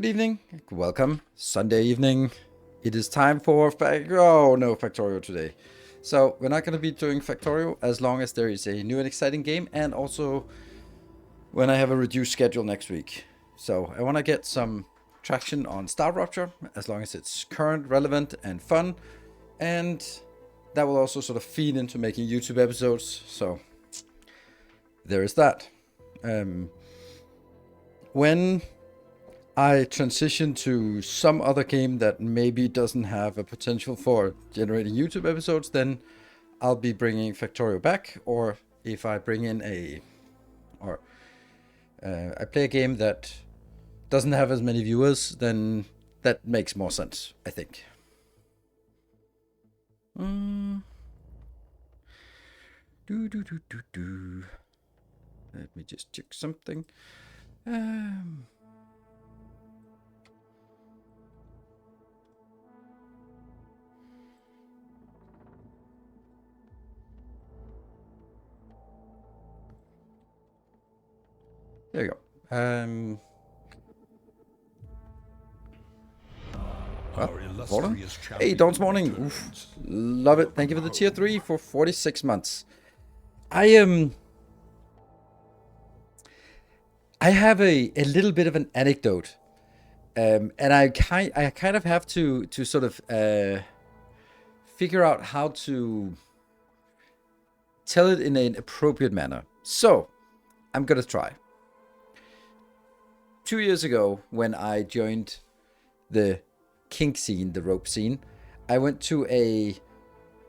Good evening, welcome, Sunday evening. It is time for Factorio today. So we're not going to be doing Factorio as long as there is a new and exciting game, and also when I have a reduced schedule next week. So I want to get some traction on StarRupture as long as it's current, relevant, and fun, and that will also sort of feed into making YouTube episodes. So there is that. When I transition to some other game that maybe doesn't have a potential for generating YouTube episodes, then I'll be bringing Factorio back. Or if I bring in I play a game that doesn't have as many viewers, then that makes more sense, I think. Let me just check something. There you go. Well, hey, Dawn's Morning. Oof, love it. Thank you for the tier 3 for 46 months. I have a little bit of an anecdote, and I kind of have to sort of figure out how to tell it in an appropriate manner. So I'm gonna try. 2 years ago, when I joined the kink scene, the rope scene, I went to a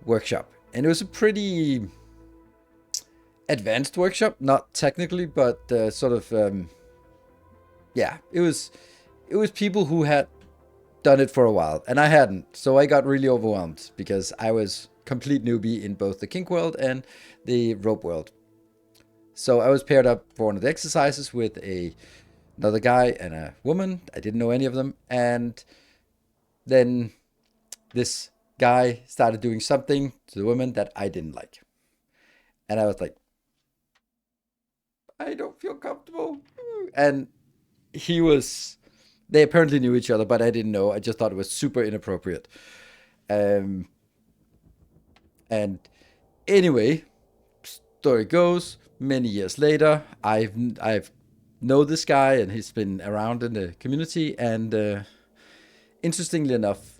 workshop, and it was a pretty advanced workshop, not technically, but sort of, yeah, it was people who had done it for a while, and I hadn't, so I got really overwhelmed because I was complete newbie in both the kink world and the rope world. So I was paired up for one of the exercises with another guy and a woman. I didn't know any of them. And then this guy started doing something to the woman that I didn't like. And I was like, I don't feel comfortable. And they apparently knew each other, but I didn't know. I just thought it was super inappropriate. And anyway, story goes, many years later, I've know this guy, and he's been around in the community, and interestingly enough,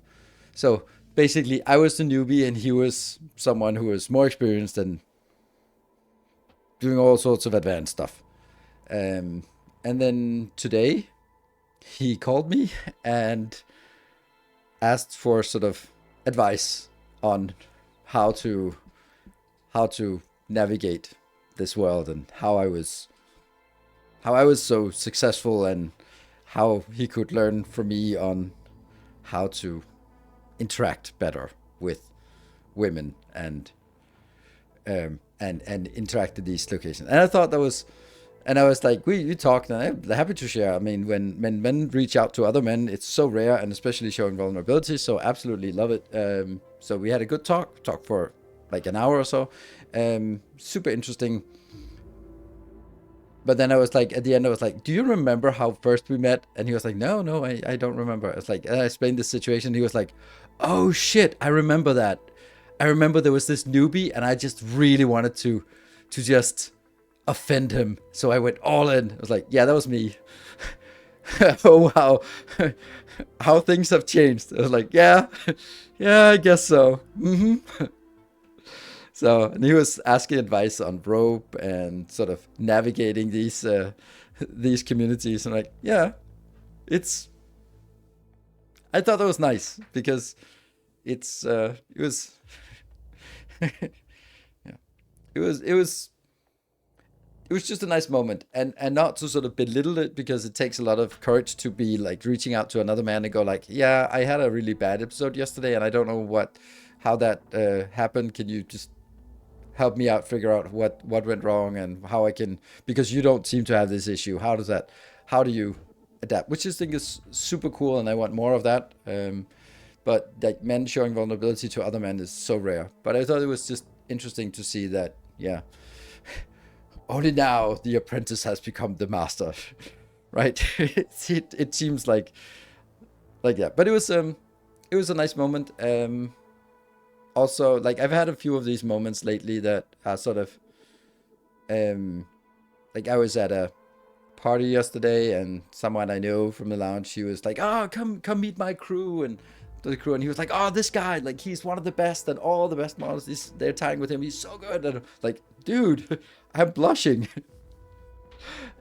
so basically I was the newbie and he was someone who was more experienced and doing all sorts of advanced stuff. And then today he called me and asked for sort of advice on how to navigate this world, and how I was so successful, and how he could learn from me on how to interact better with women and interact in these locations. And I thought that was, and I was like, we talked, and I'm happy to share. I mean, when men reach out to other men, it's so rare, and especially showing vulnerability. So absolutely love it. So we had a good talk for like an hour or so. Super interesting. But then I was like, at the end, I was like, do you remember how first we met? And he was like, no, I don't remember. I was like, and I explained the situation. He was like, oh shit, I remember that. I remember there was this newbie, and I just really wanted to just offend him. So I went all in. I was like, yeah, that was me. Oh, wow. How things have changed. I was like, yeah, I guess so. So, and he was asking advice on rope and sort of navigating these communities. And like, yeah, I thought that was nice, because it was yeah, it was just a nice moment, and not to sort of belittle it, because it takes a lot of courage to be like reaching out to another man and go like, yeah, I had a really bad episode yesterday, and I don't know how that happened. Can you just help me out, figure out what went wrong, and how I can, because you don't seem to have this issue. How do you adapt? Which I think is super cool, and I want more of that. But like, men showing vulnerability to other men is so rare. But I thought it was just interesting to see that, yeah, only now the apprentice has become the master. right? It seems like yeah, but it was a nice moment. Also, like I've had a few of these moments lately that are sort of um like I was at a party yesterday and someone I know from the lounge, she was like, "Oh, come meet my crew," and the crew, and he was like, "Oh, this guy, like he's one of the best, and all the best models, they're tying with him. He's so good." And I'm like, dude, I'm blushing.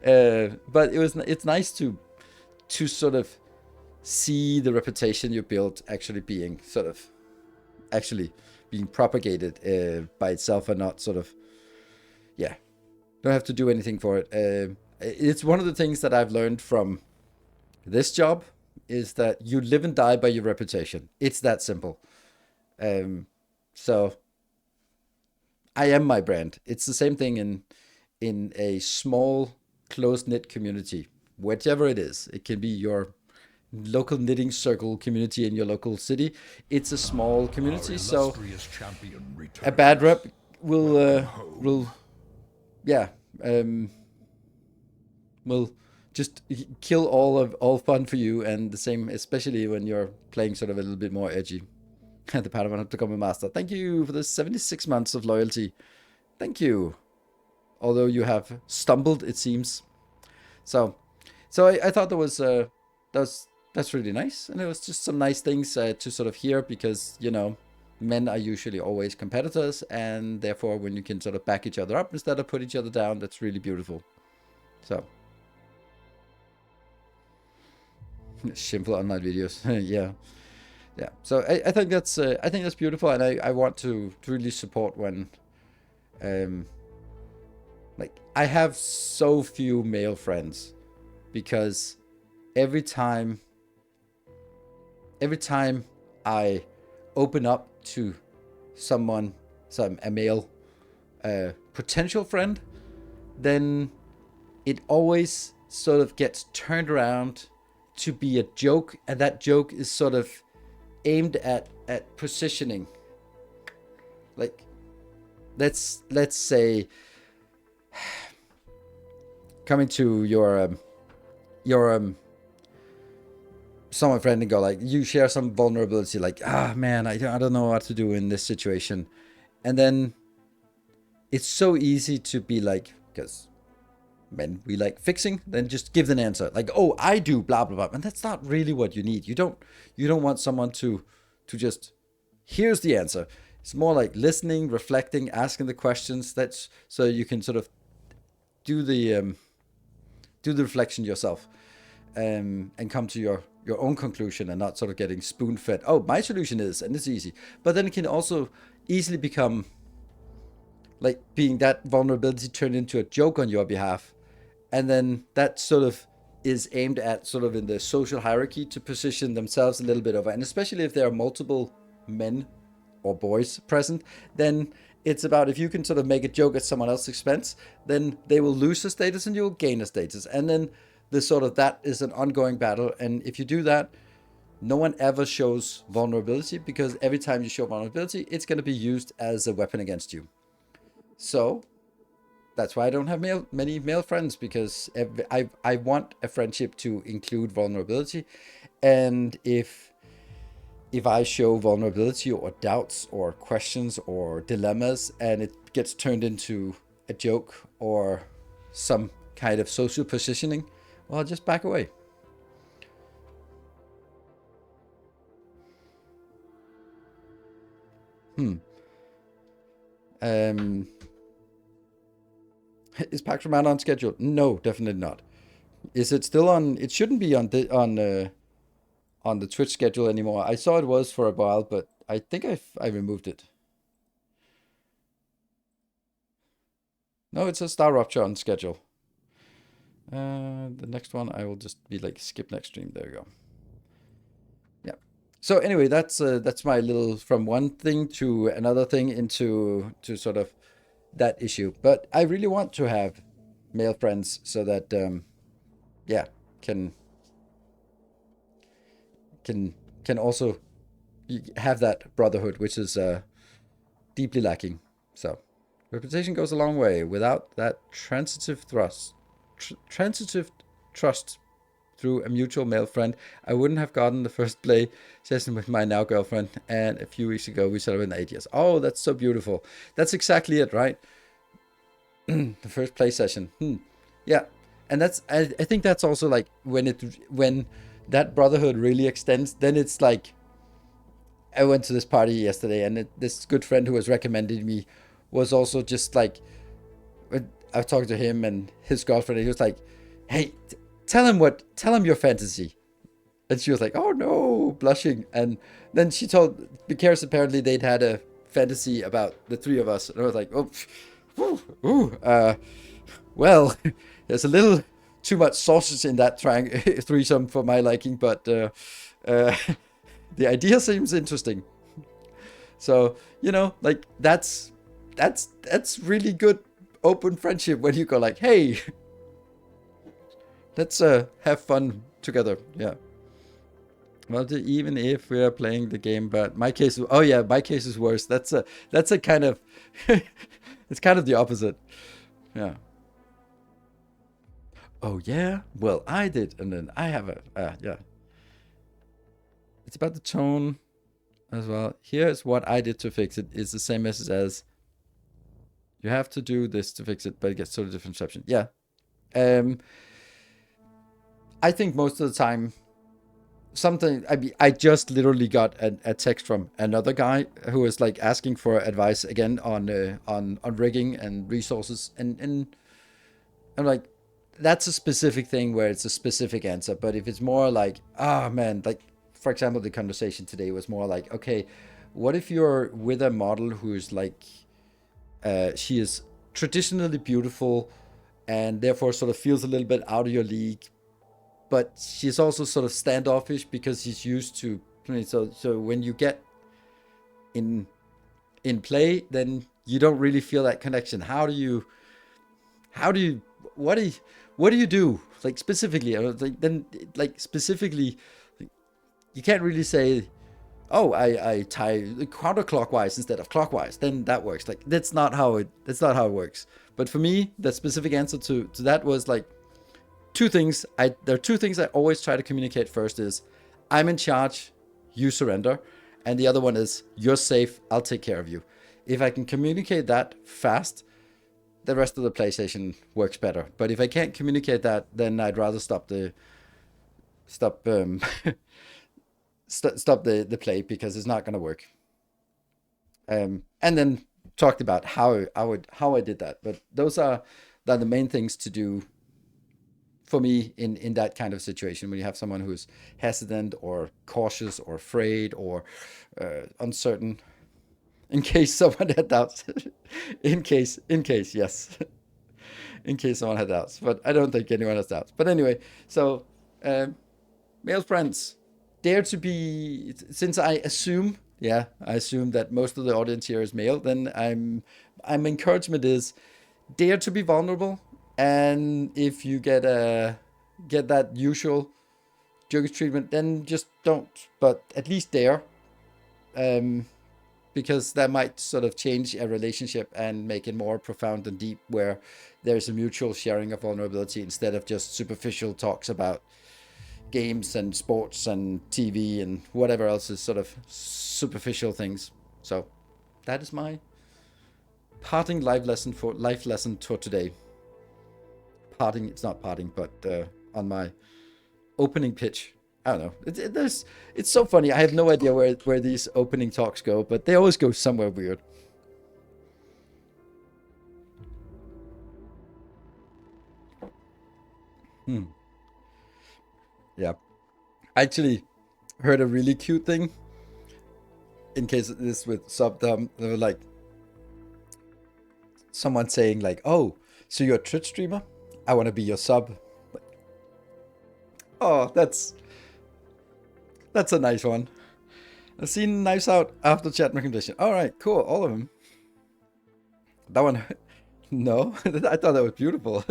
But it's nice to sort of see the reputation you built actually being sort of actually being propagated by itself and not sort of, yeah, don't have to do anything for it. It's one of the things that I've learned from this job is that you live and die by your reputation. It's that simple. So I am my brand. It's the same thing in a small close knit community, whichever it is. It can be your local knitting circle community in your local city. It's a small community, so a bad rep will yeah will just kill all fun for you, and the same especially when you're playing sort of a little bit more edgy. The Padawan have become a master. Thank you for the 76 months of loyalty. Thank you. Although you have stumbled, it seems. So, I thought that's really nice, and it was just some nice things to sort of hear because men are usually always competitors, and therefore when you can sort of back each other up instead of put each other down, that's really beautiful. So, shameful online videos, yeah. Yeah, so I think that's beautiful, and I want to really support when, like I have so few male friends because every time I open up to a male potential friend, then it always sort of gets turned around to be a joke, and that joke is sort of aimed at positioning. Like let's say coming to your someone friend and go like, you share some vulnerability, like, man, I don't know what to do in this situation, and then it's so easy to be like, because men, we like fixing, then just give an answer like, oh, I do blah blah blah, and that's not really what you need. You don't want someone to just, here's the answer. It's more like listening, reflecting, asking the questions. That's so you can sort of do the reflection yourself, and come to your own conclusion, and not sort of getting spoon fed. Oh, my solution is, and it's easy. But then it can also easily become like being that vulnerability turned into a joke on your behalf, and then that sort of is aimed at sort of in the social hierarchy to position themselves a little bit over. And especially if there are multiple men or boys present, then it's about, if you can sort of make a joke at someone else's expense, then they will lose a status and you'll gain a status. And then the sort of, that is an ongoing battle. And if you do that, no one ever shows vulnerability, because every time you show vulnerability, it's going to be used as a weapon against you. So that's why I don't have many male friends, because I want a friendship to include vulnerability. And if I show vulnerability or doubts or questions or dilemmas, and it gets turned into a joke or some kind of social positioning, well, I'll just back away. Is Pax Romana on schedule? No, definitely not. Is it still on? It shouldn't be on the Twitch schedule anymore. I saw it was for a while, but I think I removed it. No, it says StarRupture on schedule. The next one I will just be like, skip next stream. There you go. Yeah. So anyway, that's my little, from one thing to another thing into sort of that issue. But I really want to have male friends so that yeah, can also have that brotherhood, which is deeply lacking. So reputation goes a long way. Without that transitive trust through a mutual male friend. I wouldn't have gotten the first play session with my now girlfriend, and a few weeks ago we celebrated 8 years. Oh, that's so beautiful. That's exactly it, right? The first play session. Yeah, and I think that's also like when that brotherhood really extends. Then it's like I went to this party yesterday, and this good friend who was recommended me was also just like I was talking to him and his girlfriend, and he was like, "Hey, tell him your fantasy." And she was like, "Oh no," blushing. And then she told, because apparently they'd had a fantasy about the three of us, and I was like, "Oh, well, there's a little too much sausage in that threesome for my liking, but uh, the idea seems interesting." So like that's really good open friendship when you go like, "Hey, let's have fun together." Yeah. Well, even if we are playing the game, but my case, oh yeah, my case is worse. That's a kind of, it's kind of the opposite. Yeah. Oh yeah. Well, I did, and then I have a yeah. It's about the tone as well. Here's what I did to fix it. It's the same message as you have to do this to fix it, but it gets totally different reception. Yeah. Um, I think most of the time something I just literally got a text from another guy who was like asking for advice again on rigging and resources, and I'm like, that's a specific thing where it's a specific answer. But if it's more like, ah, man, like for example the conversation today was more like, okay, what if you're with a model who's like she is traditionally beautiful and therefore sort of feels a little bit out of your league, but she's also sort of standoffish because she's used to. So when you get in play, then you don't really feel that connection. How do you what do you do like specifically? Like then like specifically, you can't really say, oh, I tie counterclockwise instead of clockwise. Then that works. Like that's not how it works. But for me, the specific answer to that was like two things. There are two things I always try to communicate. First is, I'm in charge, you surrender, and the other one is, you're safe, I'll take care of you. If I can communicate that fast, the rest of the PlayStation works better. But if I can't communicate that, then I'd rather stop stop um, stop the play, because it's not gonna work. And then talked about how I did that. But those are the main things to do for me in that kind of situation, when you have someone who's hesitant or cautious or afraid or uncertain. In case someone had doubts. In case, yes. In case someone had doubts, but I don't think anyone has doubts. But anyway, so um, male friends, dare to be. Since I assume that most of the audience here is male, then I'm encouragement is, dare to be vulnerable. And if you get that usual jerky treatment, then just don't. But at least dare, um, because that might sort of change a relationship and make it more profound and deep, where there's a mutual sharing of vulnerability instead of just superficial talks about games and sports and TV and whatever else is sort of superficial things. So that is my parting life lesson for today. Parting, it's not parting, but on my opening pitch. I don't know. It's so funny. I have no idea where these opening talks go, but they always go somewhere weird. Hmm. Yeah. I actually heard a really cute thing. In case this with subdom, they were like someone saying like, "Oh, so you're a Twitch streamer? I want to be your sub." Like, oh, that's a nice one. I've seen Knives Out after chat recommendation. All right, cool, all of them. That one, no, I thought that was beautiful.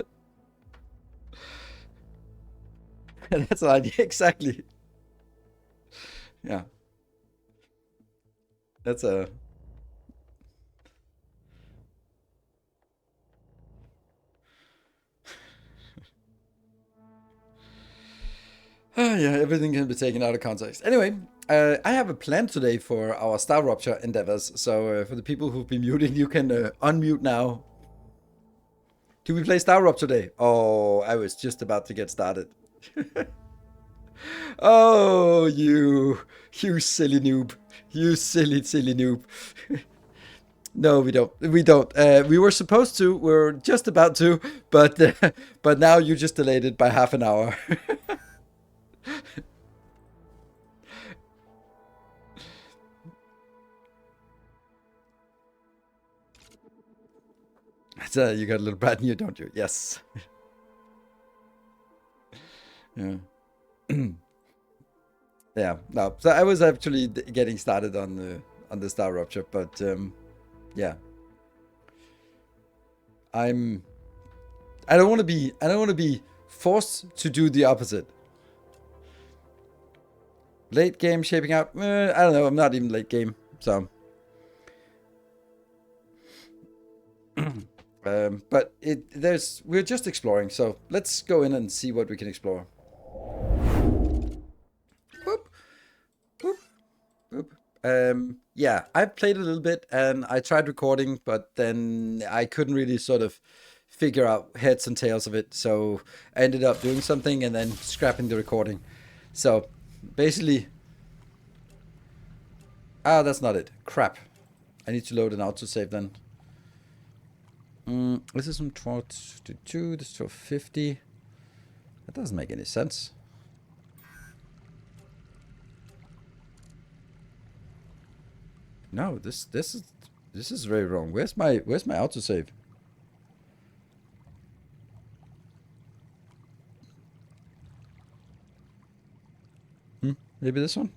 That's an idea, exactly. Yeah, that's a. yeah, everything can be taken out of context. Anyway, I have a plan today for our StarRupture endeavors. So for the people who've been muting, you can unmute now. Do we play StarRupture today? Oh, I was just about to get started. Oh, you silly noob. You silly noob. No, we don't. We don't. We were supposed to. We're just about to, but but now you just delayed it by half an hour. So you got a little brand new, don't you? Yes. Yeah. Yeah. No. So I was actually getting started on the StarRupture, but yeah. I don't want to be forced to do the opposite. Late game shaping up. I don't know. I'm not even late game, so. But we're just exploring, so let's go in and see what we can explore. Boop, boop, boop. Yeah, I played a little bit and I tried recording, but then I couldn't really sort of figure out heads and tails of it, so I ended up doing something and then scrapping the recording. So basically, that's not it. Crap. I need to load an autosave then. This is from 12:22, this is 12:50. That doesn't make any sense. No, this is very wrong. Where's my autosave? Maybe this one?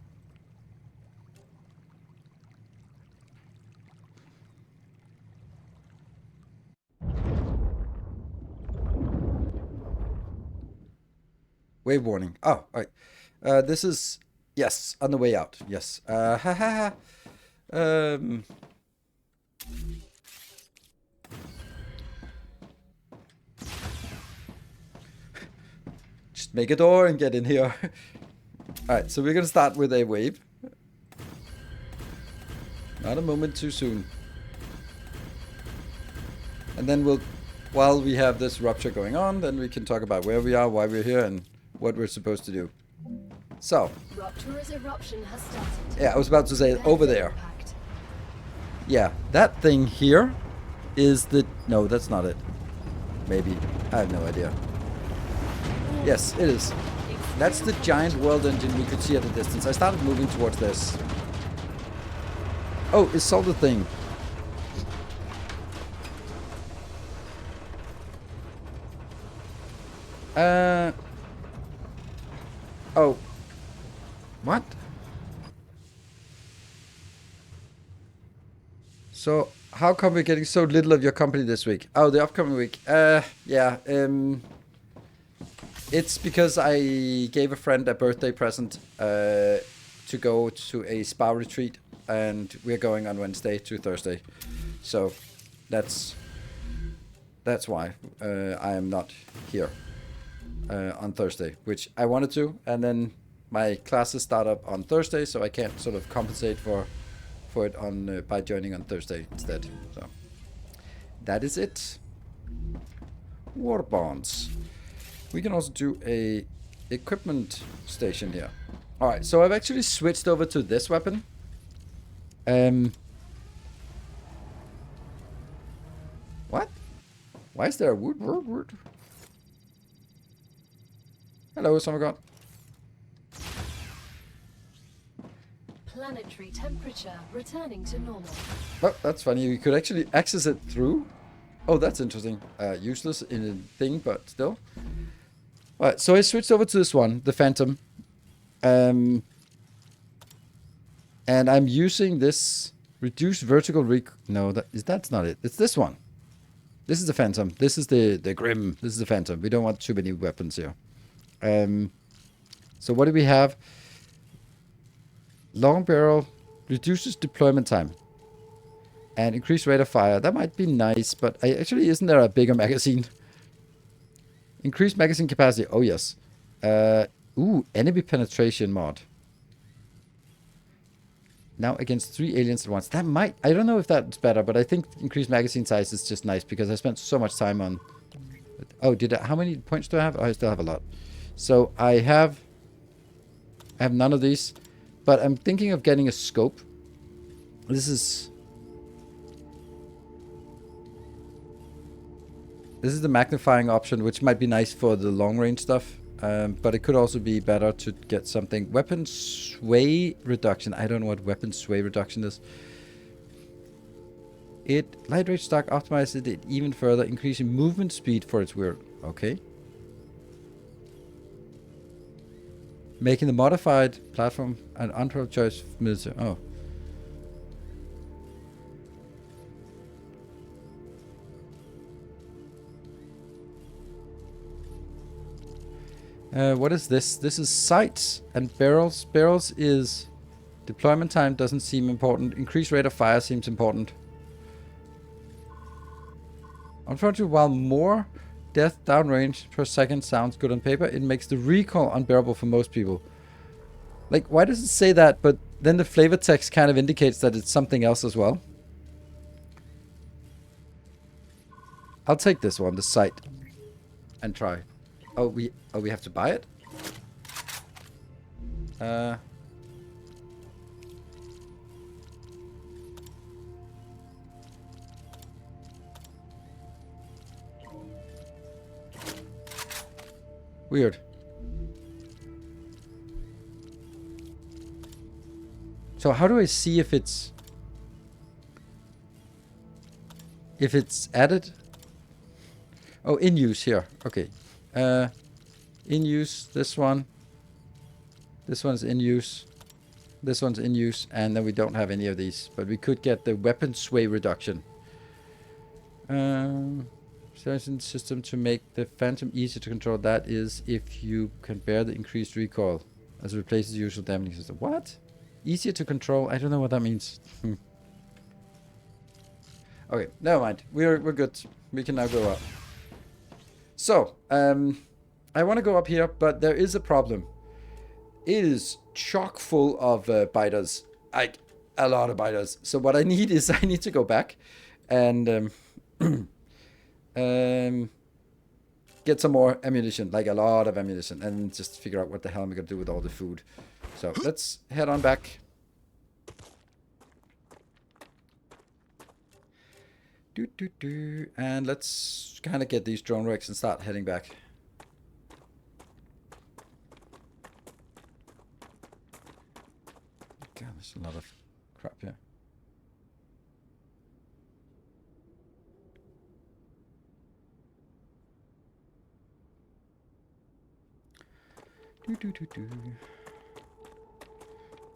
Wave warning. Oh, all right. This is, yes, on the way out. Yes. Just make a door and get in here. All right, so we're gonna start with a wave. Not a moment too soon. And then while we have this rupture going on, then we can talk about where we are, why we're here, and what we're supposed to do. So. Rupture's eruption has started. Yeah, I was about to say over there. Yeah, that thing here is the... No, that's not it. Maybe. I have no idea. Yes, it is. That's the giant world engine we could see at a distance. I started moving towards this. Oh, it saw the thing. Oh. What? So, how come we're getting so little of your company this week? Oh, the upcoming week. Yeah. It's because I gave a friend a birthday present to go to a spa retreat, and we're going on Wednesday to Thursday. So, that's why I am not here on Thursday, which I wanted to, and then my classes start up on Thursday, so I can't sort of compensate for it on by joining on Thursday instead. So that is it. War bonds. We can also do a equipment station here. All right, so I've actually switched over to this weapon. What? Why is there a wood? Hello, Summergod. Planetary temperature returning to normal. Oh, that's funny. You could actually access it through. Oh, that's interesting. Useless in a thing, but still. Alright, so I switched over to this one, the Phantom. And I'm using this reduced vertical No, that's not it. It's this one. This is the Phantom. This is the Grim. This is the Phantom. We don't want too many weapons here. So what do we have? Long barrel reduces deployment time and increased rate of fire. That might be nice, but isn't there a bigger magazine? Increased magazine capacity. Oh yes. Ooh, enemy penetration mod. Now against 3 aliens at once. That might... I don't know if that's better, but I think increased magazine size is just nice because I spent so much time on... Oh, how many points do I have? Oh, I still have a lot. So I have none of these, but I'm thinking of getting a scope. This is the magnifying option, which might be nice for the long range stuff. But it could also be better to get something. Weapon sway reduction. I don't know what weapon sway reduction is. Light range stock optimizes it even further, increasing movement speed for its weird. Okay. Making the modified platform an unproductive choice of military. Oh. What is this? This is sights and barrels. Barrels is deployment time doesn't seem important. Increased rate of fire seems important. Unfortunately, while more death downrange per second sounds good on paper, it makes the recoil unbearable for most people. Like, why does it say that, but then the flavor text kind of indicates that it's something else as well? I'll take this one, the sight, and try. Oh, we have to buy it? Weird. So how do I see if it's added? Oh, in use here. Okay. In use, this one. This one's in use. This one's in use, and then we don't have any of these, but we could get the weapon sway reduction. System to make the Phantom easier to control. That is if you can bear the increased recoil as it replaces the usual damaging system. What? Easier to control? I don't know what that means. Okay, never mind. We're good. We can now go up. So, I want to go up here, but there is a problem. It is chock full of biters. Like, a lot of biters. So what I need is I need to go back and get some more ammunition, like a lot of ammunition, and just figure out what the hell I'm going to do with all the food. So let's head on back. And let's kind of get these drone wrecks and start heading back. God, there's a lot of crap here.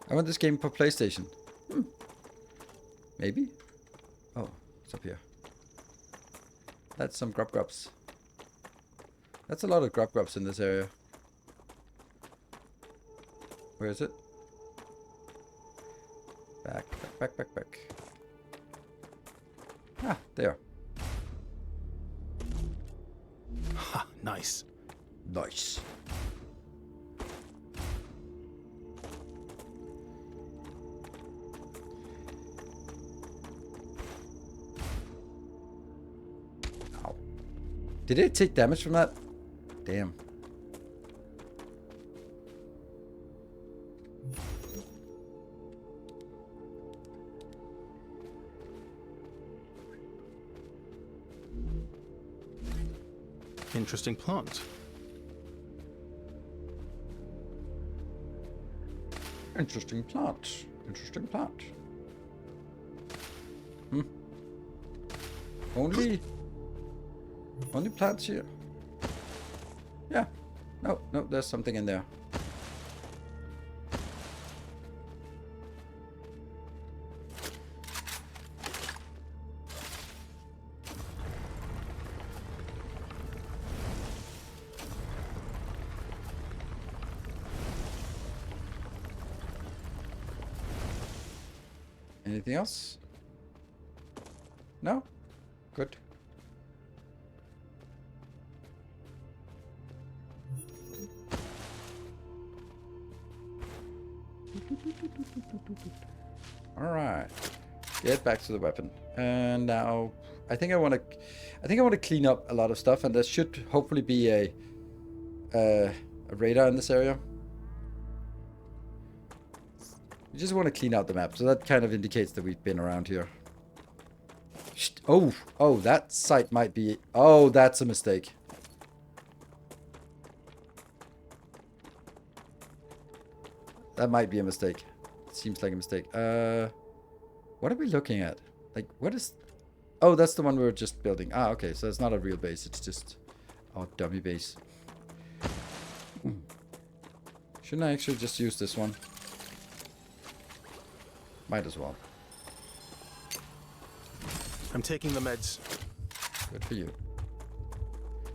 I want this game for PlayStation. Maybe? Oh, it's up here. That's some grubs. That's a lot of grubs in this area. Where is it? Back. Ah, there. Ha, nice. Nice. Ow. Did it take damage from that? Damn. Interesting plant. Interesting plant. Interesting plant. Only plants here. Yeah. No, there's something in there. Anything else? No? Good. All right. Get back to the weapon. And now I think I want to clean up a lot of stuff, and there should hopefully be a radar in this area. We just want to clean out the map, so that kind of indicates that we've been around here. Oh, that site might be... Oh, that's a mistake. That might be a mistake. Seems like a mistake. What are we looking at? Like, what is... Oh, that's the one we were just building. Ah, okay, so it's not a real base. It's just our dummy base. Shouldn't I actually just use this one? Might as well. I'm taking the meds. Good for you.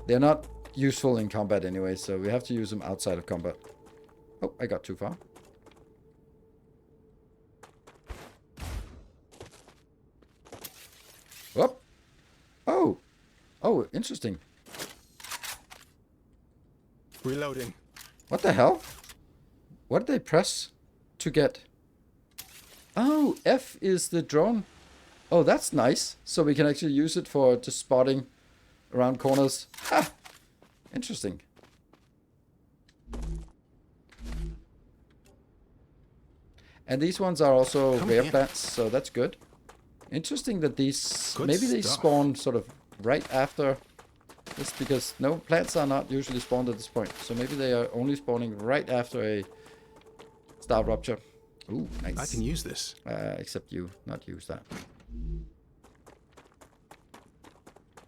They're not useful in combat anyway, so we have to use them outside of combat. Oh, I got too far. Whoop. Oh. Oh, interesting. Reloading. What the hell? What did they press to get? Oh, F is the drone. Oh, that's nice. So we can actually use it for just spotting around corners. Ha! Interesting. And these ones are also rare plants, so that's good. Interesting that these... Good maybe they stuff. spawn sort of right after this, because no, plants are not usually spawned at this point. So maybe they are only spawning right after a StarRupture. Ooh, nice. I can use this. Except you not use that.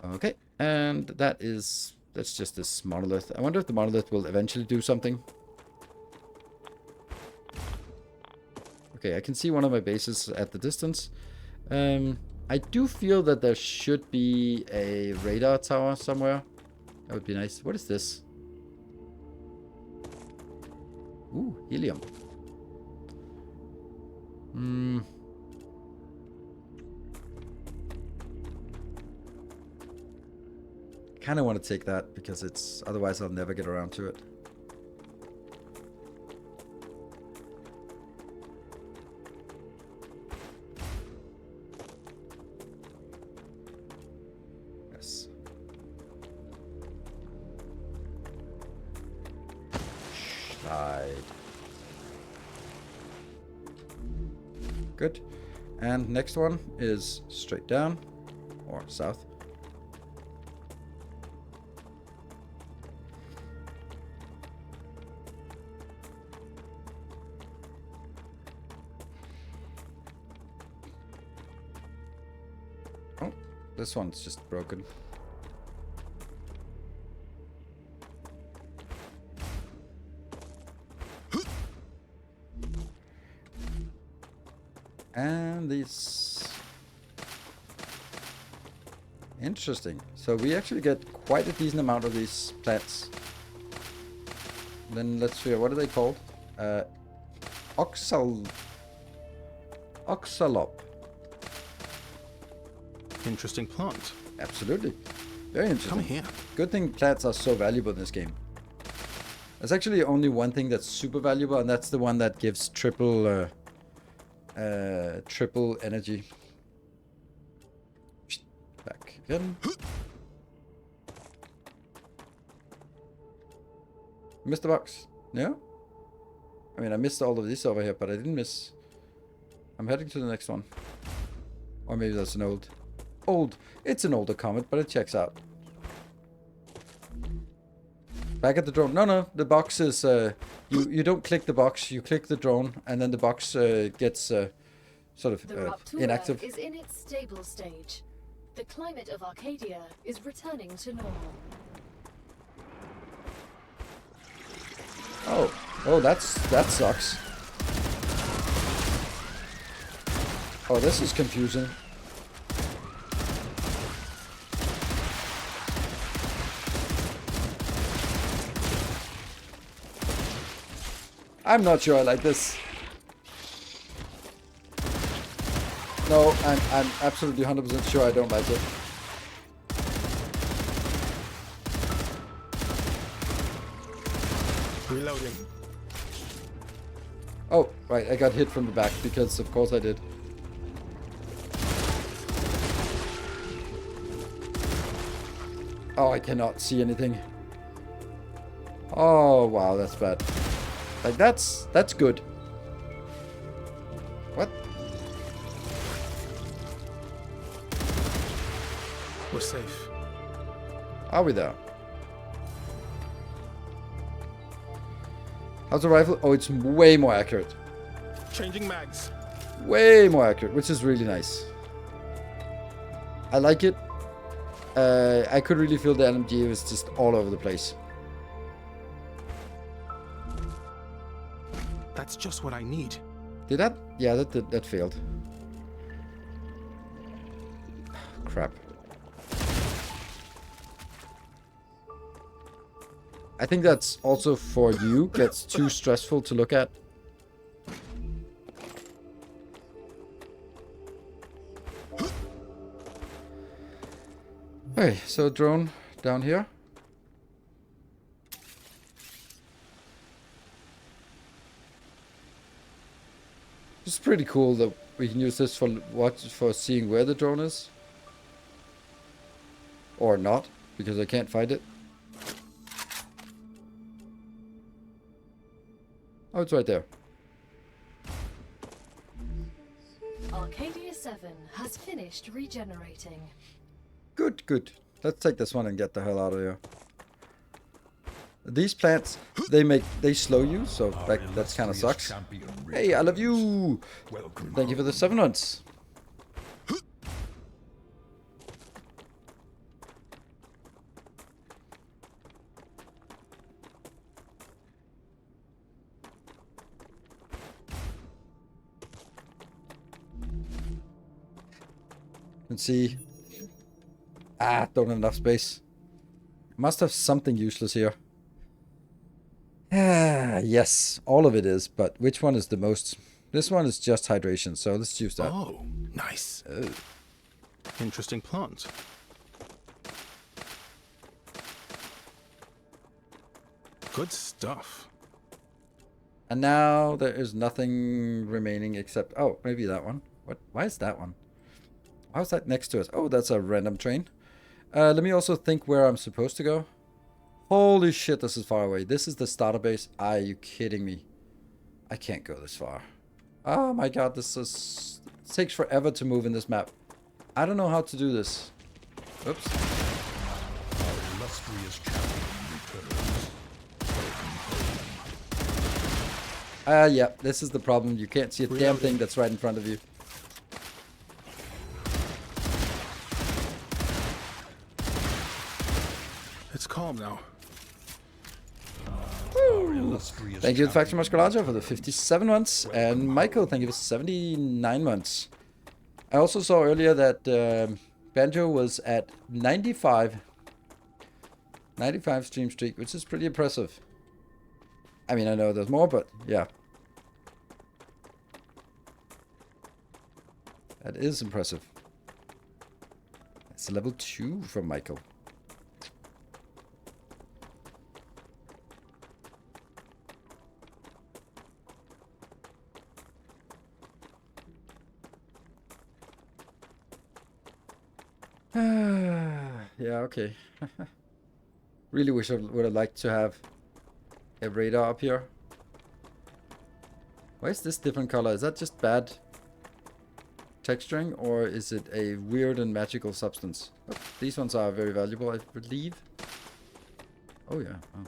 Okay, and that's just this monolith. I wonder if the monolith will eventually do something. Okay, I can see one of my bases at the distance. I do feel that there should be a radar tower somewhere. That would be nice. What is this? Ooh, helium. Kind of want to take that because it's otherwise I'll never get around to it. Yes. Slide. Good. And next one is straight down or south. Oh, this one's just broken. And these... Interesting. So we actually get quite a decent amount of these plants. Then let's figure, what are they called? Oxalop. Interesting plant. Absolutely. Very interesting. Come here. Good thing plants are so valuable in this game. There's actually only one thing that's super valuable, and that's the one that gives triple energy. Back again. Missed the box. No? I mean, I missed all of this over here, but I didn't miss... I'm heading to the next one. Or maybe that's an old... It's an older comet, but it checks out. Back at the drone. No, the box is... You don't click the box, you click the drone, and then the box gets sort of The Raptura inactive. is in its stable stage. The climate of Arcadia is returning to normal. Oh, that sucks. Oh, this is confusing. I'm not sure I like this. No, I'm absolutely 100% sure I don't like it. Reloading. Oh, Right, I got hit from the back because of course I did. Oh, I cannot see anything. Oh, wow, that's bad. Like, that's good. What? We're safe. Are we there? How's the rifle? Oh, it's way more accurate. Changing mags. Way more accurate, which is really nice. I like it. I could really feel the LMG was just all over the place. That's just what I need. Did that? Yeah, that failed. Crap. I think that's also for you. Gets too stressful to look at. Okay, so drone down here. It's pretty cool that we can use this for seeing where the drone is. Or not, because I can't find it. Oh, it's right there. Arcadia 7 has finished regenerating. Good, good. Let's take this one and get the hell out of here. These plants, they slow you, so that kind of sucks. Hey, I love you! Thank you for the 7 months. Let's see. Don't have enough space. Must have something useless here. Yes, all of it is, but which one is the most? This one is just hydration, so let's use that. Oh, nice. Interesting plant. Good stuff. And now there is nothing remaining except... Oh, maybe that one. What? Why is that one? How's that next to us? Oh, that's a random train. Let me also think where I'm supposed to go. Holy shit, this is far away. This is the starter base. Are you kidding me? I can't go this far. Oh my god, this is... It takes forever to move in this map. I don't know how to do this. Oops. Our illustrious champion returns. Yeah, this is the problem. You can't see a damn thing that's right in front of you. It's calm now. Thank you, Factor Musculature, for the 57 months. And Michael, thank you for 79 months. I also saw earlier that Banjo was at 95 stream streak, which is pretty impressive. I mean, I know there's more, but yeah. That is impressive. It's level 2 from Michael. Yeah, okay. Really wish I would have liked to have a radar up here. Why is this different color? Is that just bad texturing, or is it a weird and magical substance? Oh, these ones are very valuable, I believe. Oh yeah. Oh.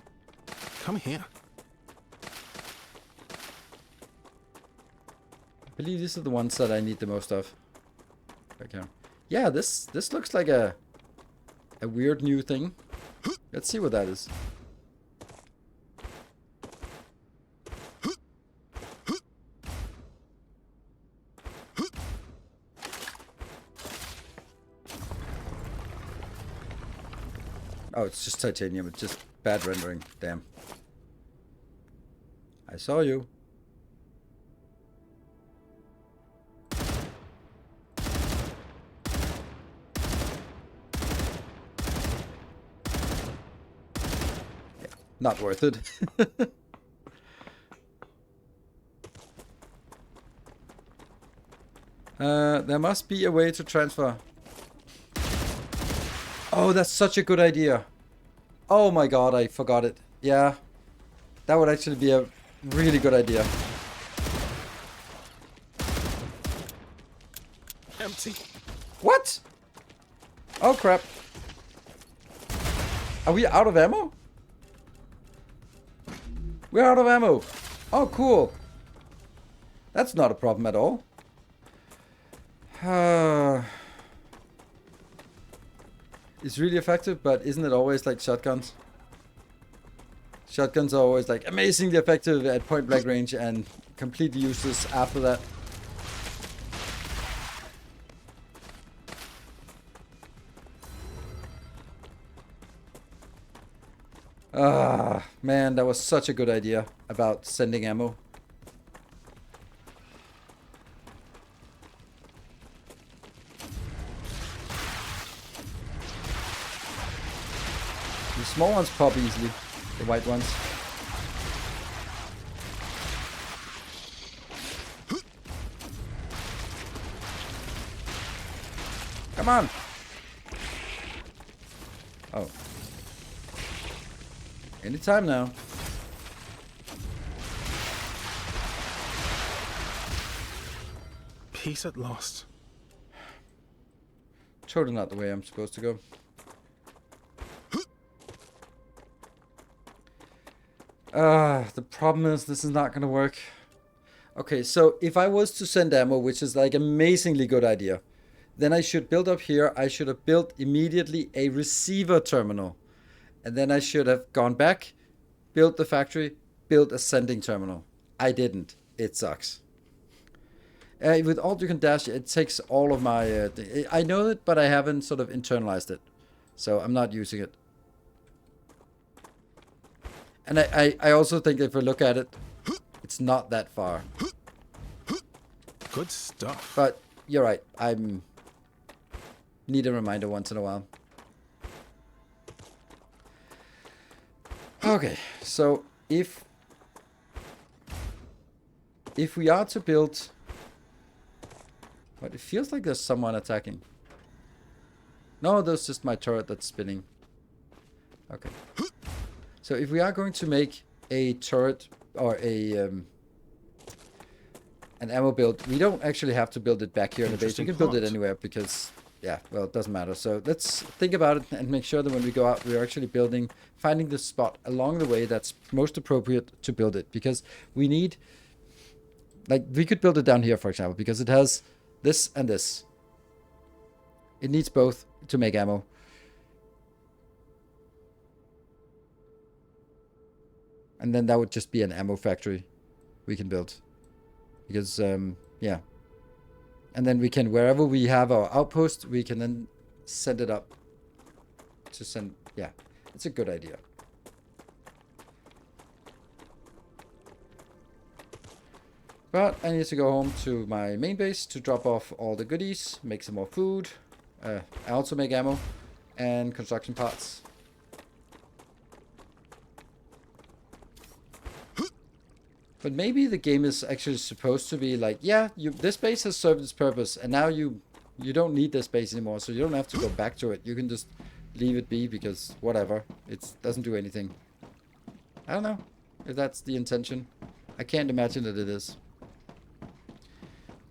Come here. I believe these are the ones that I need the most of. Okay. Yeah, this looks like a weird new thing. Let's see what that is. Oh, it's just titanium. It's just bad rendering. Damn. I saw you. Not worth it. There must be a way to transfer. Oh, that's such a good idea. Oh my god, I forgot it. Yeah. That would actually be a really good idea. Empty. What? Oh crap. Are we out of ammo? We're out of ammo. Oh, cool. That's not a problem at all. It's really effective, but isn't it always like shotguns? Shotguns are always like amazingly effective at point blank range and completely useless after that. Ah, man, that was such a good idea about sending ammo. The small ones pop easily, the white ones. Come on! Oh. Anytime now. Peace at last. Totally not the way I'm supposed to go. The problem is this is not gonna work. Okay, so if I was to send ammo, which is like amazingly good idea, then I should build up here. I should have built immediately a receiver terminal. And then I should have gone back, built the factory, built a sending terminal. I didn't. It sucks. With Alt you can dash, it takes all of my... I know it, but I haven't sort of internalized it. So I'm not using it. And I also think if we look at it, it's not that far. Good stuff. But you're right. I'm... need a reminder once in a while. Okay, so if we are to build... But it feels like there's someone attacking. No, that's just my turret that's spinning. Okay. So if we are going to make a turret or an ammo build, we don't actually have to build it back here in the base. We can build it anywhere because, yeah, well, it doesn't matter. So let's think about it and make sure that when we go out, we're actually finding the spot along the way that's most appropriate to build it. Because we need, like, we could build it down here, for example, because it has this and this. It needs both to make ammo. And then that would just be an ammo factory we can build. Because, yeah. And then we can, wherever we have our outpost, we can then send it up. To send, yeah. It's a good idea. But I need to go home to my main base to drop off all the goodies, make some more food. I also make ammo and construction parts. But maybe the game is actually supposed to be like, yeah, this base has served its purpose, and now you don't need this base anymore, so you don't have to go back to it. You can just leave it be because whatever, it doesn't do anything. I don't know if that's the intention. I can't imagine that it is.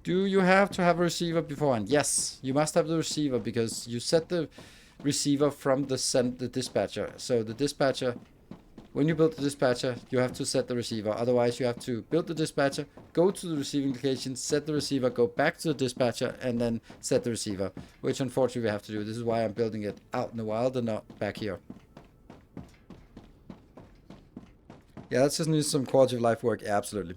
Do you have to have a receiver beforehand? Yes, you must have the receiver because you set the receiver from the dispatcher. So the dispatcher. When you build the dispatcher, you have to set the receiver. Otherwise, you have to build the dispatcher, go to the receiving location, set the receiver, go back to the dispatcher, and then set the receiver. Which, unfortunately, we have to do. This is why I'm building it out in the wild and not back here. Yeah, that just needs some quality of life work. Absolutely.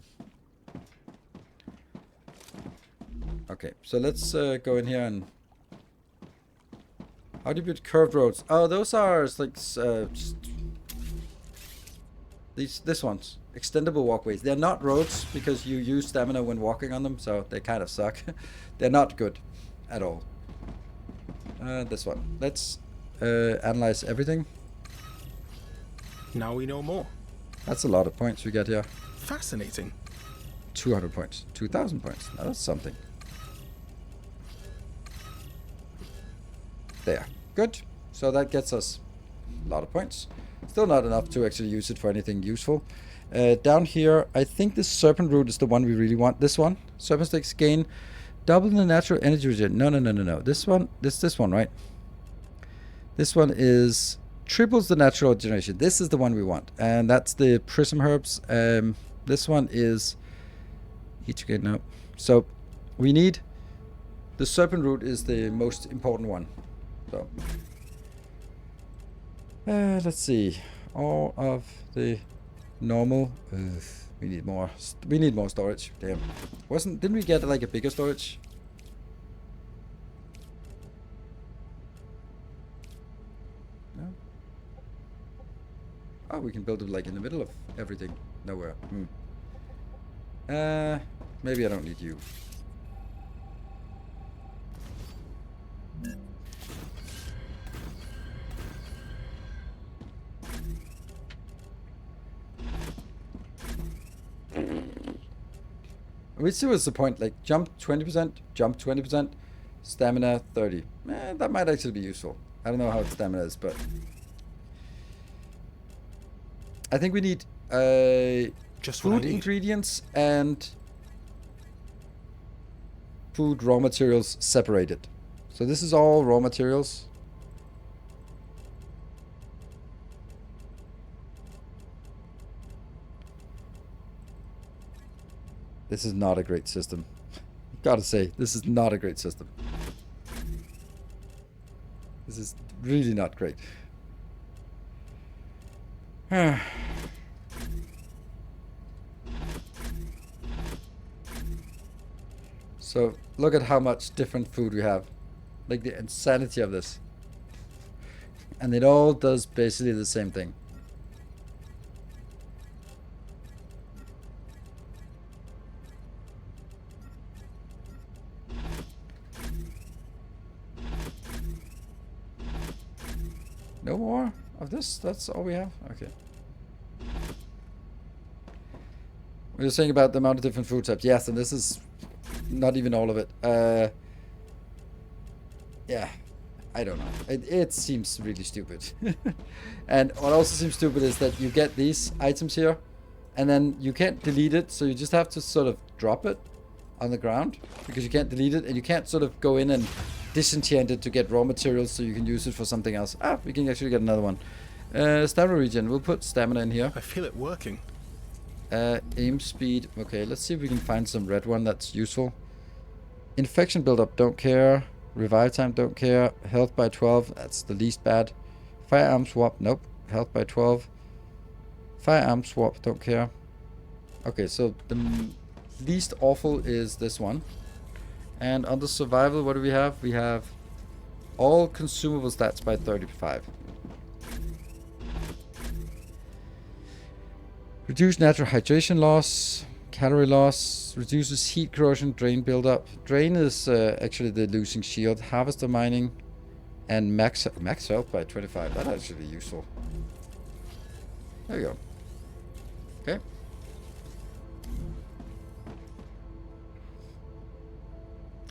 Okay, so let's go in here and... How do you build curved roads? Oh, those are like... just this one's extendable walkways. They're not roads because you use stamina when walking on them, so they kind of suck. They're not good at all. This one. Let's analyze everything. Now we know more. That's a lot of points we get here. Fascinating. 200 points. 2,000 points. Now that's something. There. Good. So that gets us a lot of points. Still not enough to actually use it for anything useful. Down here, I think the serpent root is the one we really want. This one. Serpent sticks gain double the natural energy regen. No. This one. This one, right? This one is triples the natural generation. This is the one we want. And that's the prism herbs. This one is each again now. So we need the serpent root is the most important one. So let's see. All of the normal. We need more. We need more storage. Damn. Didn't we get like a bigger storage? No. Oh, we can build it like in the middle of everything. Nowhere. Maybe I don't need you. Which was the point? Like jump 20%, jump 20%, stamina 30. That might actually be useful. I don't know how stamina is, but I think we need Just what I food need. ingredients and food raw materials separated. So this is all raw materials. This is not a great system. Gotta say, this is not a great system. This is really not great. So look at how much different food we have. Like the insanity of this. And it all does basically the same thing. No more of this? That's all we have? Okay. We were saying about the amount of different food types. Yes, and this is not even all of it. Yeah, I don't know. It seems really stupid. And what also seems stupid is that you get these items here, and then you can't delete it, so you just have to sort of drop it on the ground, because you can't delete it, and you can't sort of go in and disenchant it to get raw materials so you can use it for something else. Ah, we can actually get another one. Stamina regen. We'll put stamina in here. I feel it working. Aim speed. Okay, let's see if we can find some red one that's useful. Infection buildup, don't care. Revive time, don't care. Health by 12, that's the least bad. Firearm swap, nope. Health by 12. Firearm swap, don't care. Okay, so the least awful is this one. And under survival, what do we have? We have all consumable stats by 35. Reduce natural hydration loss, calorie loss, reduces heat corrosion, drain buildup. Drain is actually the losing shield, harvester mining, and max health by 25. That's actually useful. There you go. Okay.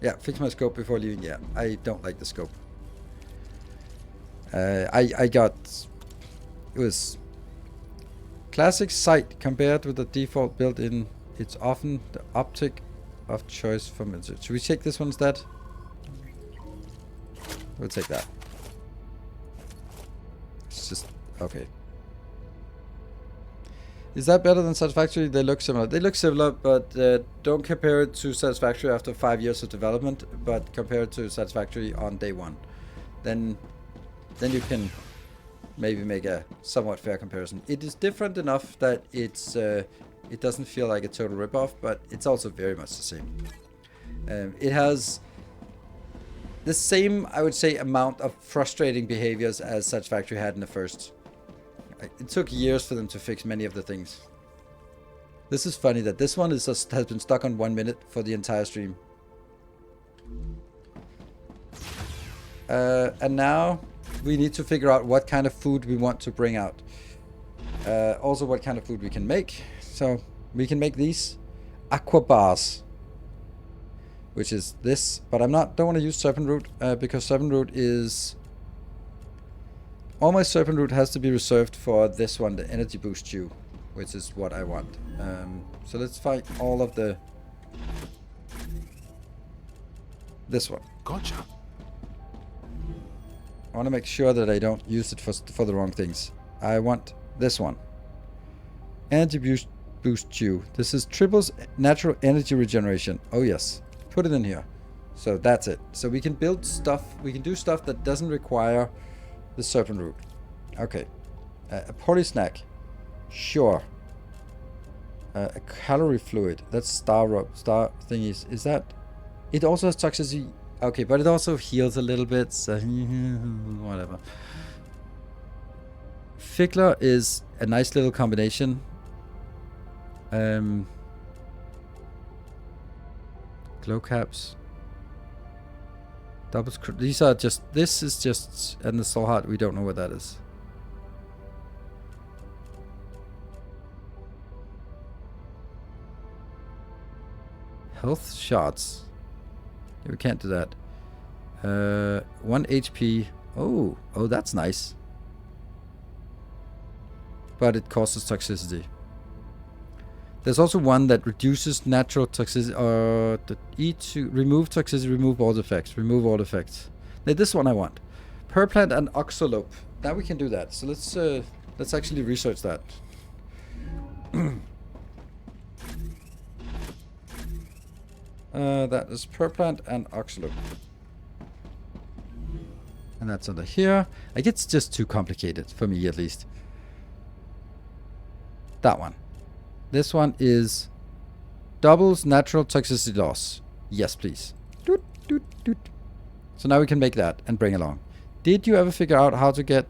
Yeah, fix my scope before leaving. Yeah, I don't like the scope. It was classic sight compared with the default built-in. It's often the optic of choice from it. Should we take this one instead? We'll take that. It's just okay. Is that better than Satisfactory? They look similar. They look similar, but don't compare it to Satisfactory after 5 years of development, but compare it to Satisfactory on day one. Then you can maybe make a somewhat fair comparison. It is different enough that it's it doesn't feel like a total ripoff, but it's also very much the same. It has the same, I would say, amount of frustrating behaviors as Satisfactory had in the first. It took years for them to fix many of the things. This is funny that this one has been stuck on 1 minute for the entire stream. And now we need to figure out what kind of food we want to bring out. Also what kind of food we can make. So we can make these aqua bars, which is this, but don't want to use serpent root because serpent root is all my serpent root has to be reserved for this one, the energy boost chew, which is what I want. So let's fight all of the... This one. Gotcha. I want to make sure that I don't use it for the wrong things. I want this one. Energy boost chew. This is triples natural energy regeneration. Oh yes. Put it in here. So that's it. So we can build stuff. We can do stuff that doesn't require the serpent root. Okay. A poly snack. Sure. A calorie fluid. That's star thingies. Is that... It also has toxicity. Okay, but it also heals a little bit. So whatever. Fickler is a nice little combination. Glow caps. Doubles. These are just... This is just... And the soul heart, we don't know what that is. Health shots. Yeah, we can't do that. 1 HP. Oh, that's nice. But it causes toxicity. There's also one that reduces natural toxicity. The E2 remove toxicity, remove all effects. Remove all effects. Now, this one I want. Perplant and oxalope. Now we can do that. So let's actually research that. That is perplant and oxalope. And that's under here. Like, it's just too complicated for me, at least. That one. This one is doubles natural toxicity loss. Yes, please. Doot, doot, doot. So now we can make that and bring along. Did you ever figure out how to get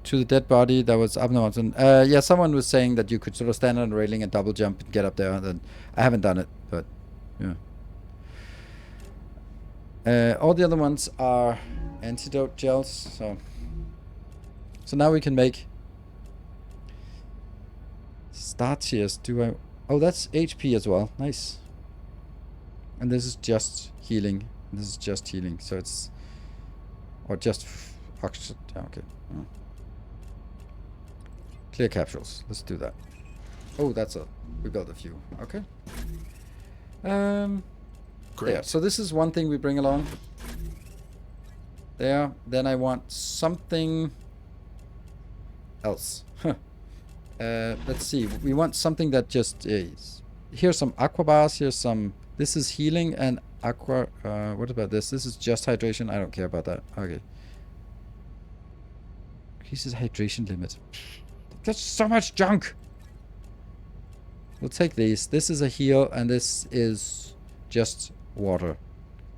to the dead body that was up the mountain? Yeah, someone was saying that you could sort of stand on the railing and double jump and get up there. And then I haven't done it, but yeah. All the other ones are antidote gels. So now we can make star tears. Oh, that's HP as well. Nice. And this is just healing. This is just healing. So it's... Or just... oxygen. Yeah, okay. Oh. Clear capsules. Let's do that. Oh, we built a few. Okay. Great. There. So this is one thing we bring along. There. Then I want something else. Let's see. We want something that just is. Here's some aqua bars. Here's some... This is healing and aqua... what about this? This is just hydration. I don't care about that. Okay. Increases hydration limit. That's so much junk. We'll take these. This is a heal and this is just water.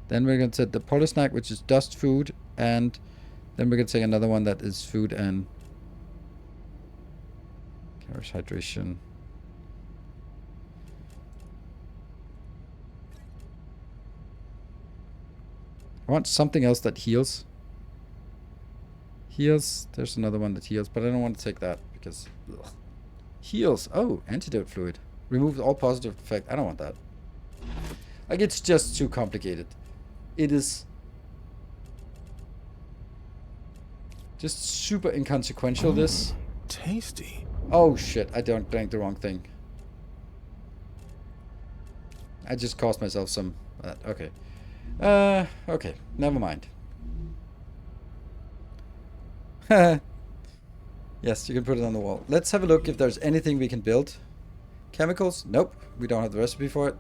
Then we're going to set the polysnack, which is dust food, and then we're going to take another one that is food and carries hydration. I want something else that heals. Heals. There's another one that heals, but I don't want to take that because... Ugh. Heals. Oh, antidote fluid. Removes all positive effect. I don't want that. Like, it's just too complicated. It is just super inconsequential, this. Tasty. Oh, shit. I drank the wrong thing. I just caused myself some... okay. Okay. Never mind. Yes, you can put it on the wall. Let's have a look if there's anything we can build. Chemicals? Nope. We don't have the recipe for it.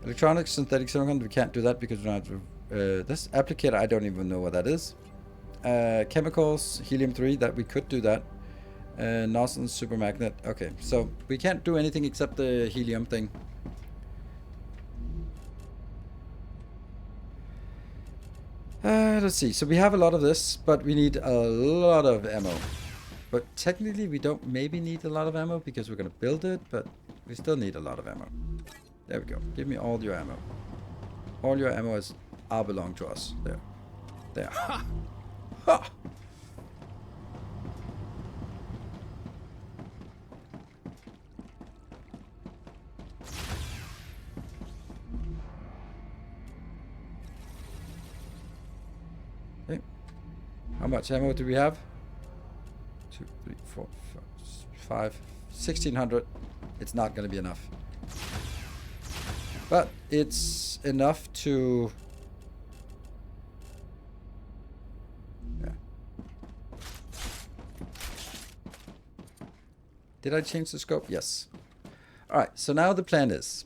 Electronics, synthetic silicon, we can't do that because we don't have this applicator. I don't even know what that is. Chemicals, helium-3, that we could do that. Nozzle, supermagnet. Okay, so we can't do anything except the helium thing. Let's see. So we have a lot of this, but we need a lot of ammo. But technically, we don't maybe need a lot of ammo because we're going to build it, but we still need a lot of ammo. There we go. Give me all your ammo. All your ammo belong to us. There. There. Ha! Ha! Okay. How much ammo do we have? 2, 3, 4, 5, 1600. It's not going to be enough. But it's enough to... Yeah. Did I change the scope? Yes. Alright, so now the plan is...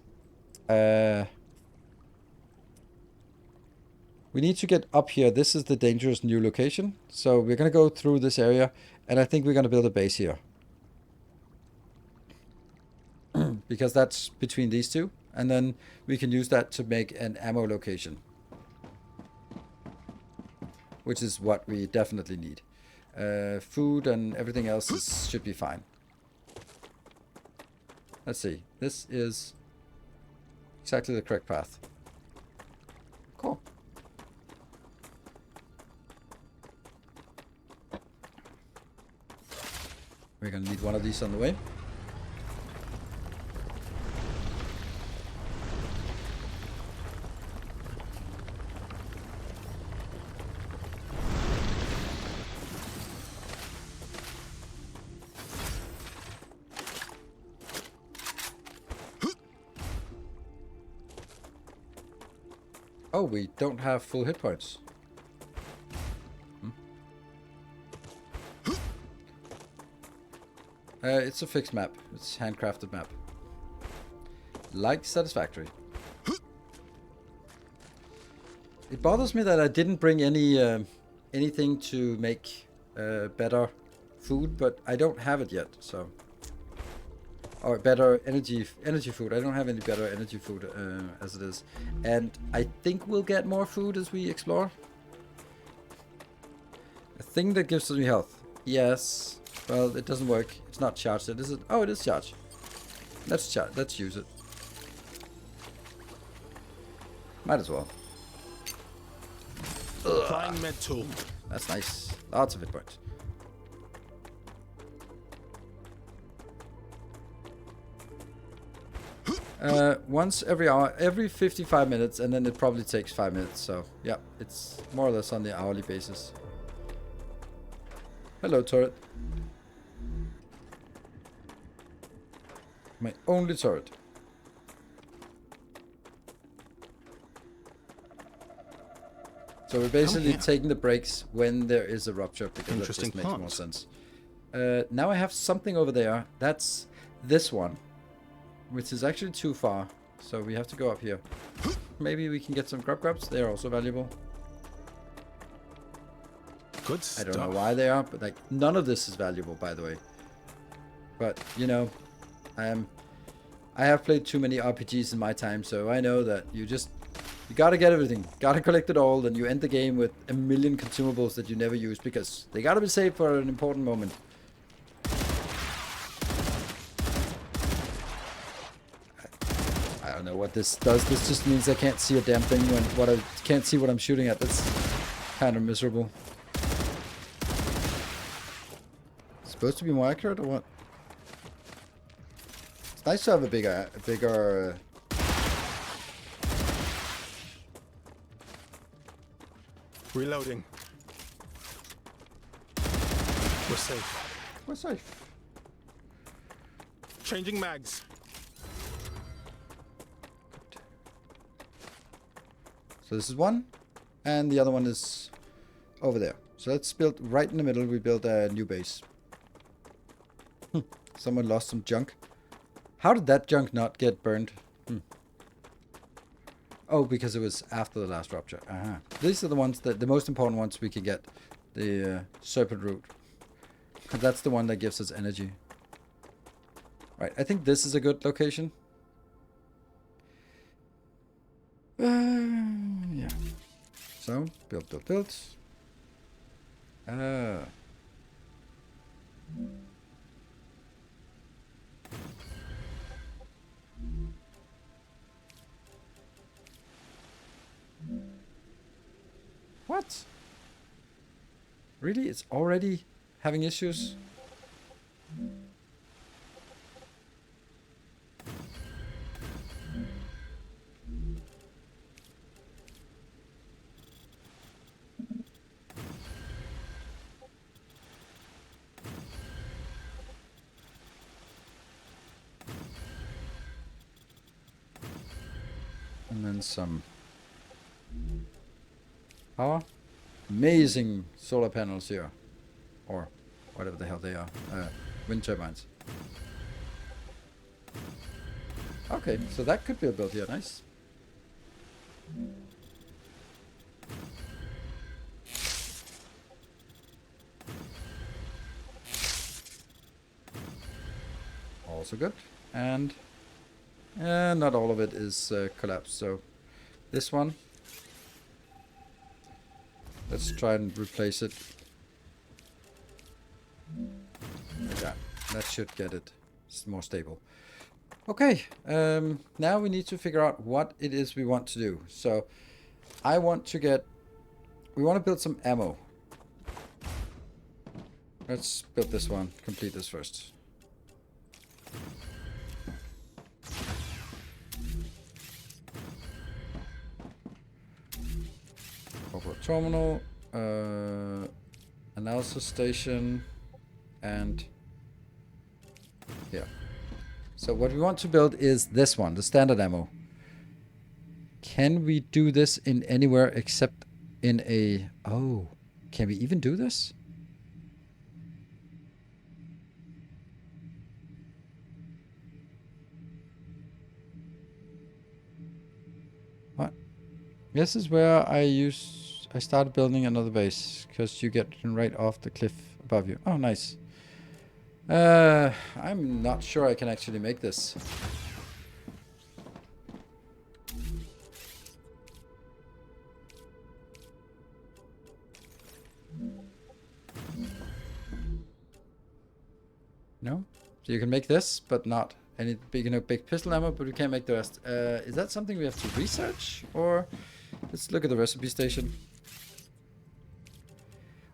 we need to get up here. This is the dangerous new location. So we're going to go through this area. And I think we're going to build a base here. Because that's between these two. And then we can use that to make an ammo location. Which is what we definitely need. Food and everything else should be fine. Let's see. This is exactly the correct path. Cool. We're going to need one of these on the way. Oh, we don't have full hit points. It's a fixed map. It's a handcrafted map. Like satisfactory. It bothers me that I didn't bring any anything to make better food, but I don't have it yet. So, or better energy food. I don't have any better energy food as it is, and I think we'll get more food as we explore. A thing that gives me health. Yes. Well, it doesn't work. It's not charged. Is it? Oh, it is charged. Let's use it. Might as well. Applying med tool. That's nice. Lots of hit points. Once every hour, every 55 minutes, and then it probably takes 5 minutes. So, yeah, it's more or less on the hourly basis. Hello, turret. My only turret. So we're basically taking the breaks when there is a rupture, because that just makes more sense. Now I have something over there. That's this one, which is actually too far. So we have to go up here. Maybe we can get some grubs. They are also valuable. Good stuff. I don't know why they are, but like none of this is valuable, by the way. But you know, I have played too many RPGs in my time, so I know that you gotta get everything, gotta collect it all, and you end the game with a million consumables that you never use because they gotta be saved for an important moment. I don't know what this does. This just means I can't see a damn thing when I can't see what I'm shooting at. That's kind of miserable. It's supposed to be more accurate or what? It's nice to have a bigger. Reloading. We're safe. We're safe. Changing mags. So this is one, and the other one is over there. So let's build right in the middle. We build a new base. Someone lost some junk. How did that junk not get burned? Oh, because it was after the last rupture. These are the ones that the most important ones we can get. The serpent root. That's the one that gives us energy. Right, I think this is a good location. Yeah. So, build. What? Really? It's already having issues? some power. Amazing solar panels here. Or whatever the hell they are. Wind turbines. Okay, so that could be a build here. Nice. Also good. And not all of it is collapsed. So this one, let's try and replace it. Like that. That should get it. It's more stable. Okay, now we need to figure out what it is we want to do. So we want to build some ammo. Let's build this one, complete this first. Corporate terminal, analysis station, and here. So what we want to build is this one, the standard ammo. Can we do this in anywhere except in a... Oh, can we even do this? What? This is where I started building another base, because you get right off the cliff above you. Oh, nice. I'm not sure I can actually make this. No? So you can make this, but not any big, big pistol ammo, but we can't make the rest. Is that something we have to research? Or let's look at the recipe station.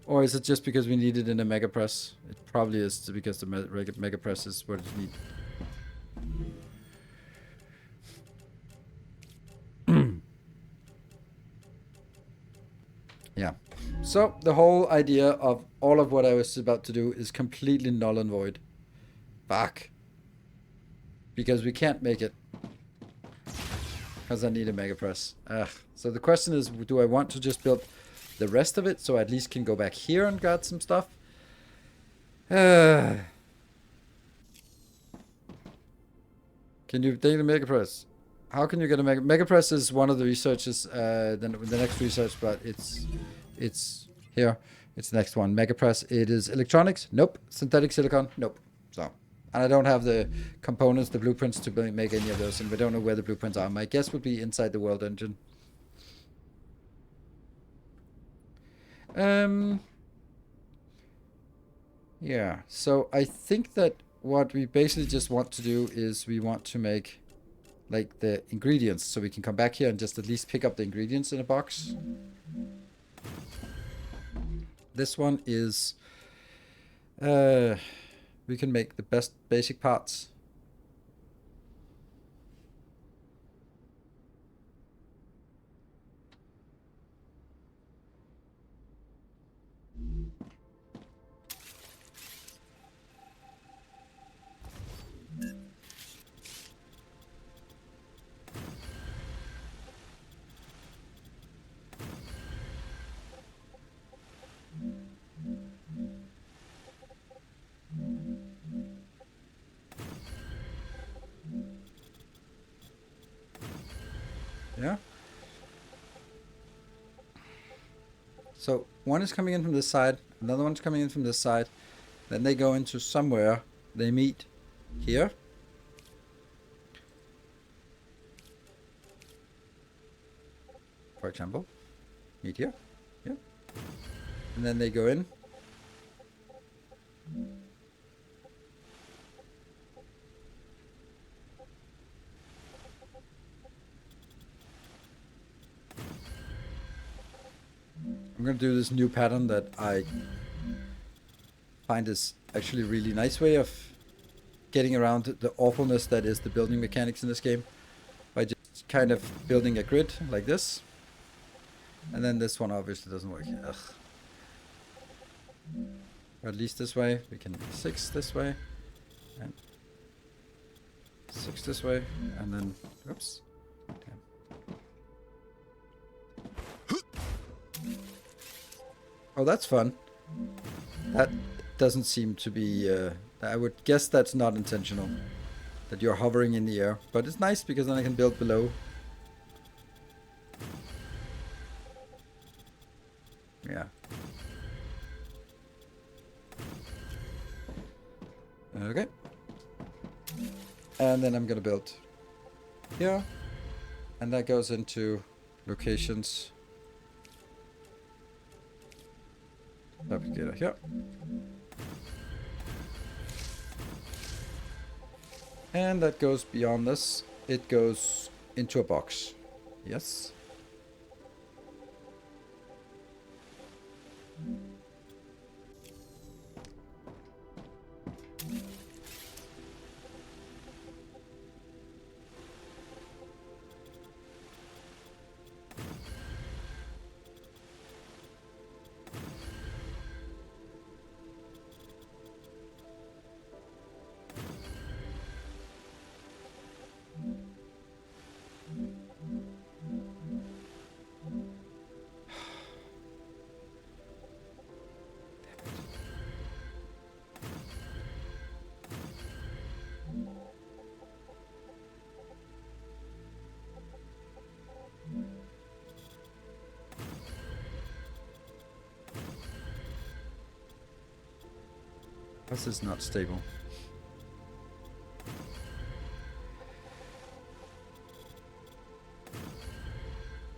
Or is it just because we need it in a mega press? It probably is because the mega press is what it needs. Yeah. So the whole idea of all of what I was about to do is completely null and void. Fuck. Because we can't make it. Because I need a mega press. Ugh. So the question is, do I want to just build the rest of it so I at least can go back here and grab some stuff? Can you take the mega press? How can you get a mega press? Is one of the researches, the next research, but it's here. It's the next one. Mega press. It is electronics. Nope. Synthetic silicon. Nope. So, and I don't have the components, the blueprints to make any of those, and we don't know where the blueprints are. My guess would be inside the world engine. Yeah. So I think that what we basically just want to do is we want to make like the ingredients, so we can come back here and just at least pick up the ingredients in a box. This one is we can make the best basic parts. Yeah. So one is coming in from this side, another one's coming in from this side. Then they go into somewhere. They meet here. For example, meet here. Yeah. And then they go in. I'm going to do this new pattern that I find is actually a really nice way of getting around the awfulness that is the building mechanics in this game. By just kind of building a grid like this. And then this one obviously doesn't work. Ugh. Or at least this way. We can 6 this way. And 6 this way. And then, oops. Damn. Oh, that's fun. That doesn't seem to be... I would guess that's not intentional. That you're hovering in the air. But it's nice because then I can build below. Yeah. Okay. And then I'm gonna build here. And that goes into locations. Replicator here. And that goes beyond this. It goes into a box. Yes. This is not stable.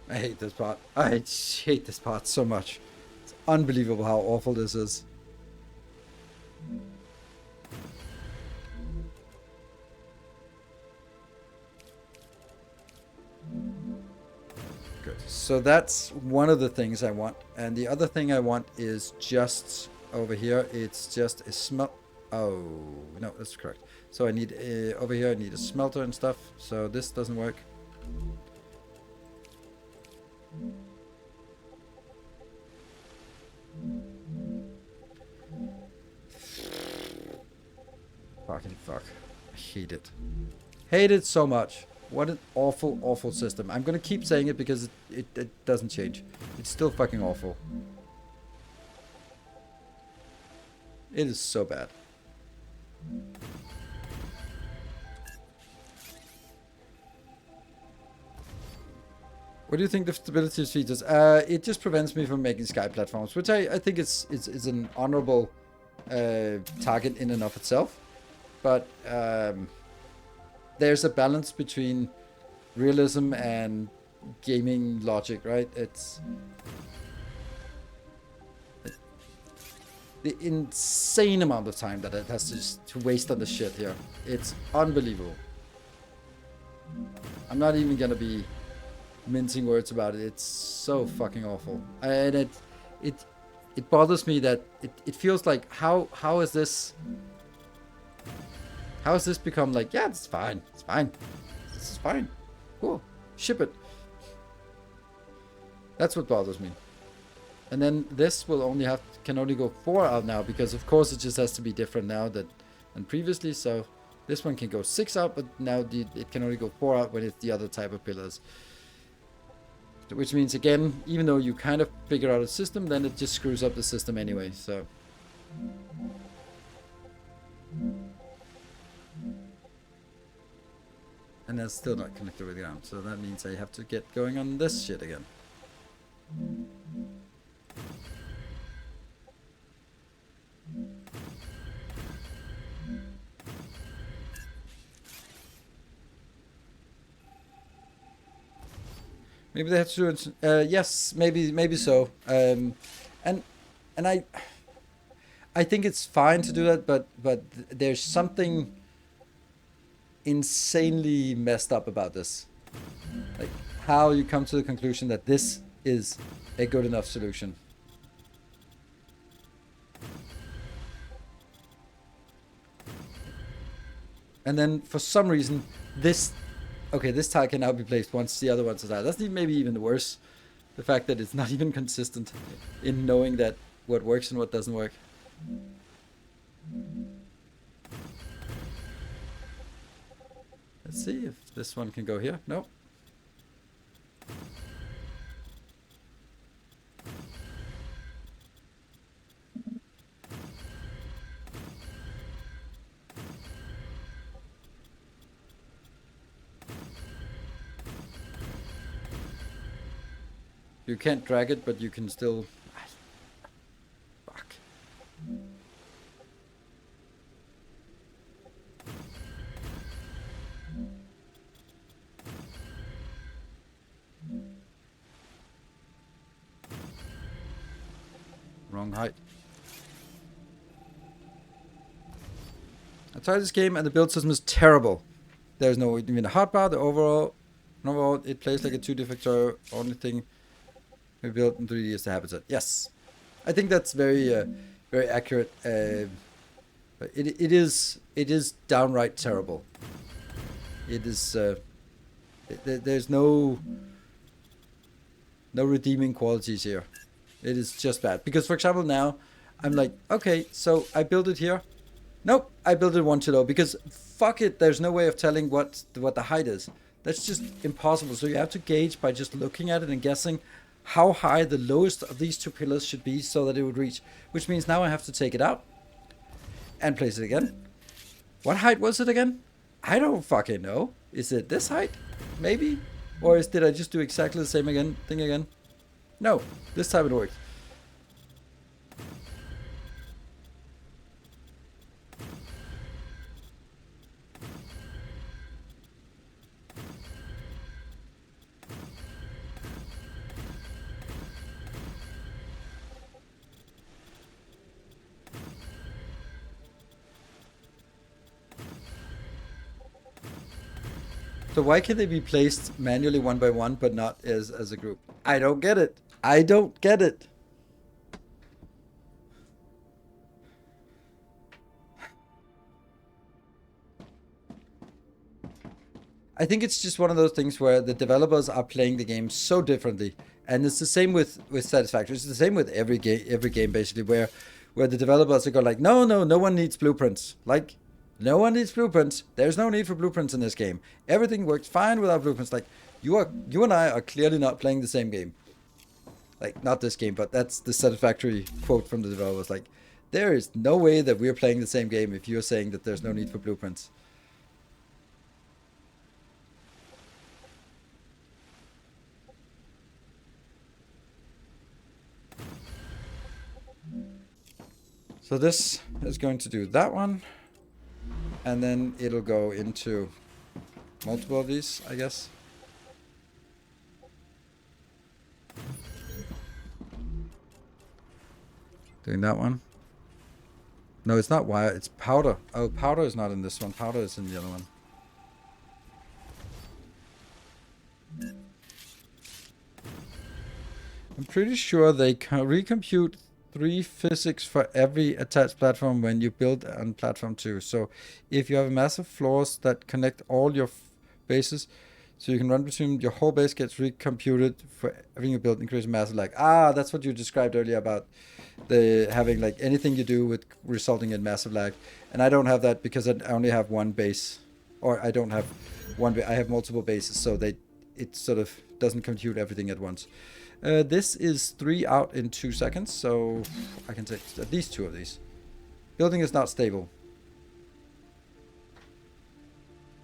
I hate this part. I hate this part so much. It's unbelievable how awful this is. Good. So that's one of the things I want. And the other thing I want is just over here. It's just a smelt. Oh, no, that's correct. So I need over here, I need a smelter and stuff. So this doesn't work. Fucking fuck. I hate it. Hate it so much. What an awful, awful system. I'm gonna keep saying it because it doesn't change. It's still fucking awful. It is so bad. What do you think the stability features? It just prevents me from making sky platforms, which I think is an honorable target in and of itself. But there's a balance between realism and gaming logic, right? It's the insane amount of time that it has to waste on this shit here. It's unbelievable. I'm not even gonna be mincing words about it. It's so fucking awful, and it bothers me that it feels like how is this become like, yeah, it's fine, this is fine, cool, ship it. That's what bothers me. And then this will can only go 4 out now, because of course it just has to be different now than previously. So this one can go 6 out, but now it can only go 4 out when it's the other type of pillars. Which means, again, even though you kind of figure out a system, then it just screws up the system anyway, so. And that's still not connected with the ground, so that means I have to get going on this shit again. Maybe they have to do it. Yes, maybe so. And I think it's fine to do that, but there's something insanely messed up about this. Like how you come to the conclusion that this is a good enough solution. And then for some reason this tile can now be placed once the other ones are died. That's maybe even worse. The fact that it's not even consistent in knowing that what works and what doesn't work. Let's see if this one can go here. No. You can't drag it, but you can still... Fuck. Wrong height. I tried this game and the build system is terrible. There's no even a hotbar. The overall it plays like a 2D factor. Only thing we built in 3D is the habitat. Yes, I think that's very very accurate. But it is downright terrible. It is. There's no redeeming qualities here. It is just bad. Because for example now, I'm like, okay, so I built it here. Nope, I built it 1 too low because fuck it, there's no way of telling what the height is. That's just impossible. So you have to gauge by just looking at it and guessing how high the lowest of these 2 pillars should be so that it would reach. Which means now I have to take it out and place it again. What height was it again? I don't fucking know. Is it this height? Maybe? Or did I just do exactly the same thing again? No, this time it worked. So why can they be placed manually 1 by 1 but not as a group? I don't get it. I don't get it. I think it's just one of those things where the developers are playing the game so differently. And it's the same with Satisfactory. It's the same with every game basically where the developers are going like, no one needs blueprints. Like, no one needs blueprints. There's no need for blueprints in this game. Everything works fine without blueprints. Like, you and I are clearly not playing the same game. Like, not this game, but that's the Satisfactory quote from the developers. Like, there is no way that we're playing the same game if you're saying that there's no need for blueprints. So this is going to do that one. And then it'll go into multiple of these, I guess. Doing that one. No, it's not wire, it's powder. Oh, powder is not in this one. Powder is in the other one. I'm pretty sure they can recompute 3 physics for every attached platform when you build on platform 2. So if you have massive floors that connect all your bases, so you can run between your whole base gets recomputed for everything you build, increasing massive lag. Ah, that's what you described earlier about the having like anything you do with resulting in massive lag. And I don't have that because I only have one base, or I don't have one. I have multiple bases, so it sort of doesn't compute everything at once. This is 3 out in 2 seconds, so I can take at least 2 of these. Building is not stable.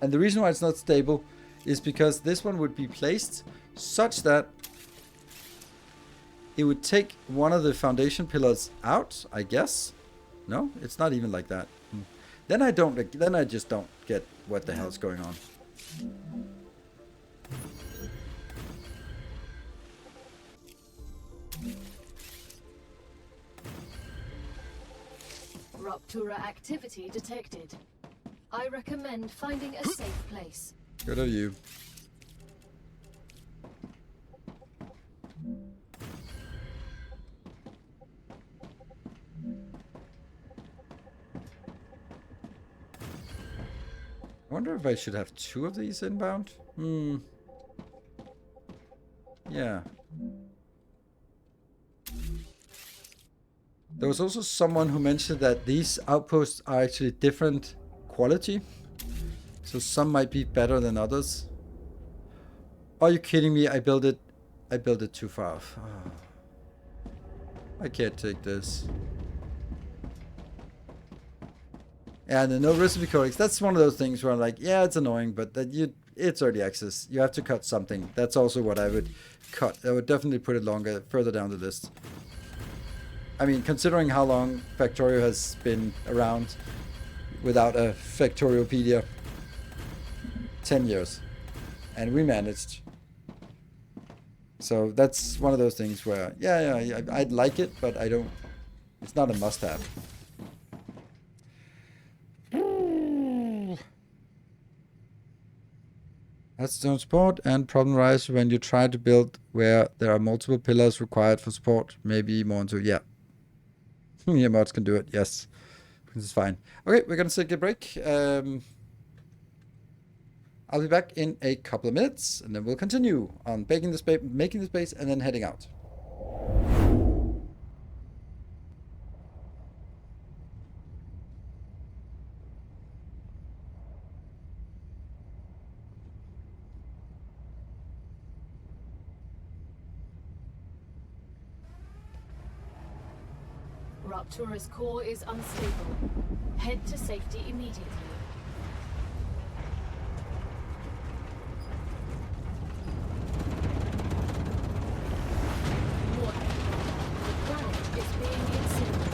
And the reason why it's not stable is because this one would be placed such that it would take one of the foundation pillars out, I guess. No, it's not even like that. Then I just don't get what the hell's going on. Rupture activity detected. I recommend finding a safe place. Good of you. I wonder if I should have 2 of these inbound. Yeah. There was also someone who mentioned that these outposts are actually different quality. So some might be better than others. Are you kidding me? I built it too far off. Oh. I can't take this. And the no recipe codex, that's one of those things where I'm like, yeah, it's annoying, but that it's early access. You have to cut something. That's also what I would cut. I would definitely put it longer, further down the list. I mean, considering how long Factorio has been around without a Factoriopedia, 10 years, and we managed. So that's one of those things where, yeah, I'd like it, but I don't. It's not a must-have. That's don't support, and problem arises when you try to build where there are multiple pillars required for support. Maybe more into, yeah. Yeah, mods can do it, yes. This is fine. Okay, we're gonna take a break. I'll be back in a couple of minutes, and then we'll continue on making the space, and then heading out. Raptura's core is unstable. Head to safety immediately. Warning. The planet is being incinerated.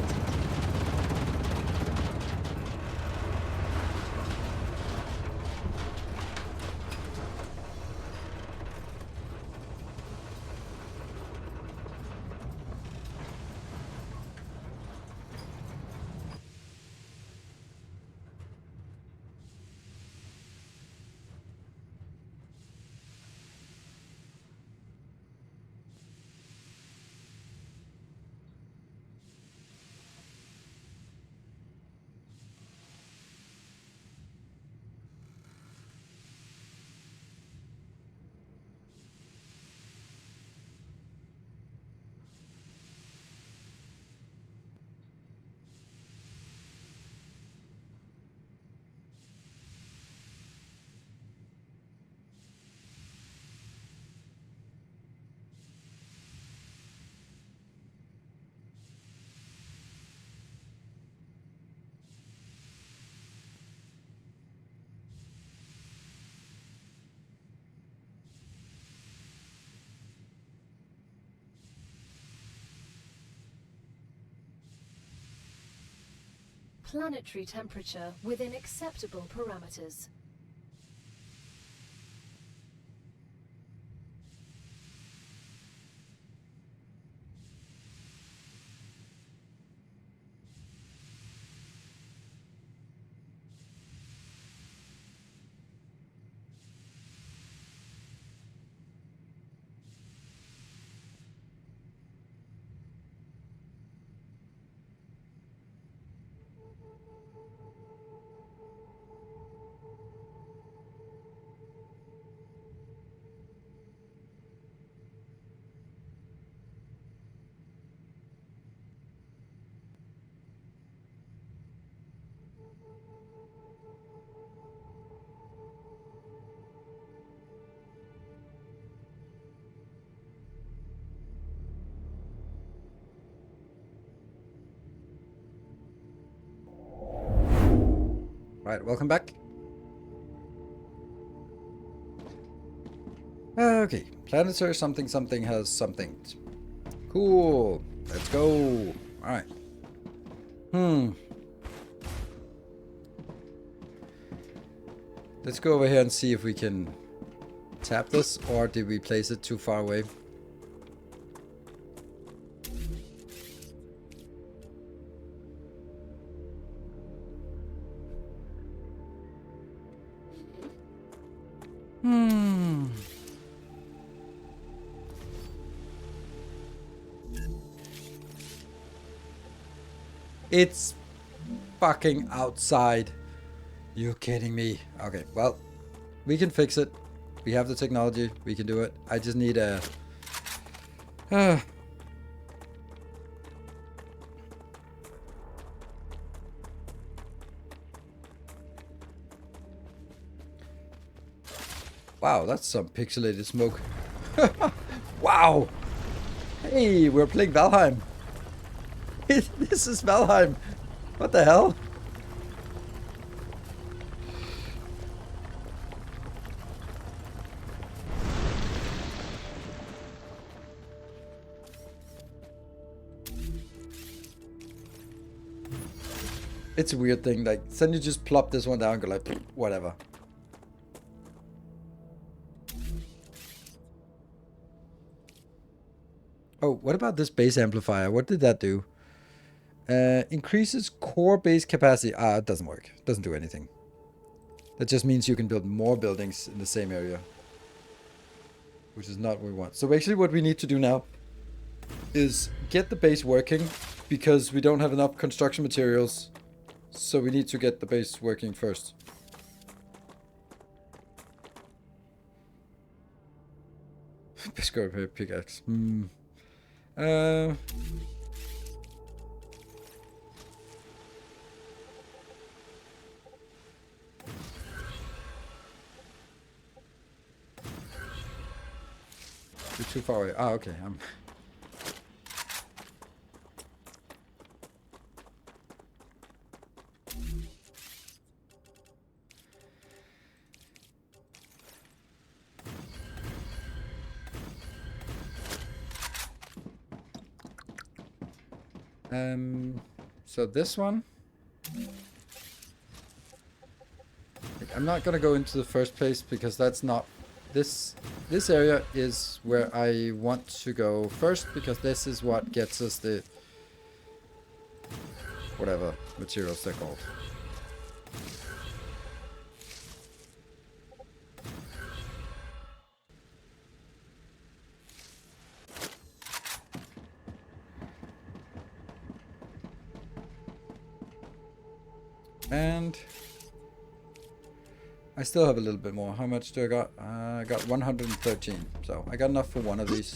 Planetary temperature within acceptable parameters. Right, welcome back. Okay, planetary something something has something. Cool. Let's go. Alright. Let's go over here and see if we can tap this, or did we place it too far away? It's fucking outside. You're kidding me. Okay, well, we can fix it. We have the technology. We can do it. I just need a... Wow, that's some pixelated smoke. Wow. Hey, we're playing Valheim. This is Valheim. What the hell? It's a weird thing. Like, then you just plop this one down and go like, whatever. Oh, what about this base amplifier? What did that do? Increases core base capacity. Ah, it doesn't work. It doesn't do anything. That just means you can build more buildings in the same area. Which is not what we want. So basically what we need to do now is get the base working because we don't have enough construction materials. So we need to get the base working first. Best go repair pickaxe. You're too far away. Ah, okay. So this one. I'm not gonna go into the first place because that's not this area is where I want to go first because this is what gets us the whatever materials they're called. And I still have a little bit more. How much do I got? I got 113. So I got enough for one of these.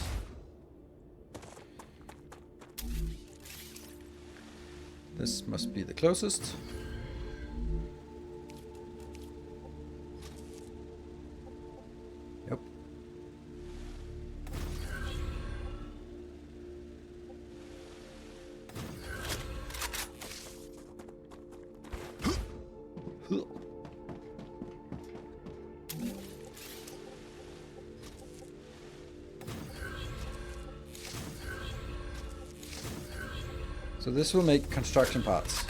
This must be the closest. Yep. So this will make construction parts.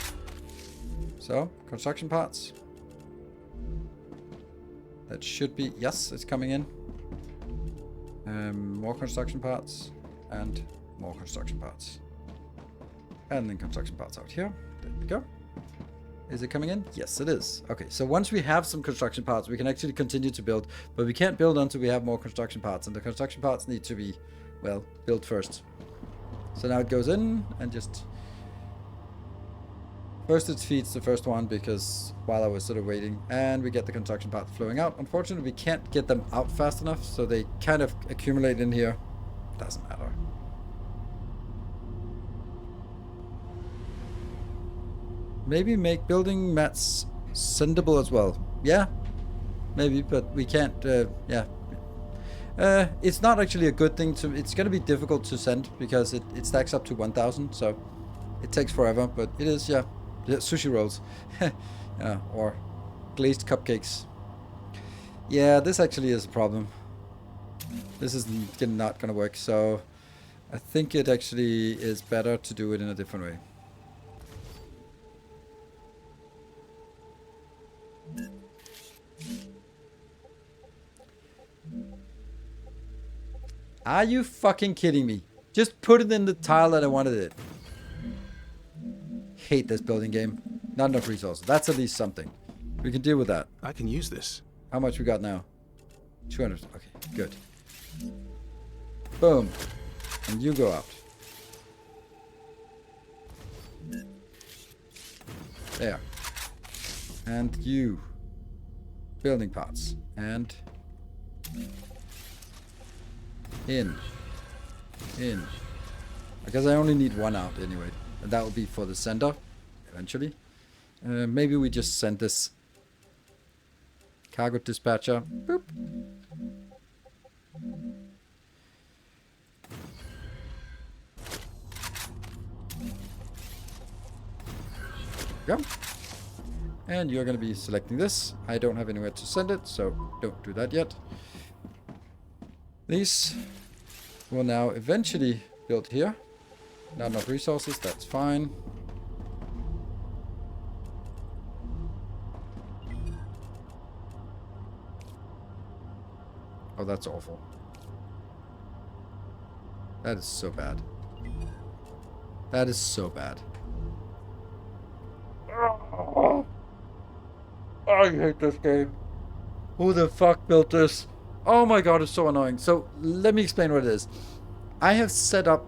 So, construction parts. That should be, yes, it's coming in. More construction parts and more construction parts. And then construction parts out here. There we go. Is it coming in? Yes, it is. Okay, so once we have some construction parts, we can actually continue to build, but we can't build until we have more construction parts, and the construction parts need to be, well, built first. So now it goes in and just... First it feeds the first one because while I was sort of waiting, and we get the construction parts flowing out. Unfortunately, we can't get them out fast enough, so they kind of accumulate in here. Doesn't matter. Maybe make building mats sendable as well. Yeah, maybe, but we can't, yeah. It's not actually a good thing to, it's going to be difficult to send because it stacks up to 1,000, so it takes forever, but it is, yeah. Sushi rolls. Yeah, or glazed cupcakes. Yeah, this actually is a problem. This is not going to work, so I think it actually is better to do it in a different way. Are you fucking kidding me? Just put it in the tile that I wanted it. Hate this building game. Not enough resources. That's at least something. We can deal with that. I can use this. How much we got now? 200. Okay, good. Boom. And you go out. There. And you. Building parts. And... In. I guess I only need one out anyway. And that will be for the center, eventually. Maybe we just send this cargo dispatcher. Boop. Go. And you're going to be selecting this. I don't have anywhere to send it, so don't do that yet. These will now eventually build here. Not enough resources, that's fine. that's awful. That is so bad. That is so bad. Oh, I hate this game. Who the fuck built this? Oh my god, it's so annoying. So let me explain what it is. I have set up,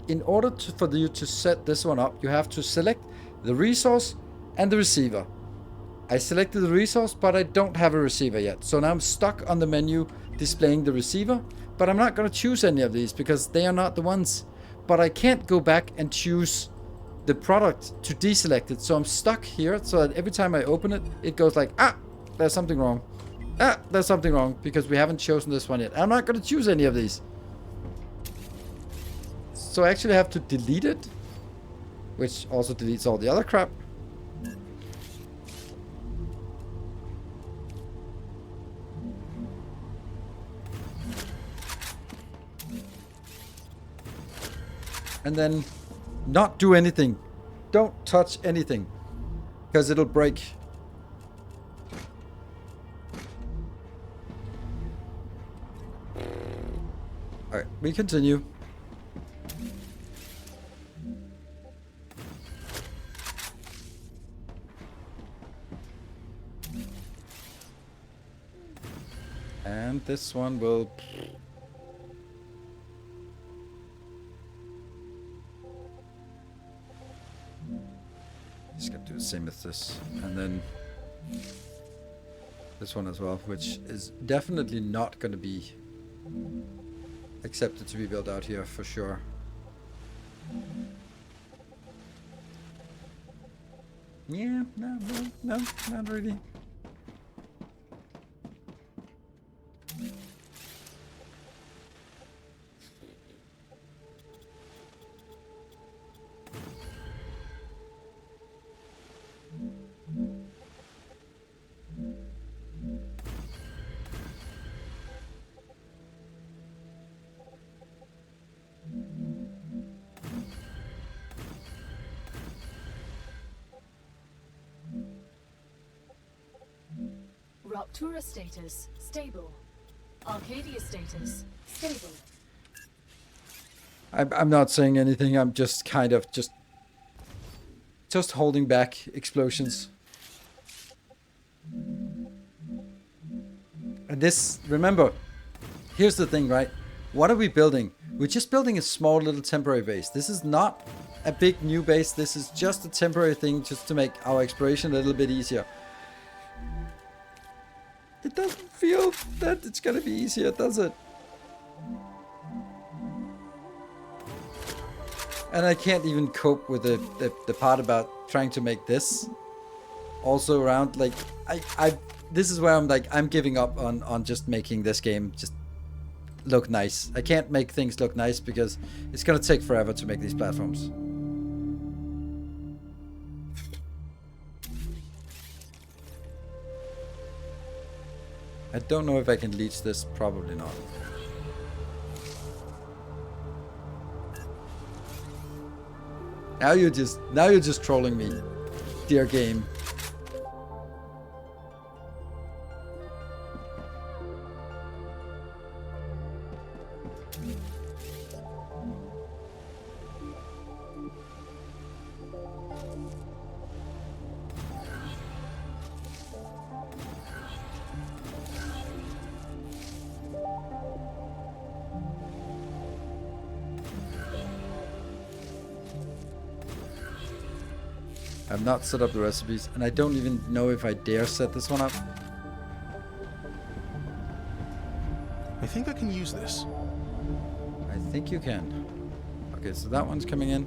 in order for you to set this one up, you have to select the resource and the receiver. I selected the resource, but I don't have a receiver yet. So now I'm stuck on the menu displaying the receiver, but I'm not going to choose any of these because they are not the ones. But I can't go back and choose the product to deselect it. So I'm stuck here so that every time I open it, it goes like, ah, there's something wrong. Ah, there's something wrong because we haven't chosen this one yet. I'm not going to choose any of these. So I actually have to delete it, which also deletes all the other crap. And then not do anything. Don't touch anything because it'll break. Alright, we continue. And this one will... Just gonna do the same as this. And then this one as well, which is definitely not gonna be accepted to be built out here for sure. Yeah, no, not really. Ruptura status, stable. Arcadia status, stable. I'm not saying anything. I'm just kind of just holding back explosions. And this, remember, here's the thing, right? What are we building? We're just building a small little temporary base. This is not a big new base. This is just a temporary thing just to make our exploration a little bit easier. It doesn't feel that it's gonna be easier, does it? And I can't even cope with the part about trying to make this also around. Like, this is where I'm like, I'm giving up on just making this game just look nice. I can't make things look nice because it's gonna take forever to make these platforms. I don't know if I can leech this, probably not. Now you're just trolling me, dear game. I've not set up the recipes, and I don't even know if I dare set this one up. I think I can use this. I think you can. Okay, so that one's coming in.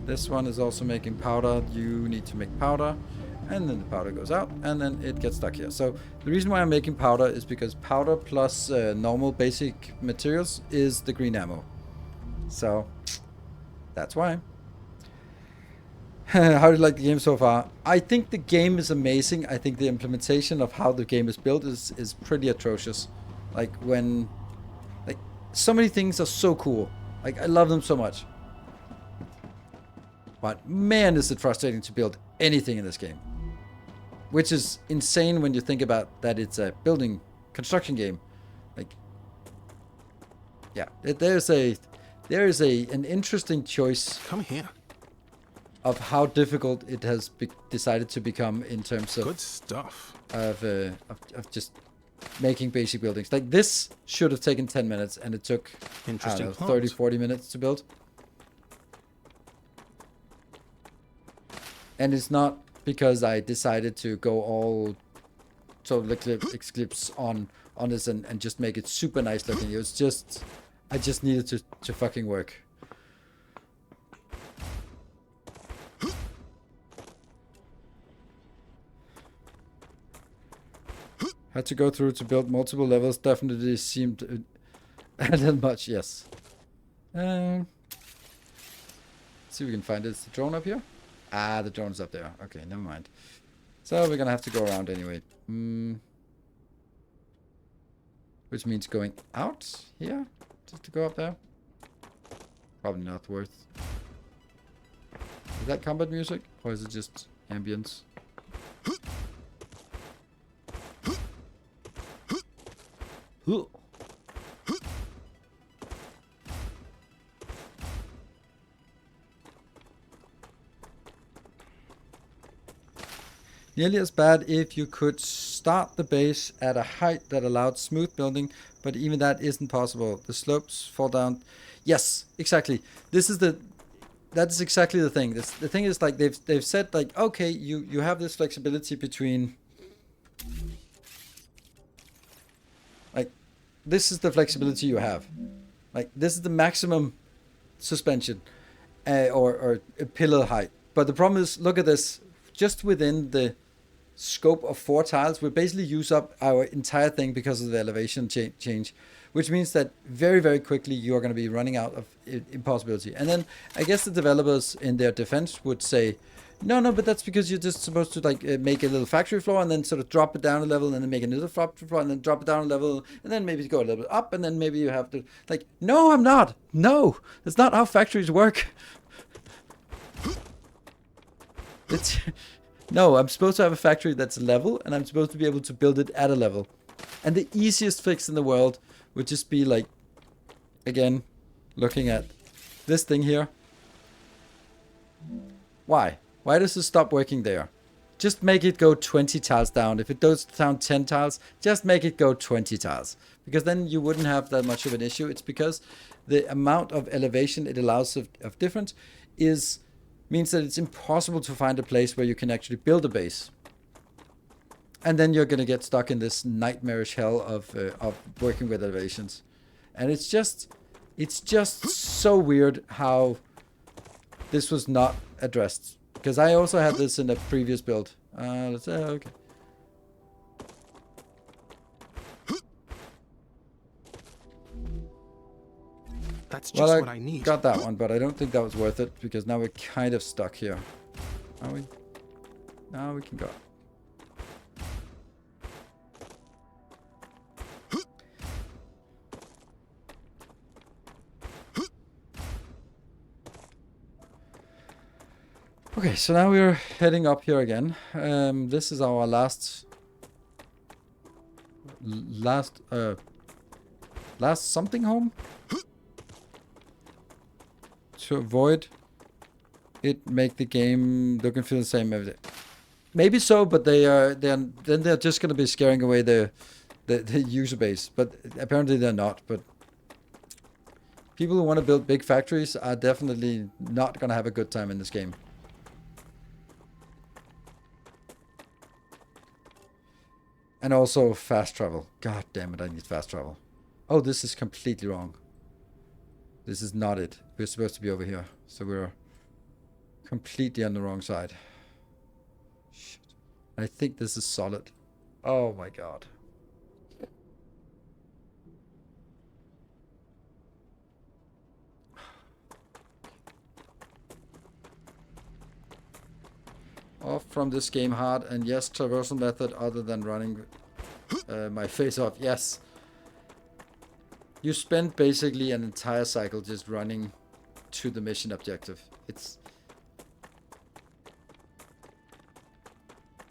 This one is also making powder. You need to make powder, and then the powder goes out, and then it gets stuck here. So the reason why I'm making powder is because powder plus normal basic materials is the green ammo. So that's why. How do you like the game so far? I think the game is amazing. I think the implementation of how the game is built is pretty atrocious. Like so many things are so cool. Like, I love them so much. But man, is it frustrating to build anything in this game. Which is insane when you think about that it's a construction game. Like, yeah, there is an interesting choice Come here. of how difficult it has decided to become in terms of Good stuff. of just making basic buildings. Like this should have taken 10 minutes and it took, I don't Interesting know, plans. 30, 40 minutes to build. And it's not because I decided to go all total eclipse on this and just make it super nice looking. It was just, I just needed to fucking work. Had to go through to build multiple levels. Definitely seemed a little much, yes. Let's see if we can find it. Is the drone up here? Ah, the drone's up there. Okay, never mind. So we're gonna have to go around anyway. Which means going out here just to go up there. Probably not worth. Is that combat music or is it just ambience? Nearly as bad if you could start the base at a height that allowed smooth building, but even that isn't possible. The slopes fall down. Yes, exactly. That's exactly the thing. The thing is, like, they've said, like, okay, you have this flexibility between, like, this is the flexibility you have. Like, this is the maximum suspension or pillar height. But the problem is, look at this. Just within the scope of 4 tiles, we basically use up our entire thing because of the elevation change, which means that very, very quickly you are going to be running out of impossibility. And then I guess the developers in their defense would say, no, but that's because you're just supposed to like make a little factory floor and then sort of drop it down a level and then make another factory floor and then drop it down a level and then maybe go a little bit up and then maybe you have to like, no, I'm not. No, that's not how factories work. No, I'm supposed to have a factory that's level and I'm supposed to be able to build it at a level. And the easiest fix in the world would just be like, again, looking at this thing here. Why? Why does it stop working there? Just make it go 20 tiles down. If it goes down 10 tiles, just make it go 20 tiles. Because then you wouldn't have that much of an issue. It's because the amount of elevation it allows of difference means that it's impossible to find a place where you can actually build a base. And then you're going to get stuck in this nightmarish hell of working with elevations. And it's just so weird how this was not addressed. Because I also had this in a previous build. Okay. That's just what I I need. got that one, but I don't think that was worth it because now we're kind of stuck here. Are we? Now we can go. Okay, so now we're heading up here again. This is our last something home. To avoid it make the game look and feel the same every day. Maybe so, but they're just gonna be scaring away the user base. But apparently they're not. But people who want to build big factories are definitely not gonna have a good time in this game. And also fast travel. God damn it, I need fast travel. Oh, this is completely wrong. This is not it. We're supposed to be over here. So we're completely on the wrong side. Shit. I think this is solid. Oh my god. Off from this game hard. And yes, traversal method other than running my face off. Yes. You spend basically an entire cycle just running to the mission objective.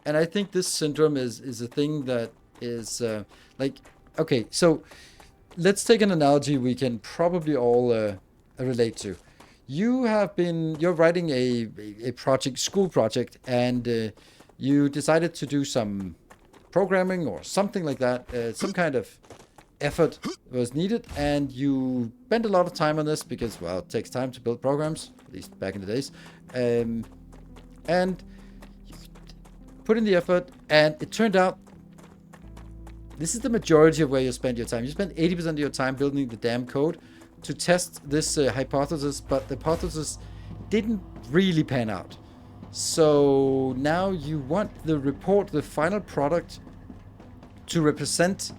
And I think this syndrome is a thing that is like, okay, so let's take an analogy we can probably all relate to. You're writing a project, school project, and you decided to do some programming or something like that. Some kind of effort was needed, and you spent a lot of time on this because, well, it takes time to build programs, at least back in the days. And you put in the effort, and it turned out this is the majority of where you spend your time. You spend 80% of your time building the damn code to test this hypothesis, but the hypothesis didn't really pan out. So now you want the report, the final product, to represent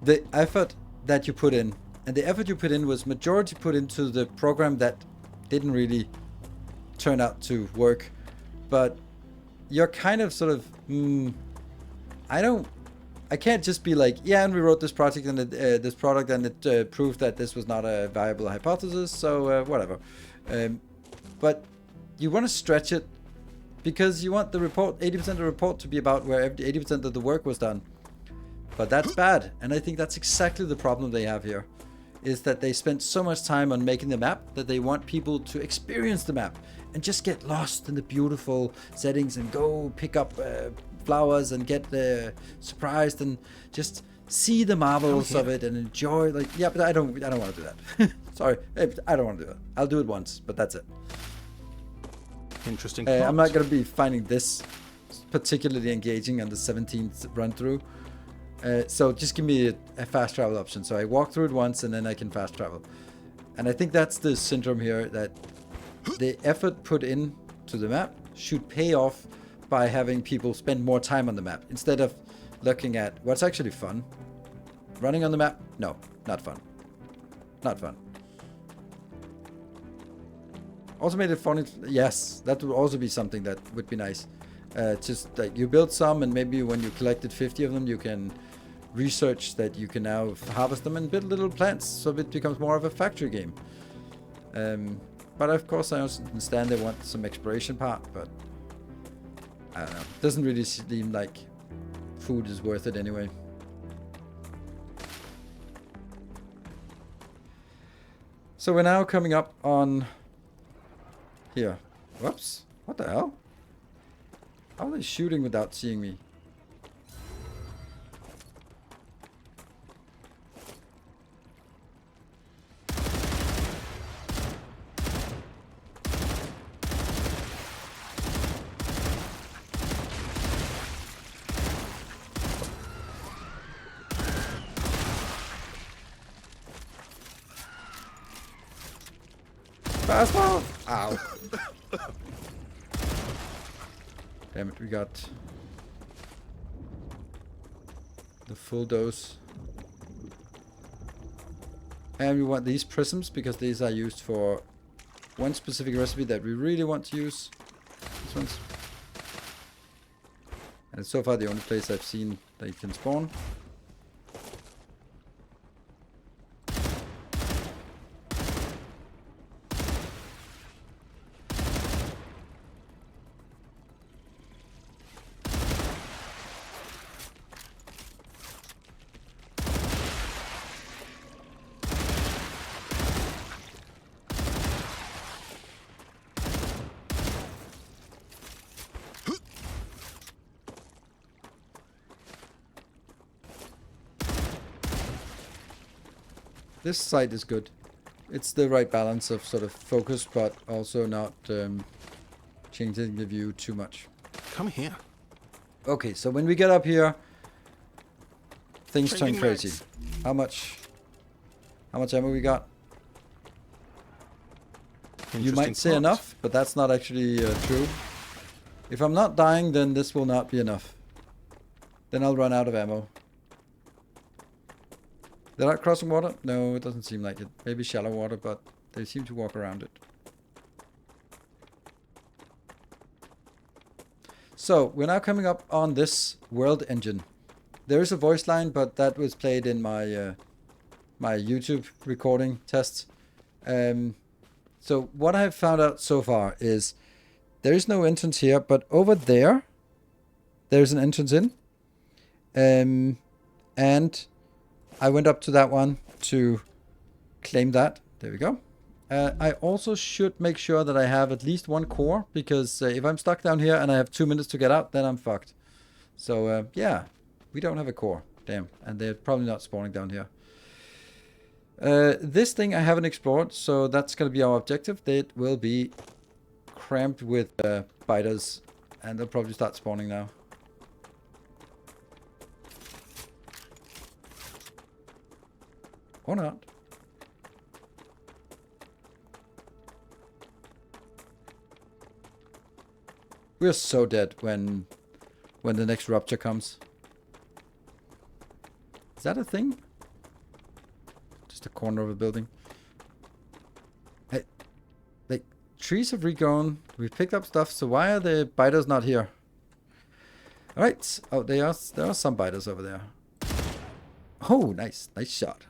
the effort that you put in. And the effort you put in was majority put into the program that didn't really turn out to work. But you're kind of sort of, I can't just be like, yeah, and we wrote this project and this product, and it proved that this was not a viable hypothesis, so whatever. But you want to stretch it because you want the report, 80% of the report, to be about where 80% of the work was done. But that's bad, and I think that's exactly the problem they have here, is that they spent so much time on making the map that they want people to experience the map and just get lost in the beautiful settings and go pick up flowers and get surprised and just see the marvels of it and enjoy. Like, yeah, but I don't want to do that. Sorry, I don't want to do it. I'll do it once, but that's it. Interesting. I'm not going to be finding this particularly engaging on the 17th run through. So just give me a fast travel option. So I walk through it once and then I can fast travel. And I think that's the syndrome here, that the effort put in to the map should pay off by having people spend more time on the map instead of looking at what's actually fun. Running on the map? No, not fun. Not fun. Automated phone, yes, that would also be something that would be nice. Just like you build some, and maybe when you collected 50 of them, you can research that you can now harvest them and build little plants, so it becomes more of a factory game. But of course, I also understand they want some exploration part, but I don't know. Doesn't really seem like food is worth it anyway. So we're now coming up on here. Whoops. What the hell? How are they shooting without seeing me? Fastball! Ow. Damn it, we got the full dose. And we want these prisms because these are used for one specific recipe that we really want to use. These ones. And so far the only place I've seen they can spawn. This side is good. It's the right balance of sort of focus, but also not changing the view too much. Come here. Okay, so when we get up here, things turn Changing crazy. mags. How much ammo we got? You might say thought. enough, but that's not actually true. If I'm not dying, then this will not be enough. Then I'll run out of ammo. They're not crossing water? No, it doesn't seem like it. Maybe shallow water, but they seem to walk around it. So, we're now coming up on this world engine. There is a voice line, but that was played in my my YouTube recording tests. So, what I have found out so far is there is no entrance here, but over there, there's an entrance in. And I went up to that one, to claim that. There we go. I also should make sure that I have at least one core, because if I'm stuck down here and I have 2 minutes to get out, then I'm fucked. So yeah, we don't have a core. Damn, and they're probably not spawning down here. This thing I haven't explored, so that's going to be our objective. It will be cramped with biters, and they'll probably start spawning now. Or not. We're so dead when the next rupture comes. Is that a thing? Just a corner of a building. Hey, like, trees have regrown. We've picked up stuff, so why are the biters not here? Alright. Oh, there are some biters over there. Oh, nice. Nice shot.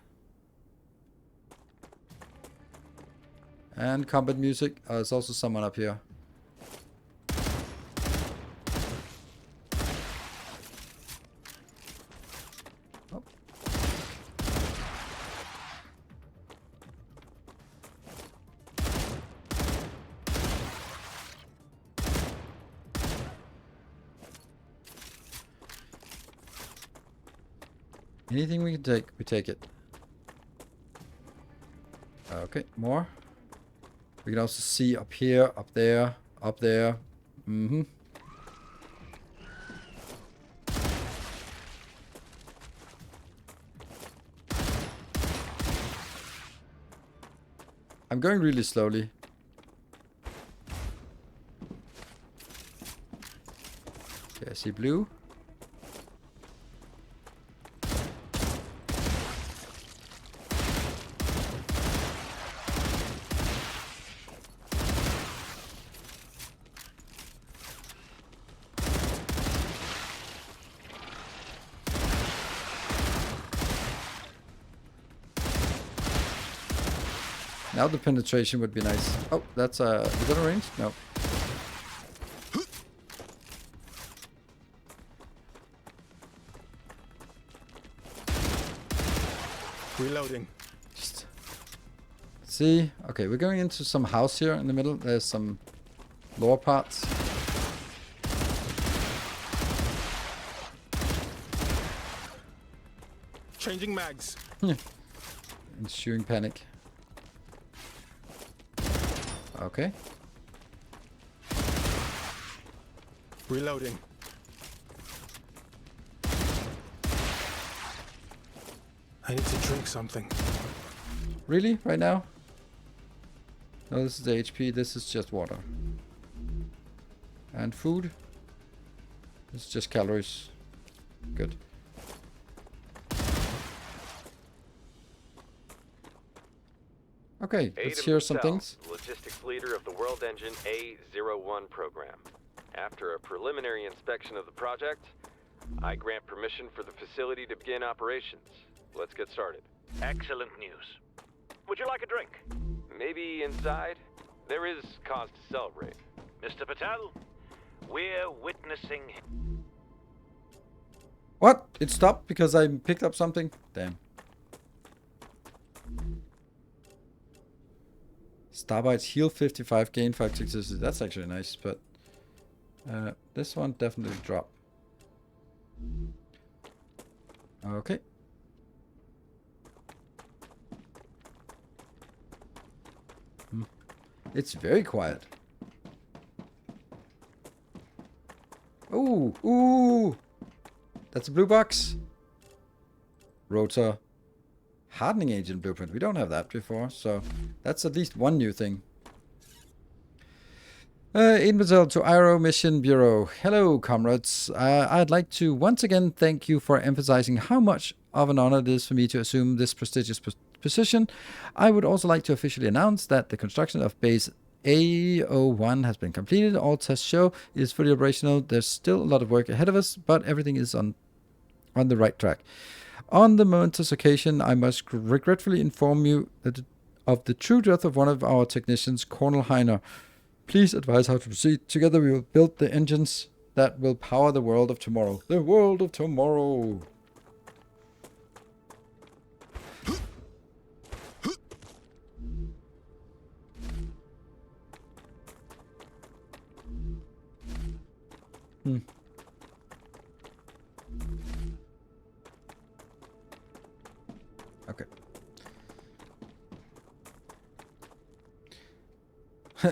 And combat music. There's also someone up here. Oh. Anything we can take, we take it. Okay, more. We can also see up here, up there, up there. Mm-hmm. I'm going really slowly. Okay, I see blue. Now the penetration would be nice. Oh, that's is that a range? No. Reloading. Just see. Okay, we're going into some house here in the middle. There's some lower parts. Changing mags. Ensuing panic. Okay. Reloading. I need to drink something. Really? Right now? No, this is the HP. This is just water. And food. This is just calories. Good. Okay, let's hear some things. Logistics leader of the World Engine A01 program. After a preliminary inspection of the project, I grant permission for the facility to begin operations. Let's get started. Excellent news. Would you like a drink? Maybe inside? There is cause to celebrate. Mr. Patel, we're witnessing... What? It stopped because I picked up something? Damn. Starbites heal 55, gain 5 toxicity. That's actually nice, but this one definitely drop. Okay. It's very quiet. Ooh, ooh. That's a blue box. Rotor. Hardening agent blueprint. We don't have that before, so that's at least one new thing. Invitel to Aero Mission Bureau. Hello, comrades. I'd like to once again thank you for emphasizing how much of an honor it is for me to assume this prestigious position. I would also like to officially announce that the construction of base A01 has been completed. All tests show it is fully operational. There's still a lot of work ahead of us, but everything is on the right track. On the momentous occasion, I must regretfully inform you of the true death of one of our technicians, Colonel Heiner. Please advise how to proceed. Together we will build the engines that will power the world of tomorrow. The world of tomorrow. Okay.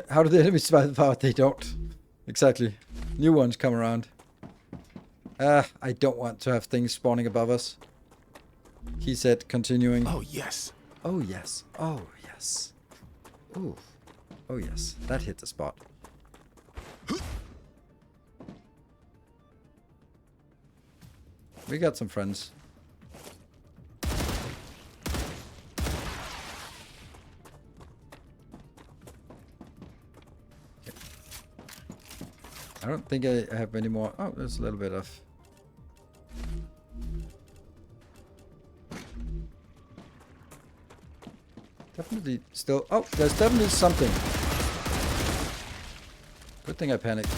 How do the enemies survive the power? They don't. Exactly. New ones come around. I don't want to have things spawning above us. He said, continuing. Oh, yes. Oh, yes. Oh, yes. Ooh. Oh, yes. That hit the spot. We got some friends. I don't think I have any more. Oh, there's a little bit of. Definitely still. Oh, there's definitely something. Good thing I panicked.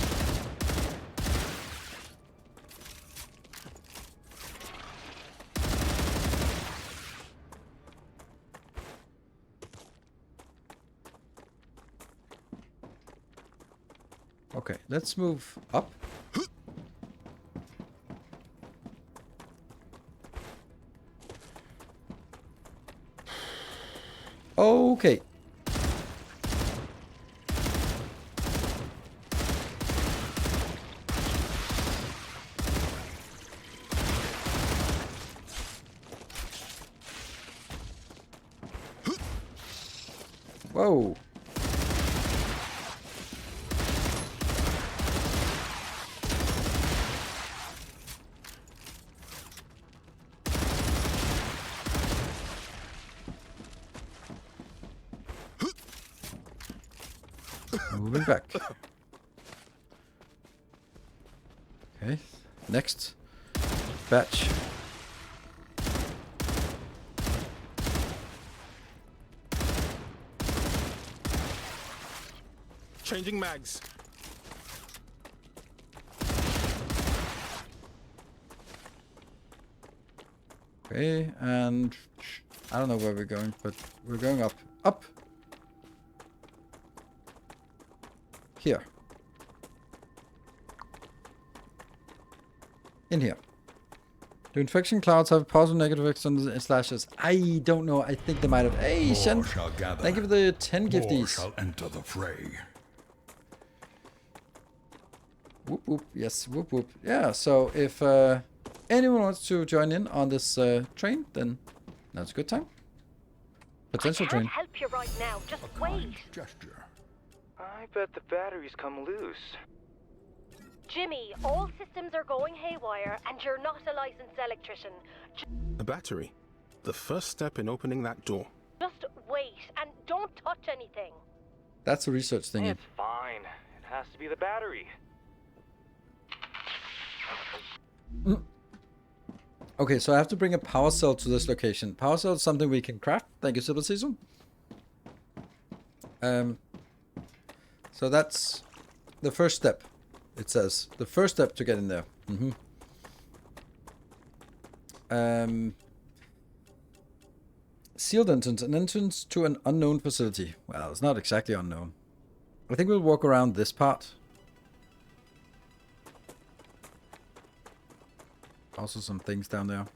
Okay, let's move up. Okay. Whoa. Moving back. Okay, next batch. Changing mags. Okay, and I don't know where we're going, but we're going up. Up! Here. In here. Do infection clouds have positive negative effects on the slashes? I don't know. I think they might have. Hey, More Shen! shall gather. Thank you for the 10 More gifties. shall enter the fray. Whoop whoop. Yes, whoop whoop. Yeah, so if anyone wants to join in on this train, then now's a good time. Potential I train. can't help you right now. Just A wait. kind gesture. I bet the batteries come loose. Jimmy, all systems are going haywire, and you're not a licensed electrician. A battery. The first step in opening that door. Just wait, and don't touch anything. That's a research thing. It's fine. It has to be the battery. Okay, so I have to bring a power cell to this location. Power cell is something we can craft. Thank you, Silver Season. So that's the first step. It says the first step to get in there. Sealed entrance, an entrance to an unknown facility. Well, it's not exactly unknown. I think we'll walk around this part. Also some things down there.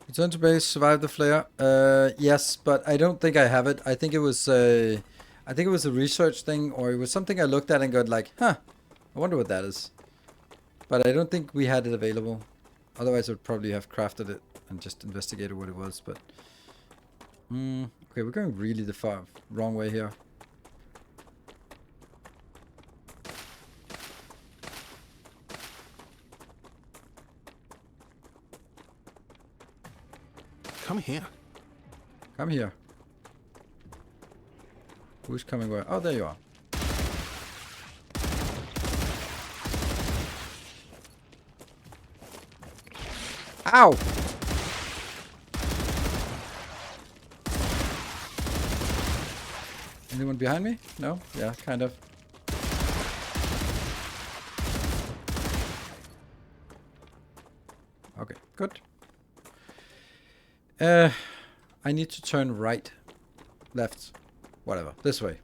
Return to base, survive the flare. Yes, but I don't think I have it. I think it was a research thing, or it was something I looked at and got like, huh, I wonder what that is. But I don't think we had it available. Otherwise, I would probably have crafted it and just investigated what it was. But okay, we're going really the wrong way here. Come here. Come here. Who's coming where? Oh, there you are. Ow! Anyone behind me? No? Yeah, kind of. Okay, good. I need to turn right, left, whatever, this way.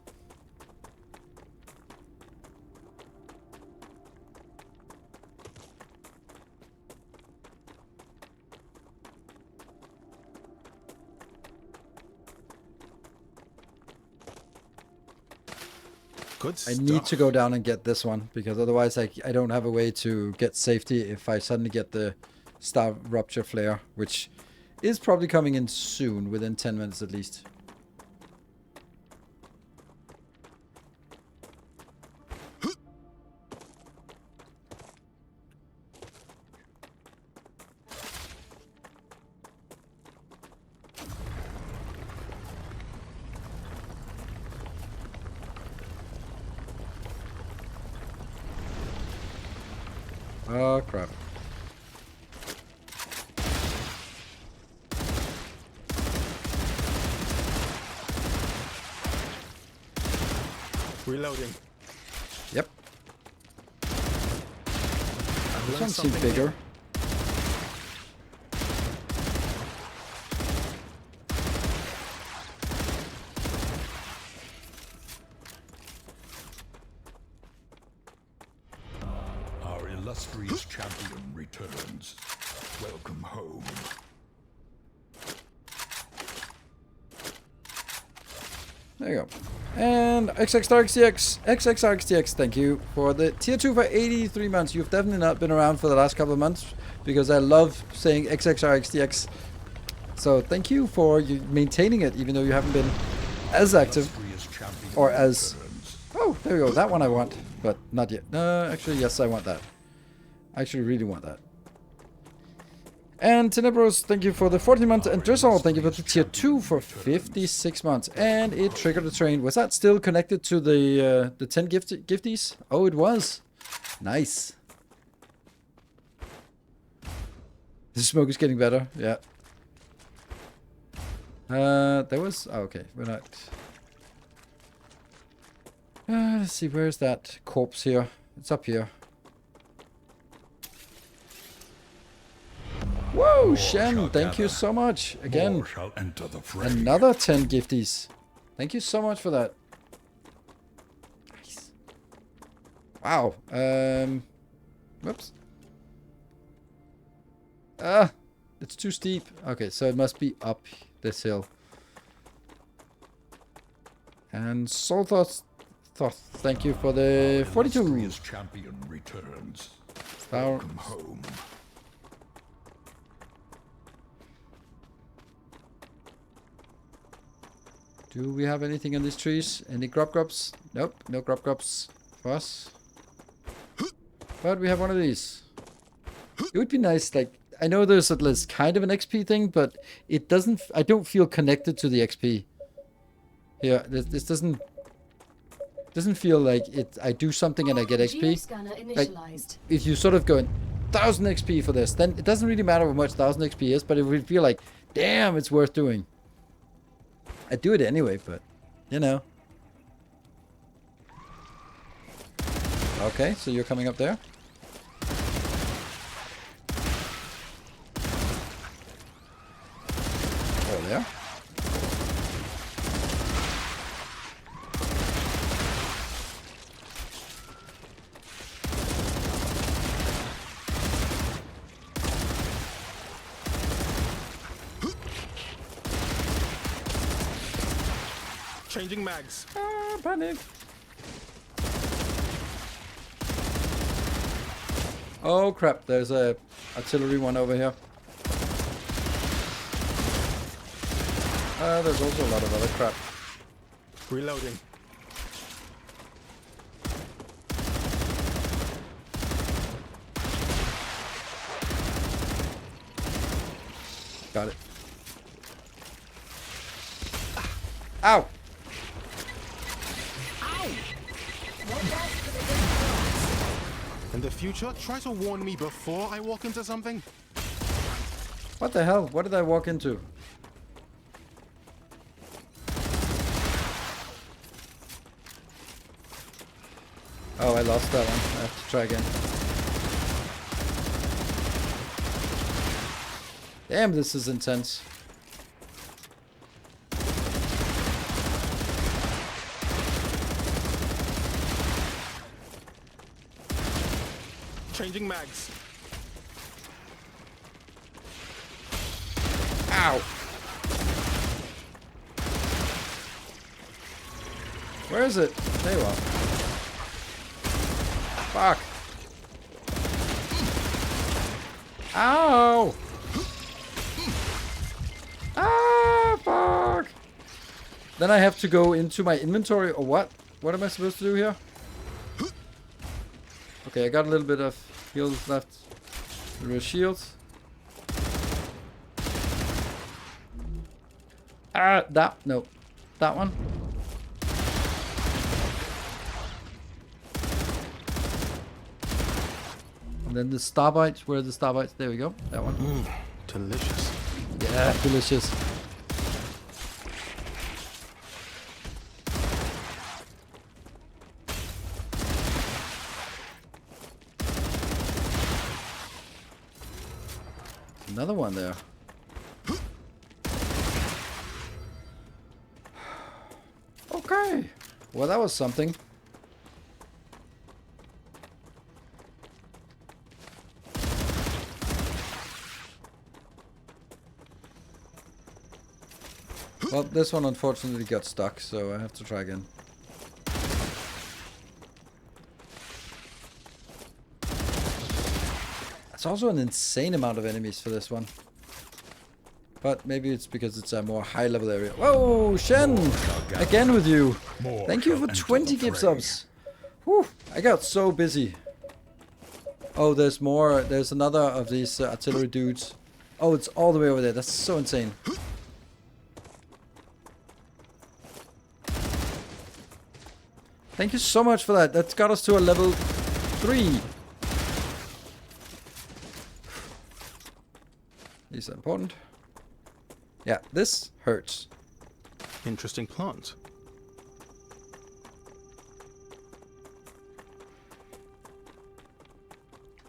Good I stuff. need to go down and get this one, because otherwise I don't have a way to get safety if I suddenly get the StarRupture flare, which is probably coming in soon, within 10 minutes at least. Oh crap. Reloading. Yep. I've This learned one seems something bigger. new. Our illustrious champion returns. Welcome home. There you go. And XXRXTX, thank you for the tier 2 for 83 months. You've definitely not been around for the last couple of months, because I love saying XXRXTX. So thank you for you maintaining it, even though you haven't been as active Illustrious champion or as... returns. Oh, there we go. That one I want, but not yet. Actually, yes, I want that. I actually really want that. And Tenebros, thank you for the 40 months. And Drizzle, thank you for the tier 2 for 56 months. And it triggered the train. Was that still connected to the 10 gifties? Oh, it was. Nice. The smoke is getting better. Yeah. There was... Oh, okay. We're not... let's see. Where's that corpse here? It's up here. Whoa, Shen, thank you so much. Again, More shall enter the fray. another 10 gifties. Thank you so much for that. Nice. Wow. Whoops. It's too steep. Okay, so it must be up this hill. And Solthos, thank you for the 42. Illustrious champion returns. Welcome home. Do we have anything on these trees? Any grubs? Nope, no grubs for us. But we have one of these. It would be nice, like, I know there's at least kind of an XP thing, but it doesn't, I don't feel connected to the XP. Here, this doesn't feel like it, I do something and I get XP. Geoscanner Like, initialized. if you sort of go 1000 XP for this, then it doesn't really matter how much 1000 XP is, but it would feel like, damn, it's worth doing. I do it anyway, but, you know. Okay, so you're coming up there. Oh, there. Changing mags. Ah, panic. Oh crap, there's a artillery one over here. There's also a lot of other crap. Reloading. Got it. Ow! In the future, try to warn me before I walk into something. What the hell? What did I walk into? Oh, I lost that one. I have to try again. Damn, this is intense. Changing mags. Ow! Where is it? There you are. Fuck. Ow! Ah, fuck! Then I have to go into my inventory, or what? What am I supposed to do here? Okay, I got a little bit of heals left. Real shields. Ah, no. That one. And then the starbites. Where are the starbites? There we go. That one. Delicious. Yeah, delicious. Another one there. Okay. Well, that was something. Well, this one unfortunately got stuck, so I have to try again. It's also an insane amount of enemies for this one. But maybe it's because it's a more high level area. Whoa, Shen! Again with you. Thank you for 20 gift subs. Whew, I got so busy. Oh, there's more. There's another of these artillery dudes. Oh, it's all the way over there. That's so insane. Thank you so much for that. That's got us to a level 3. These are important. Yeah, this hurts. Interesting plant.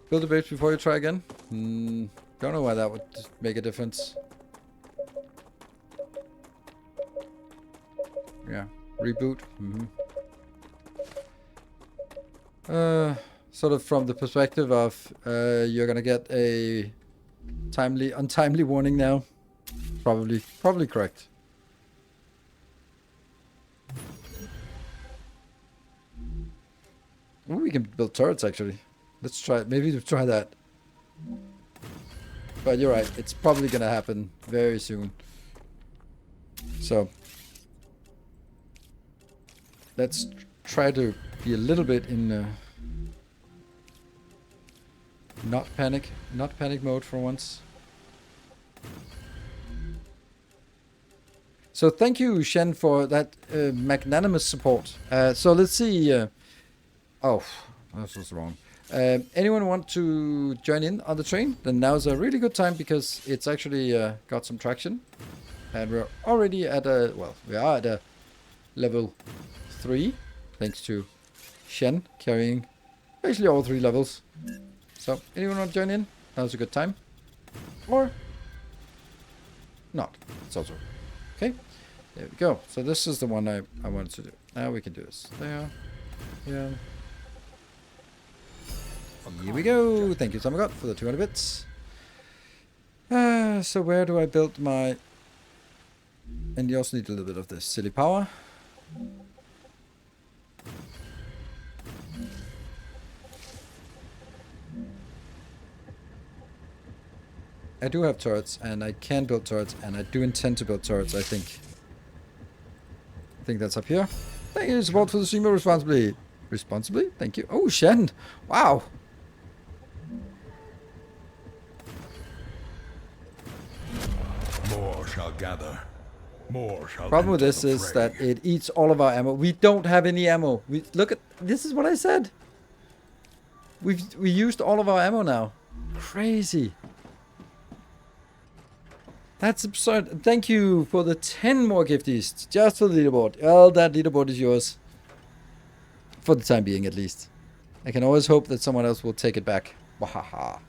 Build a base before you try again? Don't know why that would make a difference. Yeah, reboot. Sort of from the perspective of you're gonna get a untimely warning now. Probably correct. Ooh, we can build turrets actually. Let's try it. Maybe we'll try that. But you're right. It's probably gonna happen very soon. So let's try to be a little bit in not panic mode for once. So thank you, Shen, for that magnanimous support. So let's see. Oh, this was wrong. Anyone want to join in on the train? Then now's a really good time because it's actually got some traction. And we're already at a, well, we are at a level 3. Thanks to Shen carrying basically all 3 levels. So anyone want to join in? Now's a good time. Or not. It's also okay. There we go. So this is the one I wanted to do. Now we can do this. There. Yeah. Here we go. Thank you, Tomagot, for the 200 bits. So where do I build my... And you also need a little bit of this silly power. I do have turrets, and I can build turrets, and I do intend to build turrets, I think. I think that's up here. Thank you, support for the streamer responsibly. Responsibly? Thank you. Oh, Shen! Wow! More shall gather. More shall Problem with enter this the is fray. that it eats all of our ammo. We don't have any ammo. We look at this is what I said. We used all of our ammo now. Crazy. That's absurd. Thank you for the 10 more gifties just for the leaderboard. Well, that leaderboard is yours. For the time being, at least. I can always hope that someone else will take it back. Wahaha.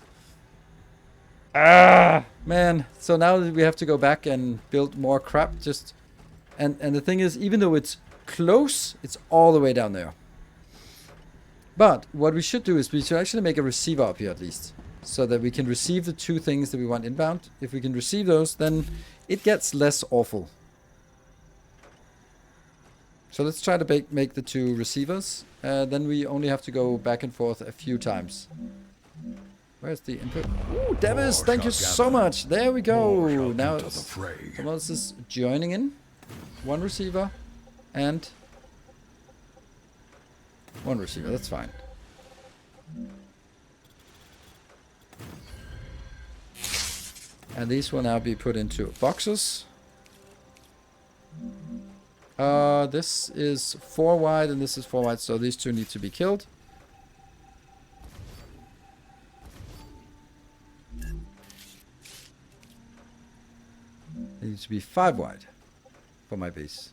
Ah, man. So now we have to go back and build more crap. Just and the thing is, even though it's close, it's all the way down there. But what we should do is we should actually make a receiver up here at least, so that we can receive the 2 things that we want inbound. If we can receive those, then it gets less awful. So let's try to make the 2 receivers. Then we only have to go back and forth a few times. Where's the input? Ooh, Davis, thank you so much. There we go. Now someone else is joining in. 1 receiver and 1 receiver. That's fine. And these will now be put into boxes. This is 4 wide and this is 4 wide, so these 2 need to be killed. They need to be 5 wide for my base.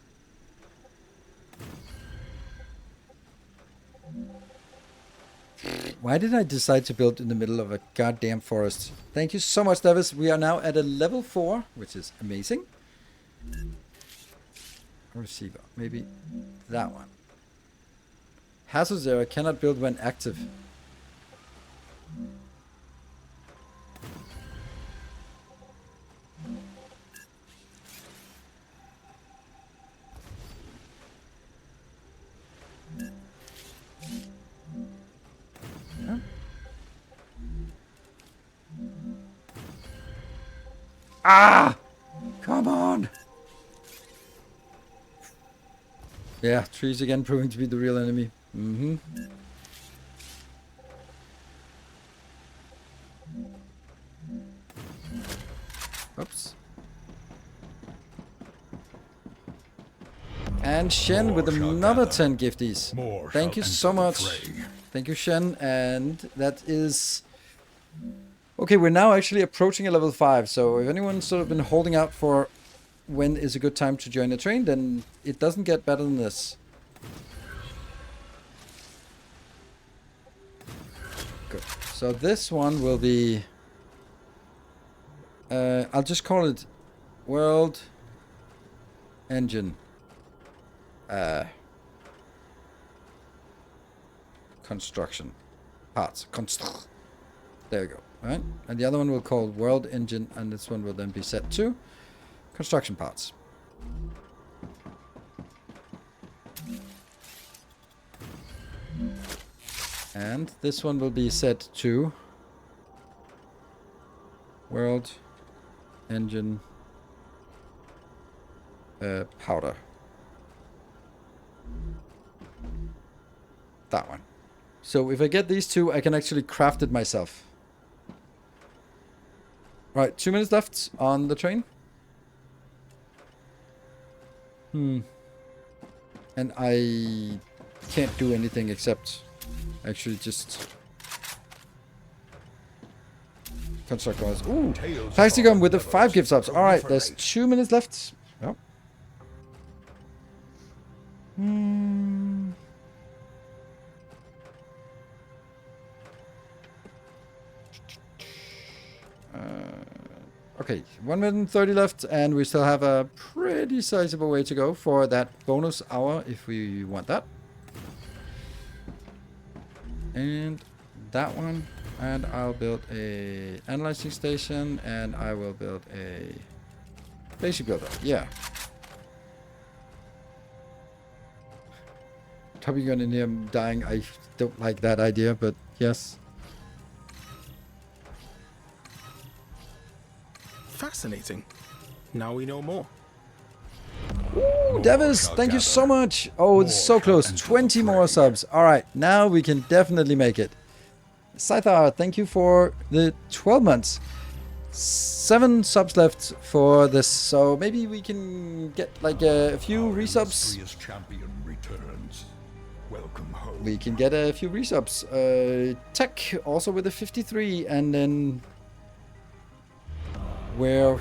Why did I decide to build in the middle of a goddamn forest? Thank you so much, Davis. We are now at a level 4, which is amazing. Receiver. Maybe that one. Hazard Zero cannot build when active. Yeah. Ah! Come on! Yeah, trees again proving to be the real enemy. Oops. And Shen with another 10 gifties. Thank you so much. Thank you, Shen. And that is... Okay, we're now actually approaching a level 5. So if anyone's sort of been holding out for when is a good time to join the train, then it doesn't get better than this. Good. So this one will be... I'll just call it World Engine. Construction. Parts. There we go. Alright. And the other one will call World Engine, and this one will then be set to construction parts. And this one will be set to World Engine powder. That one. So if I get these 2, I can actually craft it myself. Right, 2 minutes left on the train. And I can't do anything except actually just construct walls. Ooh, Taxicom with the 5 gift subs. Alright, there's 2 minutes left. Yep. Okay, 1 minute and 30 left, and we still have a pretty sizable way to go for that bonus hour if we want that. And that one, and I'll build a analyzing station, and I will build a basic builder. Yeah. Top Gun in here dying. I don't like that idea, but yes. Fascinating. Now we know more. Ooh, Davis, thank you so much. Oh, it's so close. 20 more subs. All right, now we can definitely make it. Scythar, thank you for the 12 months. 7 subs left for this, so maybe we can get like a few resubs. Welcome home. We can get a few resubs. Tech also with a 53, and then where...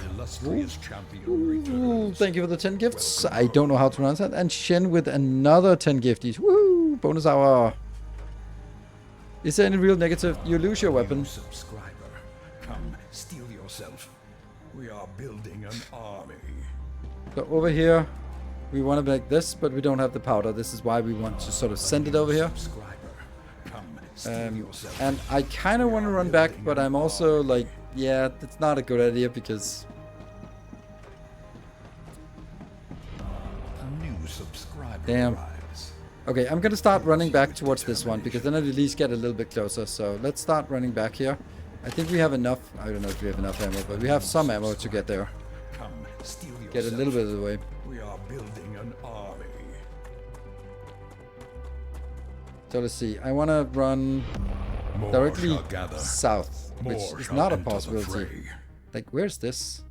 Ooh, thank you for the 10 gifts. I don't know how to pronounce that. And Shen with another 10 gifties. Woo! Bonus hour. Is there any real negative? You lose your weapon. Subscriber, come steal yourself. We are building an army. So over here, we want to make this, but we don't have the powder. This is why we want to sort of send it over here. And I kind of want to run back, but I'm also like, yeah, that's not a good idea because... A new subscriber Damn. arrives. Okay, I'm gonna start running back towards this one because then I'll at least get a little bit closer. So let's start running back here. I think we have enough. I don't know if we have enough ammo, but we have some ammo to get there. Come, steal yourself. Get a little bit of the way. We are building an army. So let's see. I want to run More directly shall gather. south, which More is shall not a enter the possibility. fray. Like, where's this?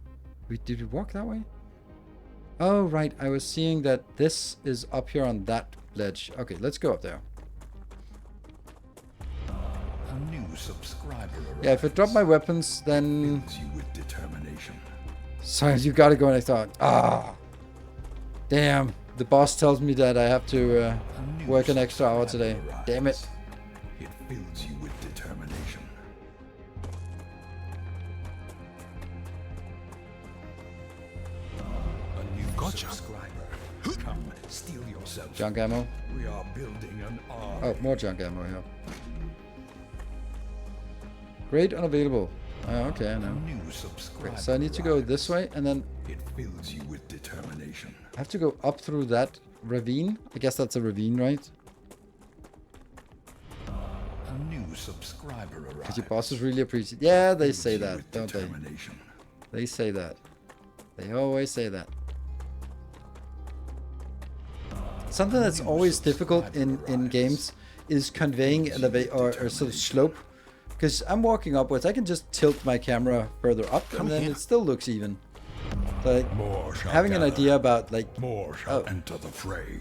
Did we walk that way? Oh, right. I was seeing that this is up here on that ledge. Okay, let's go up there. A new subscriber arrives. Yeah, if I drop my weapons, then... Fills you with determination. Sorry, you gotta go. And I thought, damn. The boss tells me that I have to A new work an extra hour subscriber today. arrives. Damn it. It fills you with determination. A new subscriber. Come, steal yourself. Junk ammo. We are building an army. Oh, more junk ammo here. Great unavailable. Oh, okay, I A know. new subscriber. Okay, so I need to go this way, and then It fills you with determination. I have to go up through that ravine. I guess that's a ravine, right? A new subscriber arrives. Because your bosses really appreciate. Yeah, they Fills say you that, with don't they? determination. They say that. They always say that. Something that's always difficult in games is conveying elevate or sort of slope. Because I'm walking upwards, I can just tilt my camera further up, and then it still looks even. Like More shall having an gather. idea about like More shall Oh. enter the fray.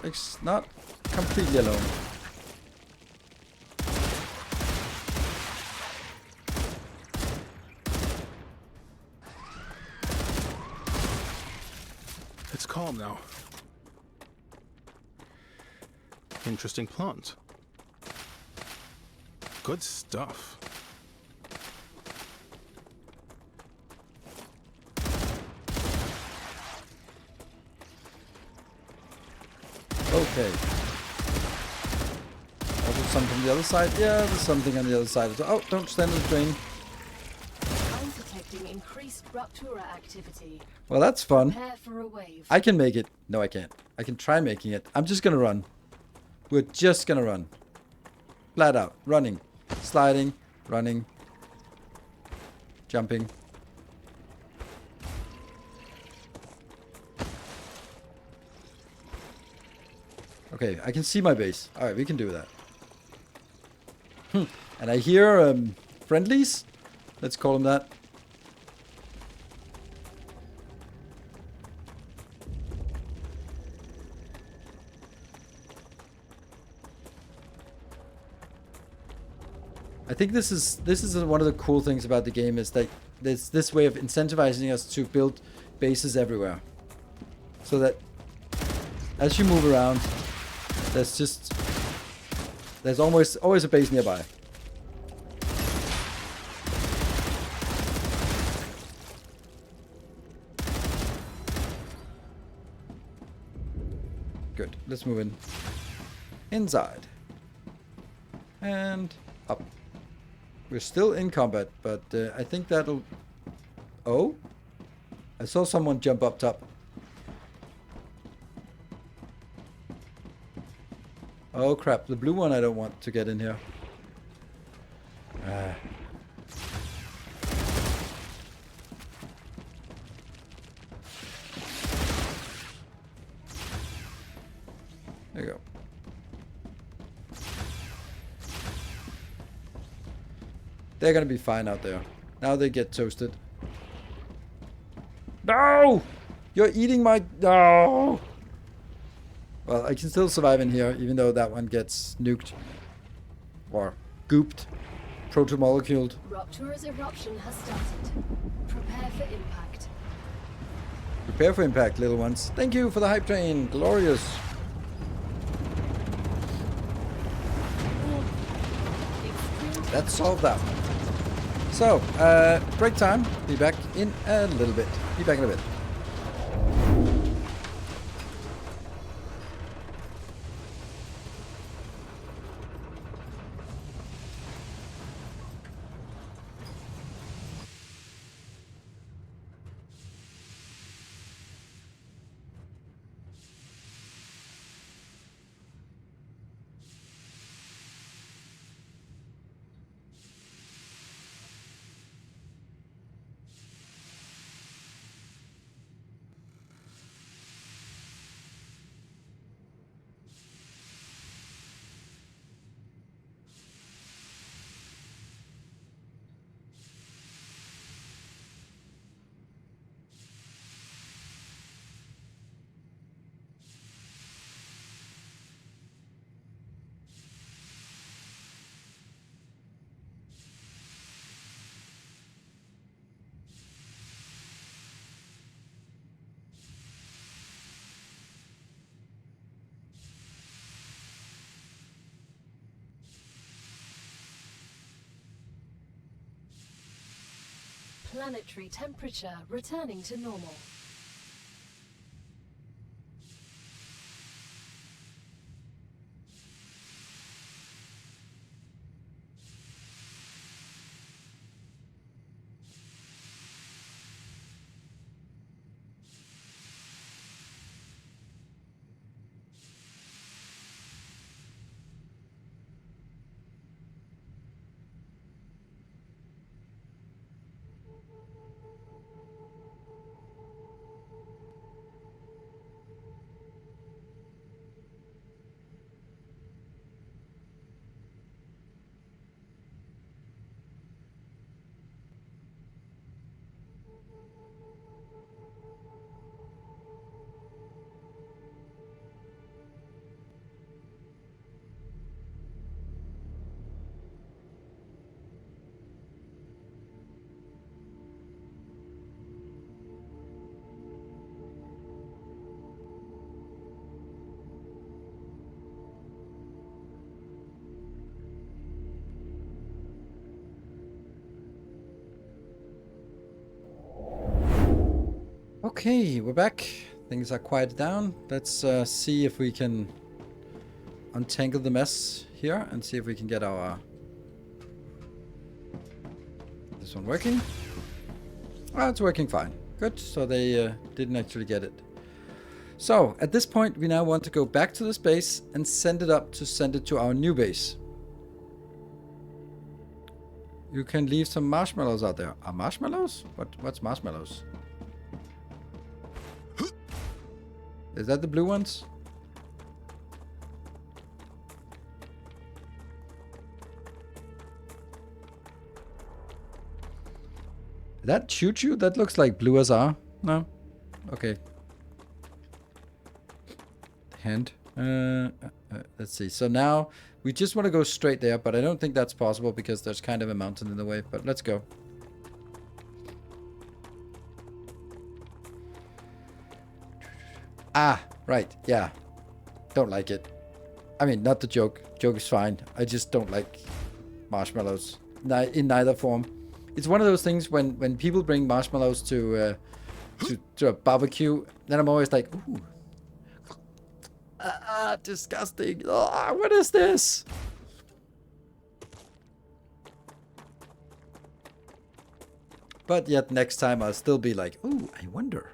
it's not completely alone. It's calm now. Interesting plant. Good stuff. Okay. Also some from the other side. Yeah, there's something on the other side. Oh, don't stand in the drain. I'm detecting increased Ruptura activity. Well, that's fun. Prepare for a wave. I can make it. No, I can't. I can try making it. I'm just gonna run. We're just gonna run. Flat out. Running. Sliding. Running. Jumping. Okay, I can see my base. Alright, we can do that. And I hear friendlies. Let's call them that. I think this is one of the cool things about the game is that there's this way of incentivizing us to build bases everywhere, so that as you move around, there's always a base nearby. Good. Let's move in. Inside. And up. We're still in combat, but I think that'll... Oh? I saw someone jump up top. Oh crap, the blue one I don't want to get in here. Ah. There you go. They're gonna be fine out there. Now they get toasted. No! You're eating my... No! Well, I can still survive in here, even though that one gets nuked. Or gooped. Protomoleculed. Ruptura's eruption has started. Prepare for impact. Prepare for impact, little ones. Thank you for the hype train. Glorious. Let's solve that one. So, break time. Be back in a little bit. Be back in a bit. planetary temperature returning to normal. Okay, we're back. Things are quieted down. Let's see if we can untangle the mess here and see if we can get our this one working. Oh, it's working fine. Good. So they didn't actually get it. So at this point, we now want to go back to this base and send it to our new base. You can leave some marshmallows out there. Are marshmallows? What's marshmallows? Is that the blue ones? That choo-choo? That looks like blue as are. No? Okay. Hand. Let's see. So now we just want to go straight there, but I don't think that's possible because there's kind of a mountain in the way. But let's go. Ah, right. Yeah. Don't like it. I mean, not the joke. Joke is fine. I just don't like marshmallows. In neither form. It's one of those things when people bring marshmallows to a barbecue, then I'm always like, ooh. Disgusting. Oh, what is this? But yet next time I'll still be like, ooh, I wonder.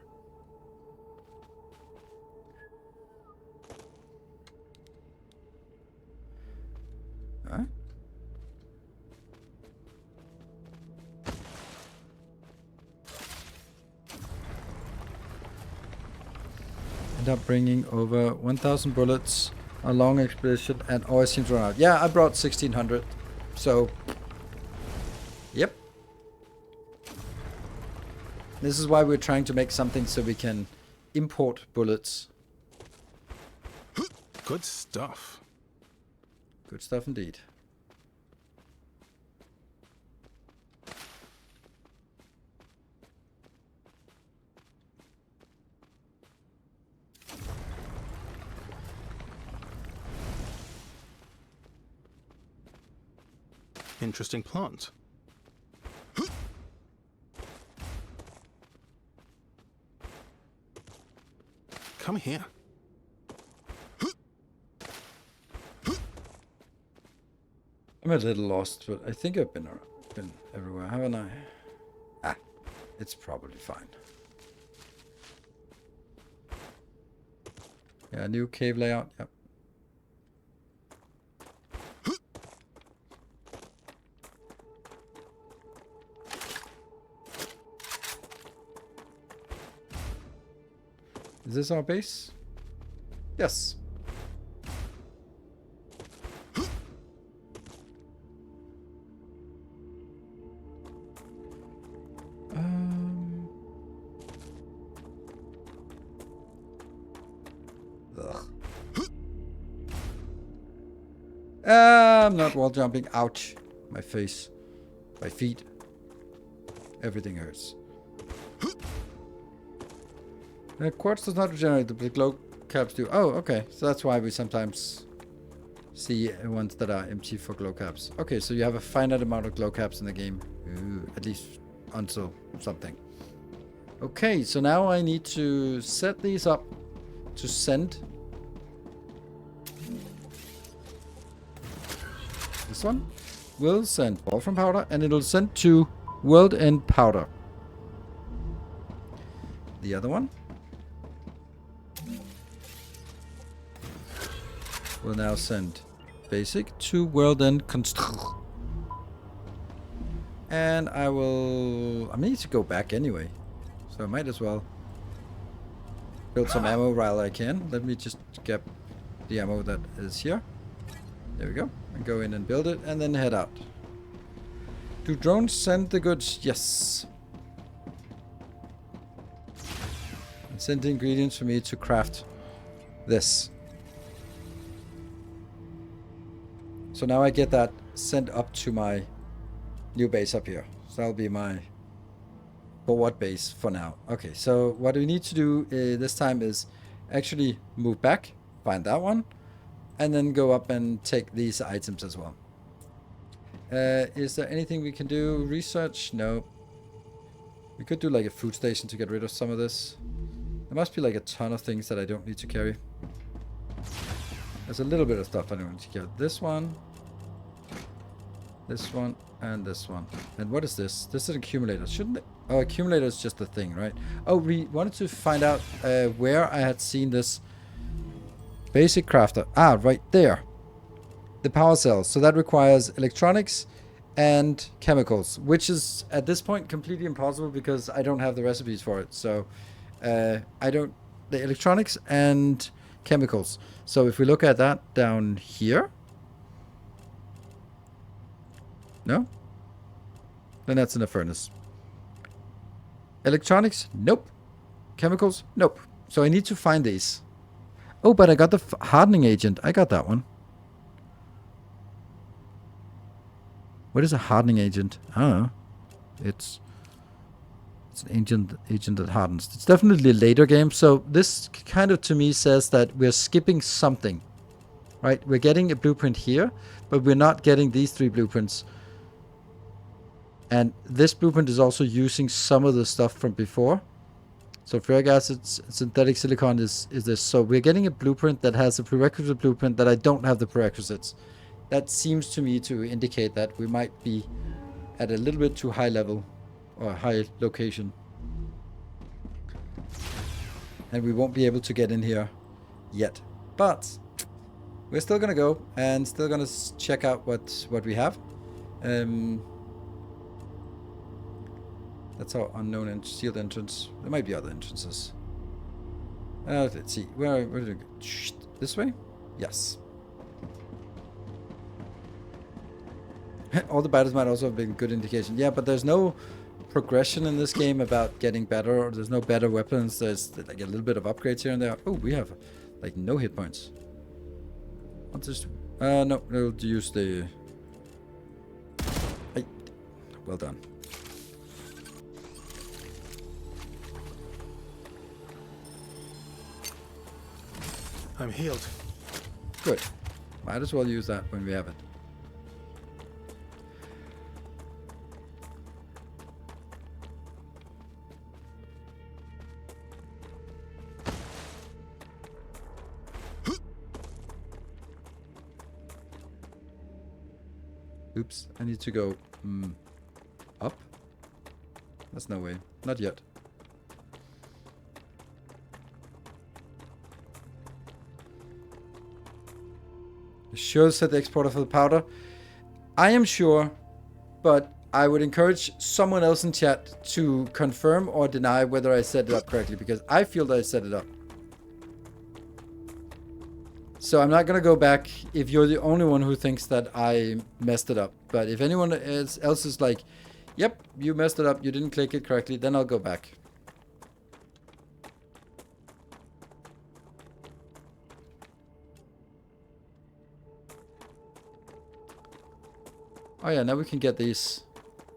Huh? End up bringing over 1,000 bullets, a long expedition, and always seems to run out. Yeah, I brought 1,600. So, yep. This is why we're trying to make something so we can import bullets. Good stuff. Good stuff indeed. Interesting plant. Come here. I'm a little lost, but I think I've been everywhere, haven't I? Ah, it's probably fine. Yeah, new cave layout. Yep. Is this our base? Yes. I'm not wall jumping. Ouch. My face. My feet. Everything hurts. Quartz does not regenerate, the glow caps do. Oh, okay. So that's why we sometimes see ones that are empty for glow caps. Okay, so you have a finite amount of glow caps in the game. Ooh, at least until something. Okay, so now I need to set these up to send. This one will send ball from powder, and it'll send to world end powder. The other one will now send basic to world end construct. And I need to go back anyway, so I might as well build some ammo while I can. Let me just get the ammo that is here. There we go. And go in and build it, and then head out. Do drones send the goods? Yes. And send the ingredients for me to craft this. So now I get that sent up to my new base up here. So that'll be my forward base for now. Okay, so what we need to do this time is actually move back, find that one, and then go up and take these items as well. Is there anything we can do? Research? No. We could do like a food station to get rid of some of this. There must be like a ton of things that I don't need to carry. There's a little bit of stuff I don't need to carry. This one, and this one. And what is this? This is an accumulator. Shouldn't it? Oh, accumulator is just a thing, right? Oh, we wanted to find out where I had seen this basic crafter. Ah, right there. The power cells. So that requires electronics and chemicals, which is at this point completely impossible because I don't have the recipes for it. So the electronics and chemicals. So if we look at that down here. No? Then that's in a furnace. Electronics? Nope. Chemicals? Nope. So I need to find these. Oh, but I got the hardening agent. I got that one. What is a hardening agent? I don't know. It's an agent that hardens. It's definitely a later game. So this kind of to me says that we're skipping something. Right? We're getting a blueprint here, but we're not getting these 3 blueprints. And this blueprint is also using some of the stuff from before. So ferric acid, synthetic silicon is this. So we're getting a blueprint that has a prerequisite blueprint that I don't have the prerequisites. That seems to me to indicate that we might be at a little bit too high level or high location. And we won't be able to get in here yet. But we're still going to go and still going to check out what we have. That's our unknown sealed entrance. There might be other entrances. Let's see. Where did we go? This way? Yes. All the battles might also have been good indication. Yeah, but there's no progression in this game about getting better. Or there's no better weapons. There's like a little bit of upgrades here and there. Oh, we have like no hit points. I'll just... no, we'll use the... Hey. Well done. I'm healed. Good. Might as well use that when we have it. Oops, I need to go up. That's no way. Not yet. Sure, said the exporter for the powder. I am sure, but I would encourage someone else in chat to confirm or deny whether I set it up correctly, because I feel that I set it up. So I'm not going to go back if you're the only one who thinks that I messed it up. But if anyone else is like, yep, you messed it up, you didn't click it correctly, then I'll go back. Oh yeah, now we can get these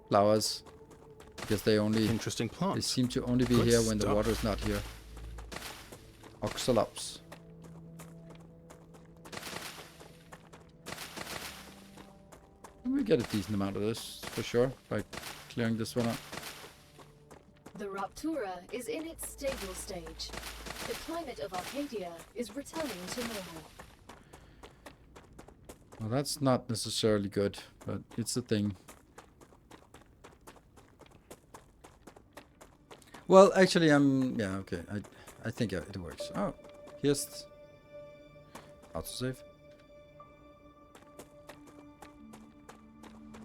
flowers. Because they only... Interesting plant. They seem to only be Good here when stuff. the water is not here. Oxalops. We get a decent amount of this, for sure, by clearing this one up. The Raptura is in its stable stage. The climate of Arcadia is returning to normal. Well, that's not necessarily good, but it's a thing. Well, actually, yeah, okay. I think it works. Oh, here's autosave.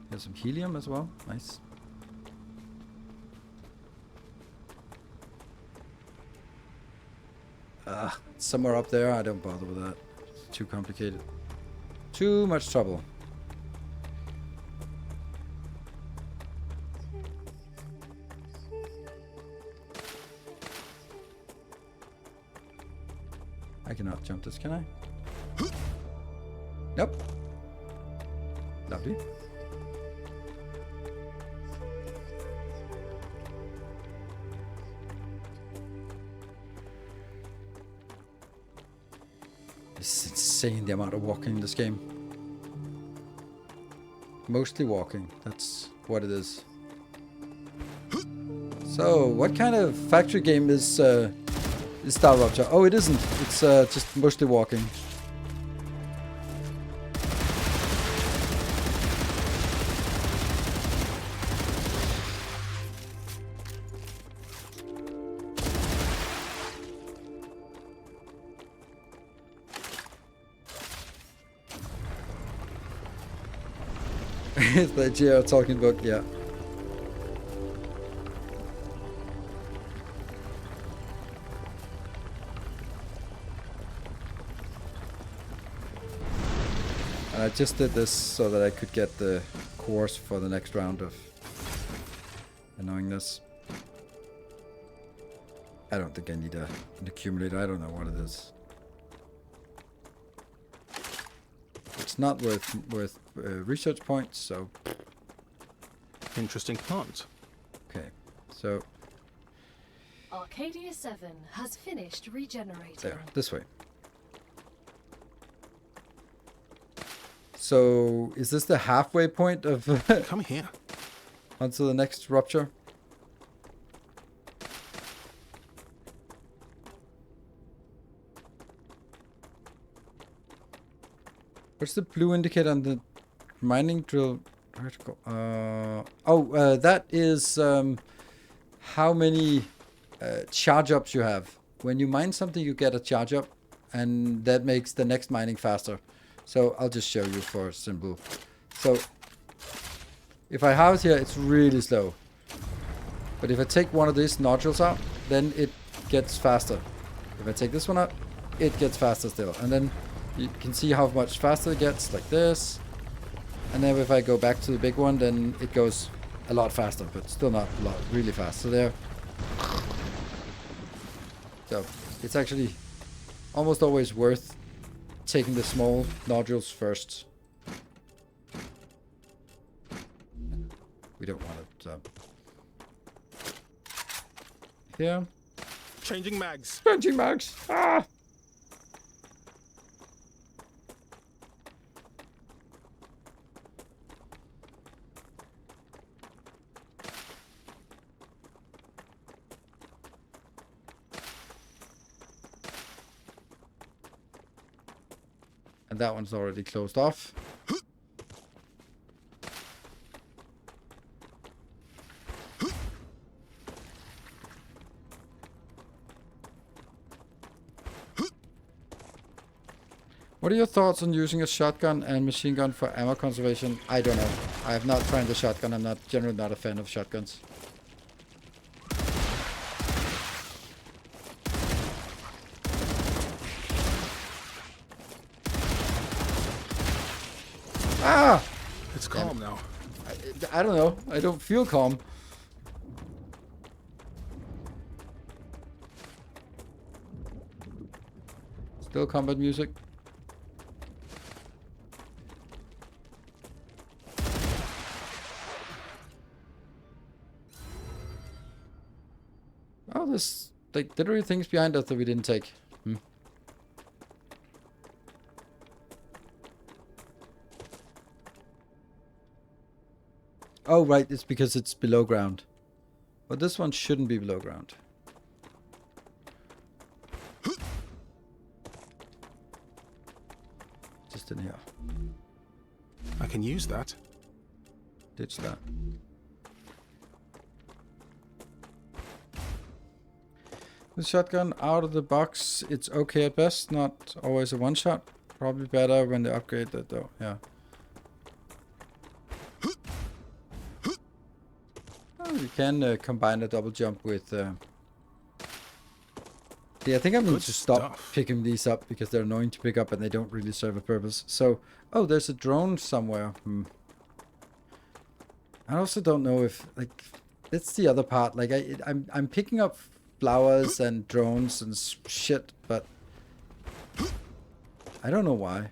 Here's some helium as well. Nice. Somewhere up there. I don't bother with that. It's too complicated. Too much trouble. I cannot jump this, can I? Nope. Lovely. It's insane the amount of walking in this game. Mostly walking, that's what it is. So, what kind of factory game is StarRupture? Oh, it isn't. It's just mostly walking. It's the GR talking book, yeah. I just did this so that I could get the cores for the next round of annoyingness. I don't think I need an accumulator. I don't know what it is. It's not worth research points, so Interesting plant. okay. So Arcadia 7 has finished regenerating. there, this way. So is this the halfway point of Come here. onto the next rupture? What's the blue indicator on the mining drill article? That is how many charge ups you have. When you mine something, you get a charge up, and that makes the next mining faster. So I'll just show you for simple. So if I house here, it's really slow. But if I take one of these nodules out, then it gets faster. If I take this one out, it gets faster still. And then you can see how much faster it gets, like this. And then if I go back to the big one, then it goes a lot faster, but still not a lot, really fast. So there. So it's actually almost always worth taking the small nodules first. We don't want it. Here. Changing mags. Changing mags. Ah! And that one's already closed off. What are your thoughts on using a shotgun and machine gun for ammo conservation? I don't know. I have not tried the shotgun. I'm generally not a fan of shotguns. Ah! It's calm now. I don't know. I don't feel calm. Still combat music. Oh, there's like literally things behind us that we didn't take. Oh, right, it's because it's below ground. But this one shouldn't be below ground. Just in here. I can use that. Ditch that. The shotgun out of the box, it's okay at best, not always a one shot. Probably better when they upgrade that though, yeah. Oh, you can combine a double jump with... Yeah, I think I'm going to stop picking these up because they're annoying to pick up and they don't really serve a purpose. So, oh, there's a drone somewhere. I also don't know if, like, that's the other part. Like, I'm picking up flowers and drones and shit, but I don't know why.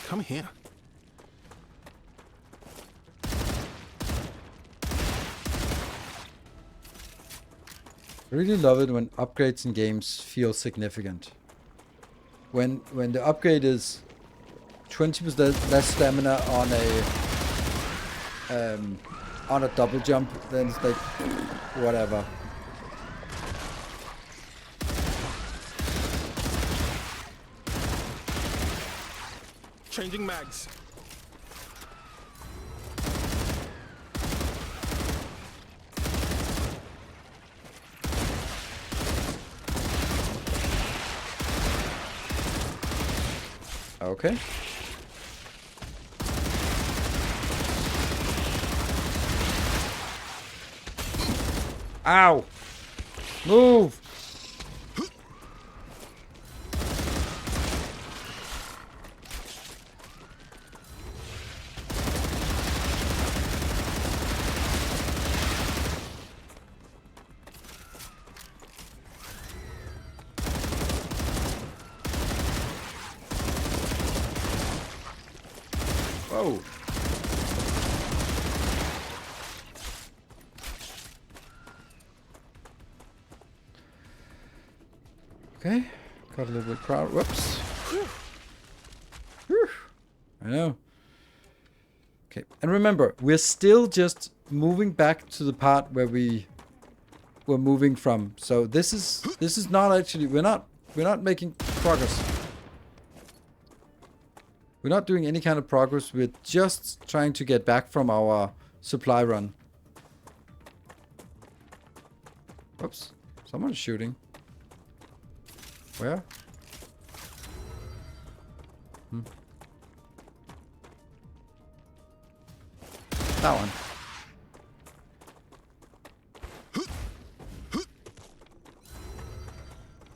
Come here. I really love it when upgrades in games feel significant. When the upgrade is 20% less stamina on a double jump, then it's like whatever. Changing mags. Okay. Ow! Move! Whoa. Okay, got a little bit crowd. Whoops. Whew. I know. Okay, and remember, we're still just moving back to the part where we were moving from. So this is not actually we're not making progress. We're not doing any kind of progress. We're just trying to get back from our supply run. Oops. Someone's shooting. Where? That one.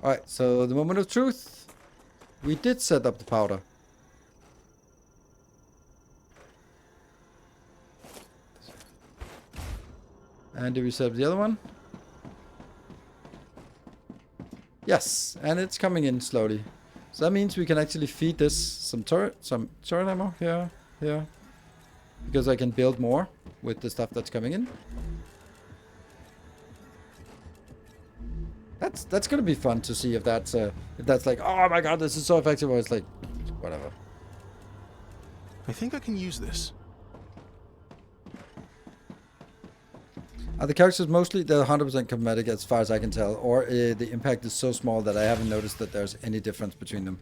Alright, so the moment of truth. We did set up the powder. And did we set up the other one? Yes, and it's coming in slowly. So that means we can actually feed this some turret ammo. Yeah. Because I can build more with the stuff that's coming in. That's gonna be fun to see if that's like, oh my god, this is so effective, or it's like whatever. I think I can use this. Are the characters mostly they're 100% cosmetic as far as I can tell, or the impact is so small that I haven't noticed that there's any difference between them?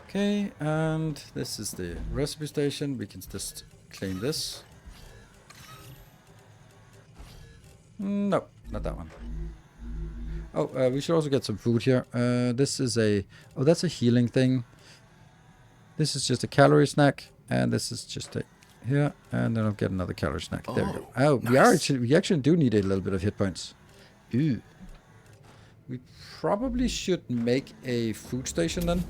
Okay, and this is the recipe station. We can just claim this. No, not that one. Oh, we should also get some food here. This is that's a healing thing. This is just a calorie snack. And this is just a here, and then I'll get another calorie snack. There we go. Oh, nice. we actually do need a little bit of hit points. Ew. We probably should make a food station then.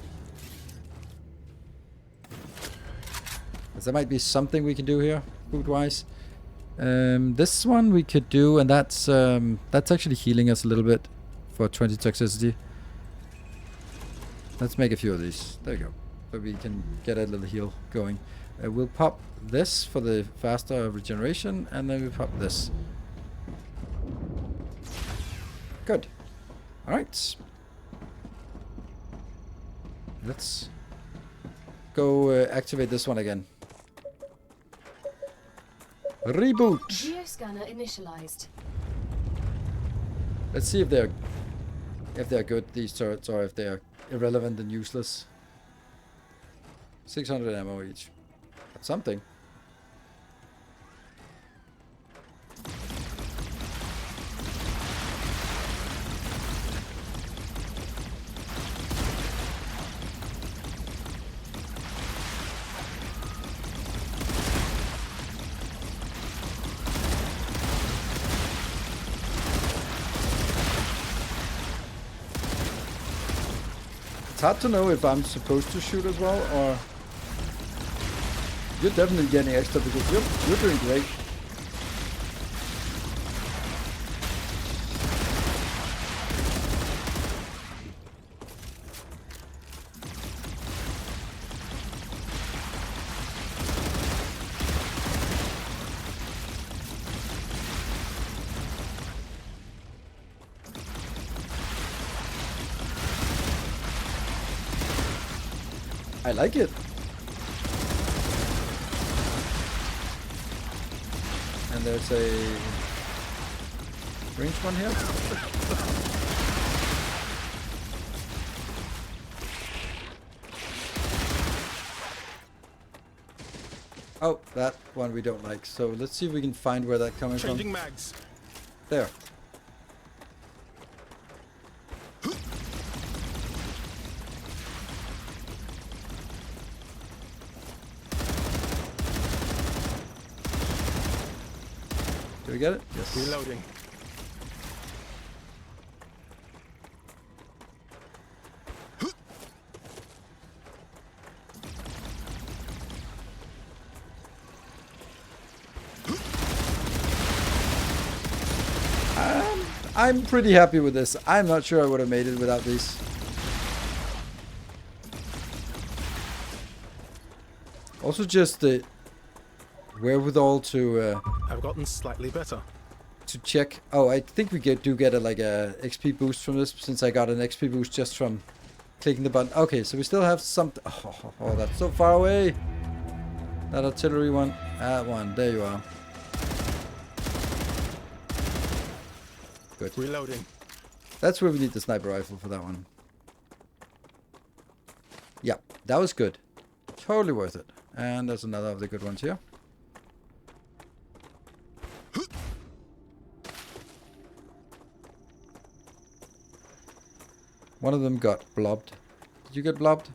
Because there might be something we can do here, food-wise. This one we could do, and that's actually healing us a little bit for 20 toxicity. Let's make a few of these. There you go. So we can get a little heal going. We'll pop this for the faster regeneration, and then we pop this. Good. Alright. Let's go activate this one again. Reboot! Geoscanner initialized. Let's see if they're good, these turrets, or if they're irrelevant and useless. 600 ammo each. That's something. It's hard to know if I'm supposed to shoot as well, or you're definitely getting extra because you're doing great. I like it. And there's a range one here. Oh, that one we don't like. So let's see if we can find where that's coming Changing from. mags. There. Do we get it? Yes. Reloading. I'm pretty happy with this. I'm not sure I would have made it without these. Also just the wherewithal to I've gotten slightly better. check. Oh, I think we do get a XP boost from this, since I got an XP boost just from clicking the button. Okay, so we still have something. Oh, that's so far away. That artillery one. That one. There you are. Good. Reloading. That's where we need the sniper rifle for that one. Yeah, that was good. Totally worth it. And there's another of the good ones here. One of them got blobbed. Did you get blobbed?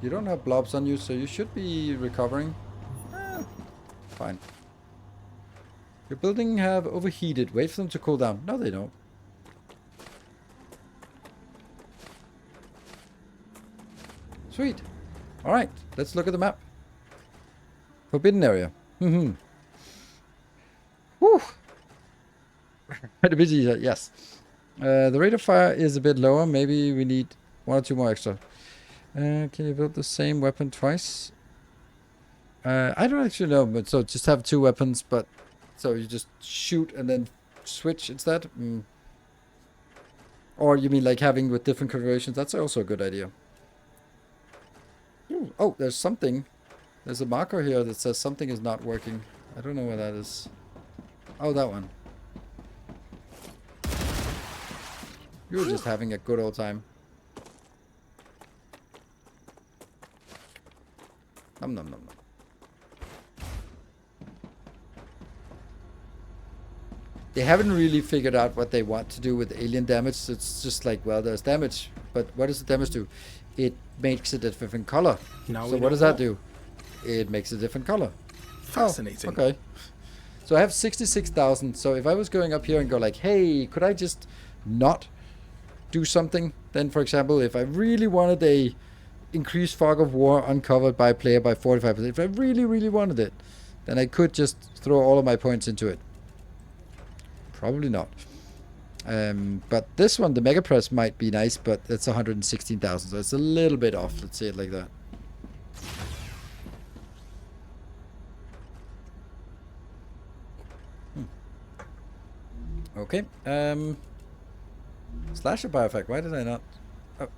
You don't have blobs on you, so you should be recovering. Fine. Your building have overheated. Wait for them to cool down. No, they don't. Sweet. Alright, let's look at the map. Forbidden area. Whew. Quite a busy, yes. The rate of fire is a bit lower. Maybe we need 1 or 2 more extra. Can you build the same weapon twice? I don't actually know, but so just have 2 weapons, but so you just shoot and then switch instead? Or you mean like having with different configurations? That's also a good idea. Ooh, oh, there's something. There's a marker here that says something is not working. I don't know where that is. Oh, that one. You're just having a good old time. Nom nom nom nom. They haven't really figured out what they want to do with alien damage. It's just like, well, there's damage, but what does the damage do? It makes it a different color. Now So what does that do? It makes a different color. Fascinating. Oh, okay. So I have 66,000. So if I was going up here and go like, hey, could I just not do something? Then, for example, if I really wanted a increase fog of war uncovered by player by 45%. If I really, really wanted it, then I could just throw all of my points into it. Probably not. But this one, the Mega Press, might be nice, but it's 116,000, so it's a little bit off. Let's say it like that. Okay. Slasher Biofact. Why did I not? Oh.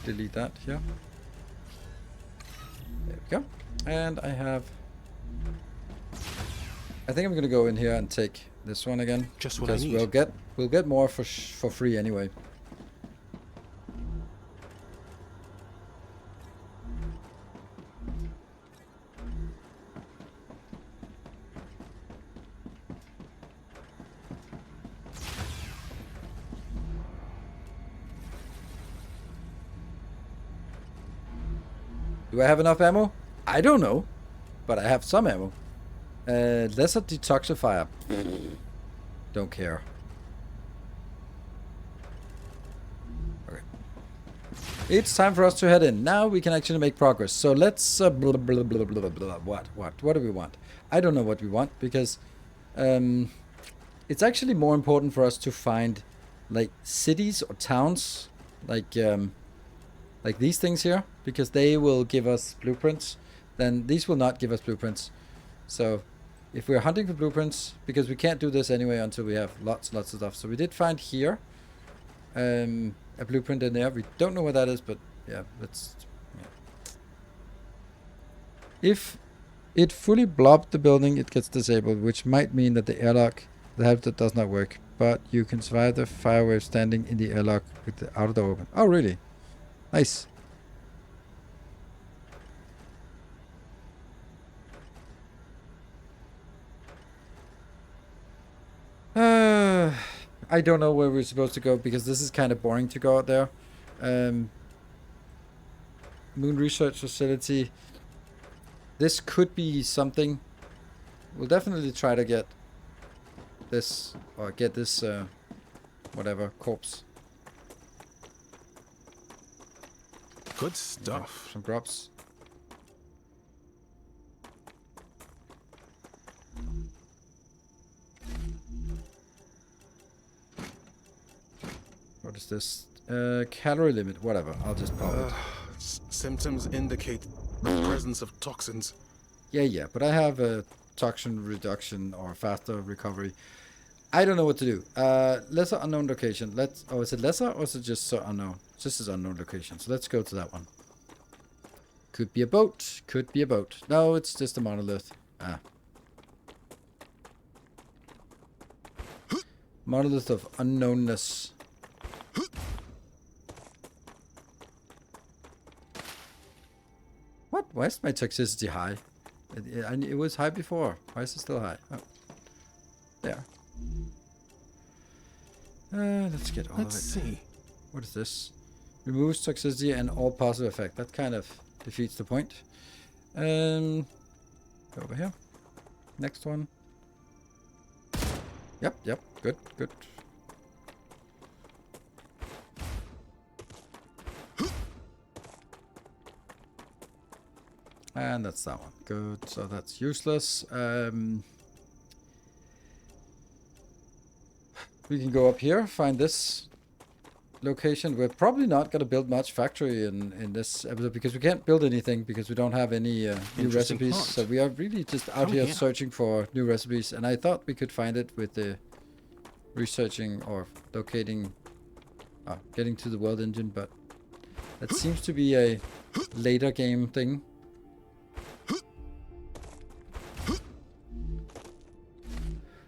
Delete that here. There we go. And I have. I think I'm gonna go in here and take this one again. Just what I because need. we'll get more for free anyway. Do I have enough ammo? I don't know, but I have some ammo. Lesser detoxifier. Don't care. Okay. It's time for us to head in. Now we can actually make progress. So let's blah, blah, blah, blah, blah, blah. What do we want? I don't know what we want because it's actually more important for us to find like cities or towns like these things here, because they will give us blueprints. Then these will not give us blueprints. So if we're hunting for blueprints, because we can't do this anyway until we have lots of stuff. So we did find here a blueprint in there. We don't know what that is, but yeah, let's. Yeah. If it fully blobbed the building, it gets disabled, which might mean that the airlock, the habitat does not work. But you can survive the fire wave standing in the airlock with the outer door open. Oh, really? Nice. I don't know where we're supposed to go because this is kind of boring to go out there. Moon Research Facility. This could be something. We'll definitely try to get this, or get this, whatever, corpse. Good stuff. Some drops. What is this? Calorie limit, whatever. I'll just pop it. Symptoms indicate the presence of toxins. Yeah, but I have a toxin reduction or faster recovery. I don't know what to do. Lesser unknown location. Oh, is it lesser or is it just so unknown? It's just as unknown location. So let's go to that one. Could be a boat. Could be a boat. No, it's just a monolith. Ah. Monolith of unknownness. What? Why is my toxicity high? It was high before. Why is it still high? Oh. There. Let's get all of it. Let's see. What is this? Removes toxicity and all positive effect. That kind of defeats the point. Go over here. Next one. Yep. Good. And that's that one. Good. So that's useless. We can go up here, find this location. We're probably not going to build much factory in this episode because we can't build anything because we don't have any new recipes. Plot. So we are really just out here searching for new recipes. And I thought we could find it with the researching or locating, getting to the world engine, but that seems to be a later game thing.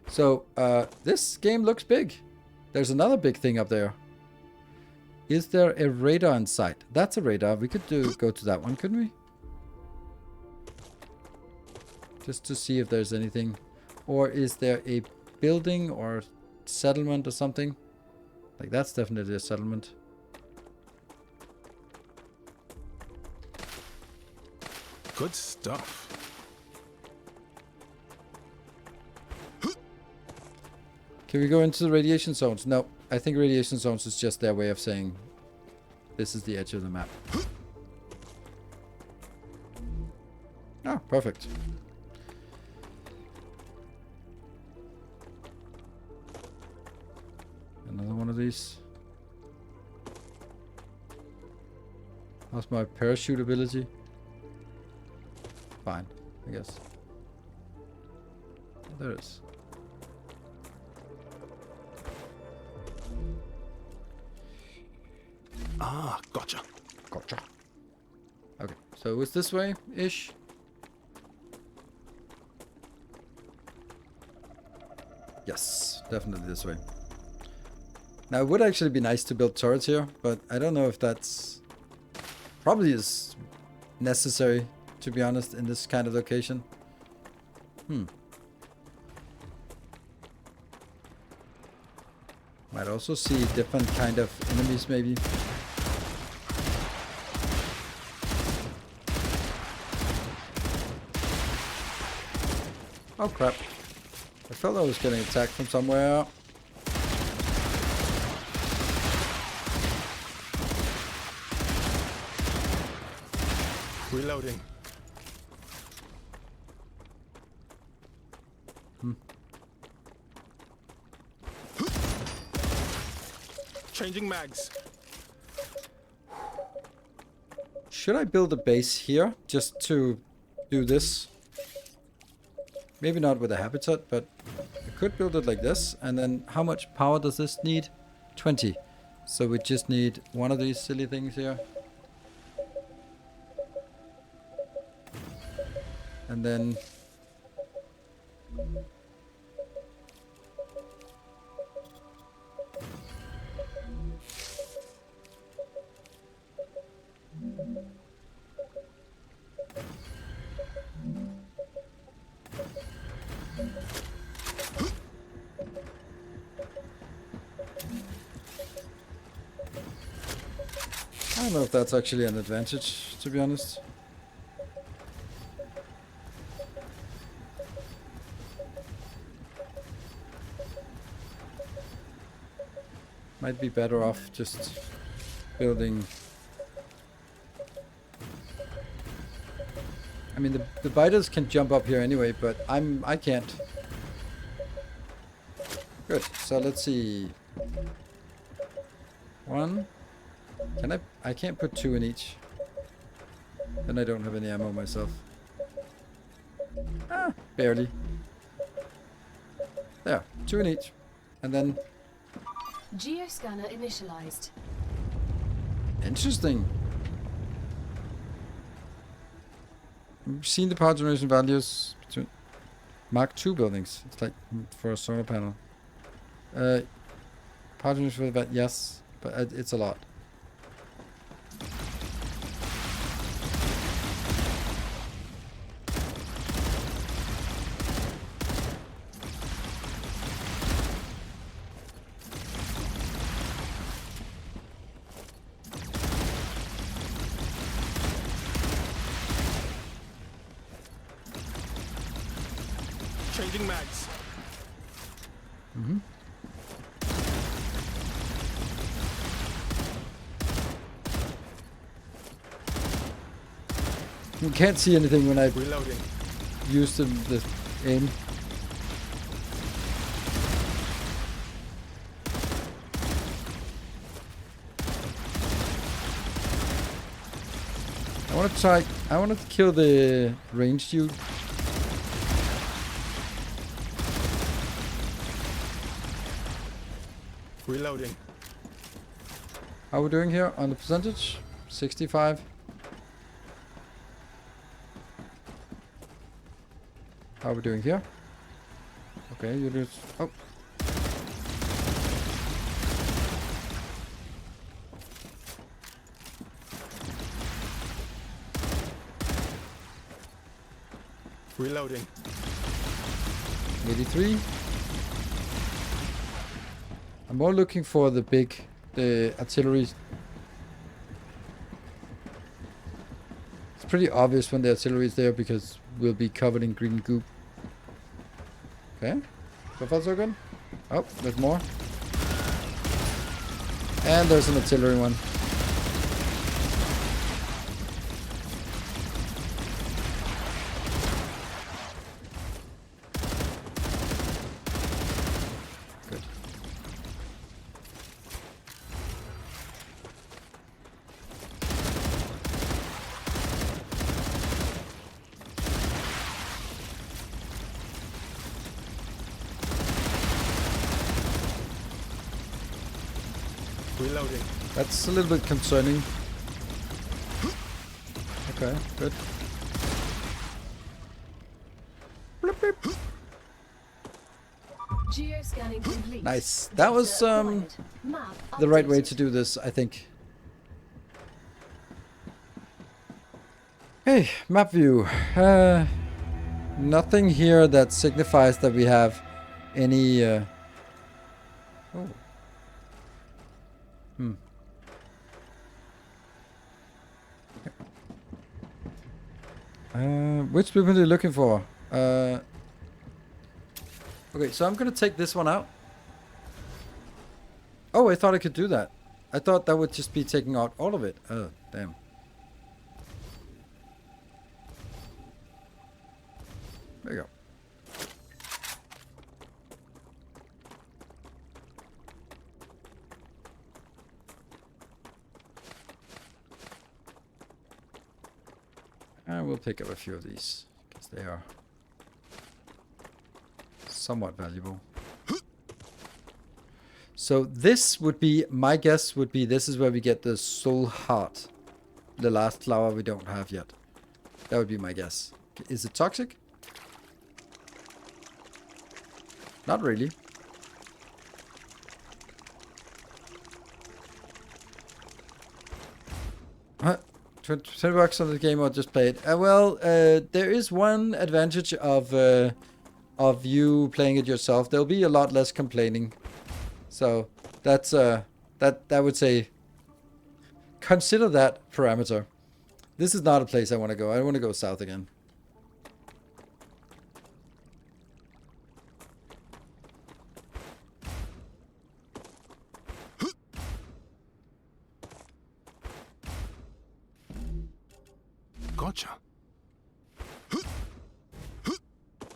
So, this game looks big. There's another big thing up there. Is there a radar in sight? That's a radar. We could go to that one, couldn't we? Just to see if there's anything. Or is there a building or settlement or something? Like, that's definitely a settlement. Good stuff. Can we go into the radiation zones? No, I think radiation zones is just their way of saying This is the edge of the map. Oh, perfect. Another one of these. How's my parachute ability? Fine, I guess. Oh, there it is. Ah, gotcha. Gotcha. Okay, so it's this way-ish. Yes, definitely this way. Now, it would actually be nice to build turrets here, but I don't know if that's... Probably is necessary, to be honest, in this kind of location. Might also see different kind of enemies, maybe. Oh crap. I felt I was getting attacked from somewhere. Reloading. Changing mags. Should I build a base here just to do this? Maybe not with a habitat, but I could build it like this. And then how much power does this need? 20. So we just need one of these silly things here. And then... I don't know if that's actually an advantage, to be honest. Might be better off just building... I mean, the biters can jump up here anyway, but I can't. Good, so let's see. One. Can I can't put two in each. Then I don't have any ammo myself. Ah, barely. There, two in each. And then... Geoscanner initialized. Interesting. We've seen the power generation values between Mark II buildings. It's like for a solar panel. Power generation for that, yes, but it's a lot. Changing mags. You can't see anything when I Reloading. use the aim. I want to kill the ranged dude. Reloading. How are we doing here on the percentage? 65. How are we doing here? Okay, you just... Oh. Reloading. 83. I'm more looking for the artillery. It's pretty obvious when the artillery is there because we'll be covered in green goop. Okay, so far so good. Oh, there's more. And there's an artillery one. Reloading. That's a little bit concerning. Okay, good. Bloop, bloop. Geoscanning complete. Nice. That was Data acquired. Map the right way updated. to do this, I think. Hey, map view. Nothing here that signifies that we have any... Oh. Which blueprint are you looking for? Okay, so I'm gonna take this one out. Oh, I thought I could do that. I thought that would just be taking out all of it. Oh, damn. There you go. I will pick up a few of these because they are somewhat valuable. So this would be, my guess would be, this is where we get the soul heart. The last flower we don't have yet. That would be my guess. Is it toxic? Not really. Huh? 20 bucks on the game or just play it? Well, there is one advantage of you playing it yourself. There'll be a lot less complaining. So that's that would say consider that parameter. This is not a place I want to go. I want to go south again. Gotcha.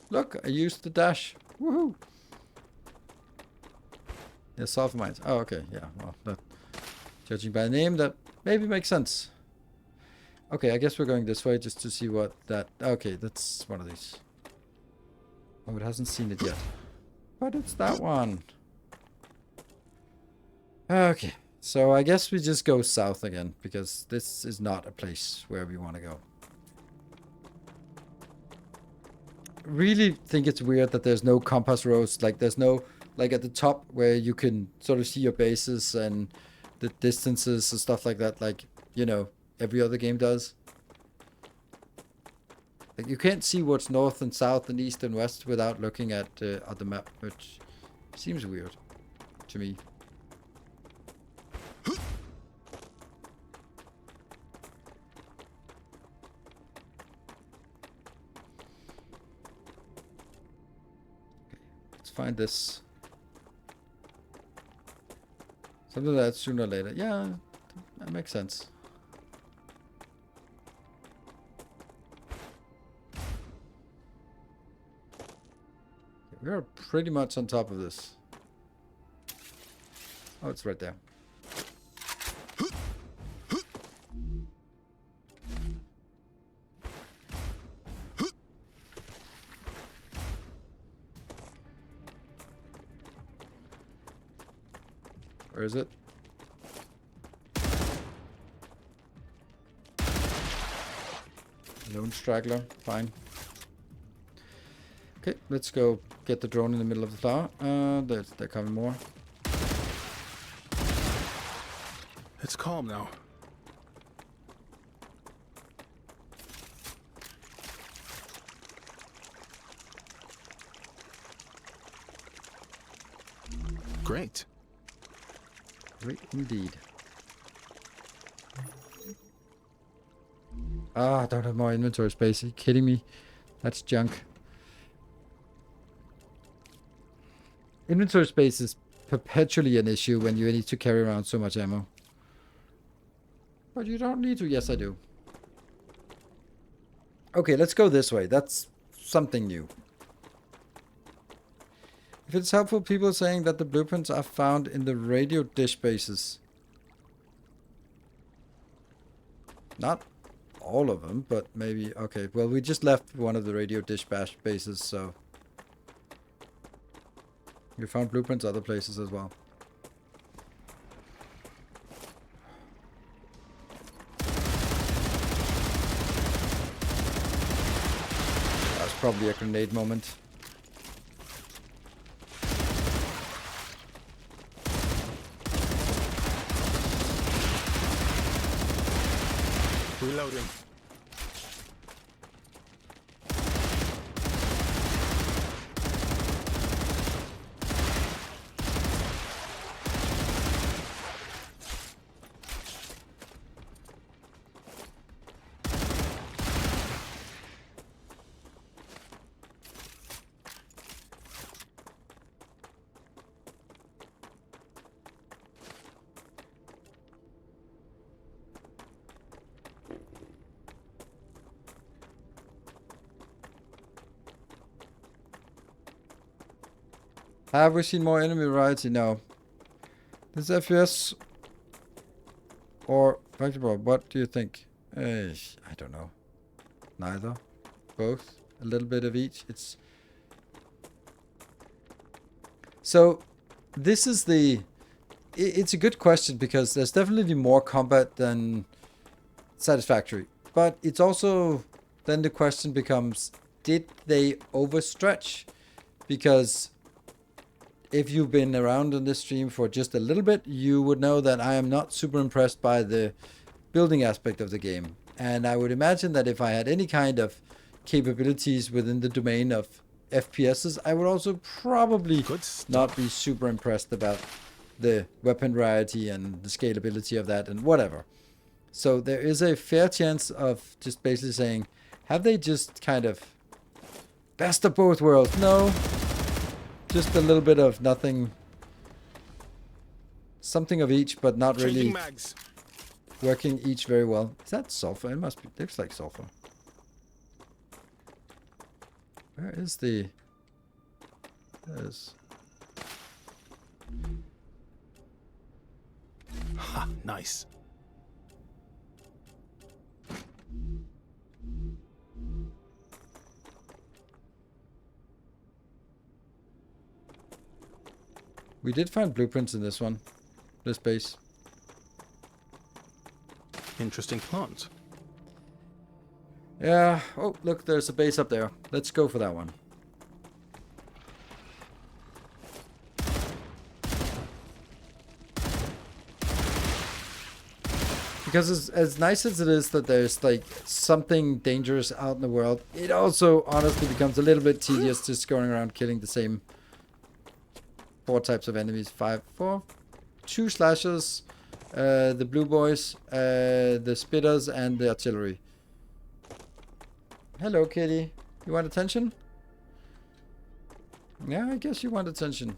Look, I used the dash. Woohoo! Yeah, soft mines. Oh, okay. Yeah, well, that, judging by the name, that maybe makes sense. Okay, I guess we're going this way just to see what that... Okay, that's one of these. Oh, it hasn't seen it yet. But it's that one. Okay, so I guess we just go south again, because this is not a place where we want to go. Really think it's weird that there's no compass roads, like there's no... Like at the top where you can sort of see your bases and the distances and stuff like that, like, you know, every other game does. Like you can't see what's north and south and east and west without looking at the map, which seems weird to me. Let's find this. Something like that sooner or later. Yeah, that makes sense. We are pretty much on top of this. Oh, it's right there. Where is it? Lone straggler, fine. Okay, let's go get the drone in the middle of the flower. They're coming more. It's calm now. Great. Great indeed. Ah, I don't have more inventory space. Are you kidding me? That's junk. Inventory space is perpetually an issue when you need to carry around so much ammo. But you don't need to. Yes, I do. Okay, let's go this way. That's something new. If it's helpful, people are saying that the blueprints are found in the radio dish bases. Not all of them, but maybe... Okay, well, we just left one of the radio dish bash bases, so... We found blueprints other places as well. probably a grenade moment. Reloading. Have we seen more enemy variety? No. This FPS or Factory, what do you think? I don't know. Neither. Both. A little bit of each. It's so. This is the. It's a good question because there's definitely more combat than Satisfactory, but it's also then the question becomes: did they overstretch? Because if you've been around on this stream for just a little bit, you would know that I am not super impressed by the building aspect of the game. And I would imagine that if I had any kind of capabilities within the domain of FPSs, I would also probably not be super impressed about the weapon variety and the scalability of that and whatever. So there is a fair chance of just basically saying, have they just kind of best of both worlds? No. Just a little bit of nothing. Something of each, but not really working each very well. Is that sulfur? It must be. Looks like sulfur. Where is the... There's... Ha, nice. We did find blueprints in this one. This base. Interesting plant. Yeah. Oh, look, there's a base up there. Let's go for that one. Because as nice as it is that there's like something dangerous out in the world, it also honestly becomes a little bit tedious just going around killing the same 4 types of enemies. 2 slashers, the blue boys, the spitters, and the artillery. Hello, kitty. You want attention? Yeah, I guess you want attention.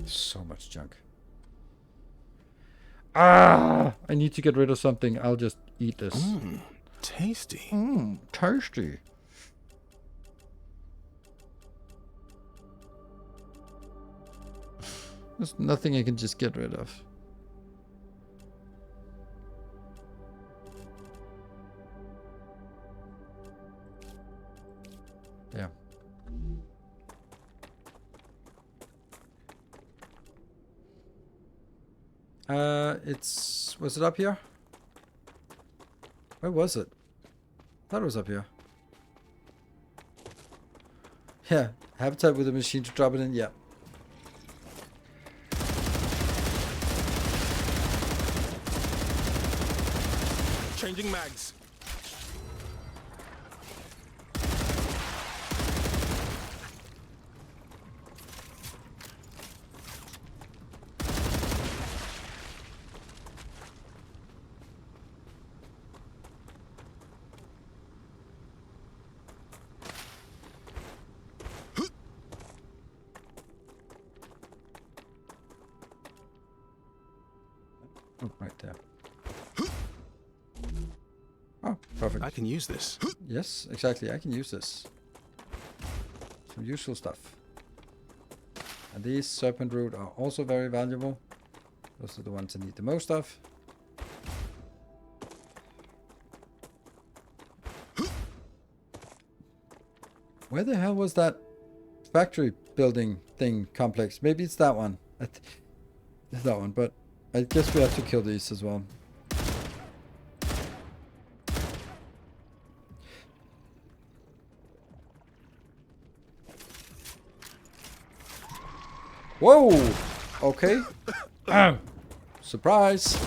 So much junk. Ah! I need to get rid of something. I'll just eat this. Tasty. Tasty. There's nothing I can just get rid of. Yeah. Was it up here? Where was it? I thought it was up here. Yeah, habitat with a machine to drop it in, yeah. Changing mags. Oh, right there. Oh, perfect. I can use this. Yes, exactly. I can use this. Some useful stuff. And these serpent root are also very valuable. Those are the ones I need the most of. Where the hell was that factory building thing complex? Maybe it's that one. That one, but I guess we have to kill these as well. Whoa! Okay. Surprise!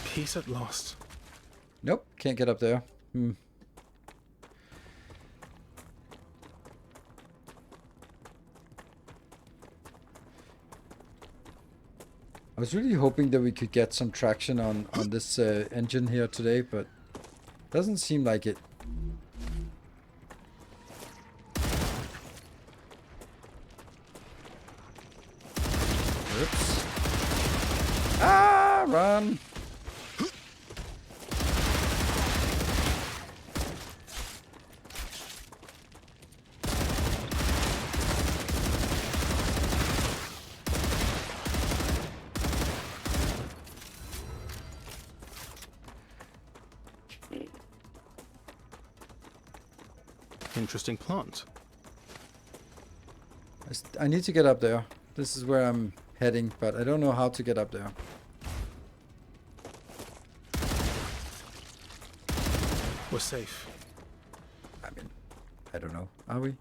Peace at last. Nope, can't get up there. I was really hoping that we could get some traction on this engine here today, but doesn't seem like it. Oops. Ah, run! Interesting plant. I need to get up there. This is where I'm heading, but I don't know how to get up there. We're safe. I mean, I don't know. Are we?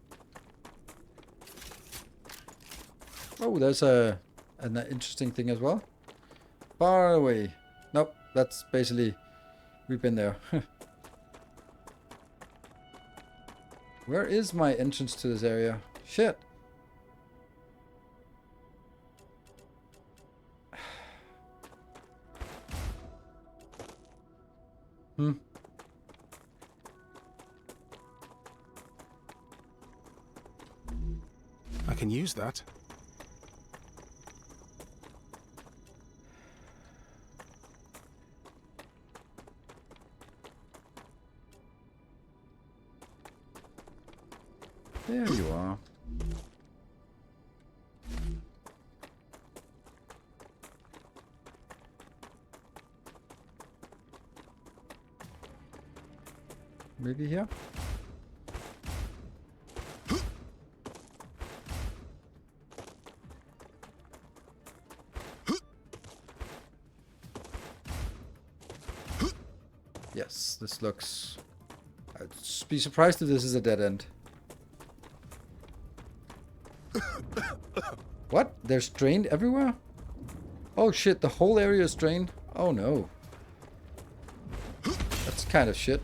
Oh, there's an interesting thing as well. Far away. Nope, that's basically... We've been there. Where is my entrance to this area? Shit. I can use that. There you are. Maybe here? Yes, this looks... I'd be surprised if this is a dead end. What? There's drained everywhere? Oh shit, the whole area is drained? Oh no. That's kind of shit.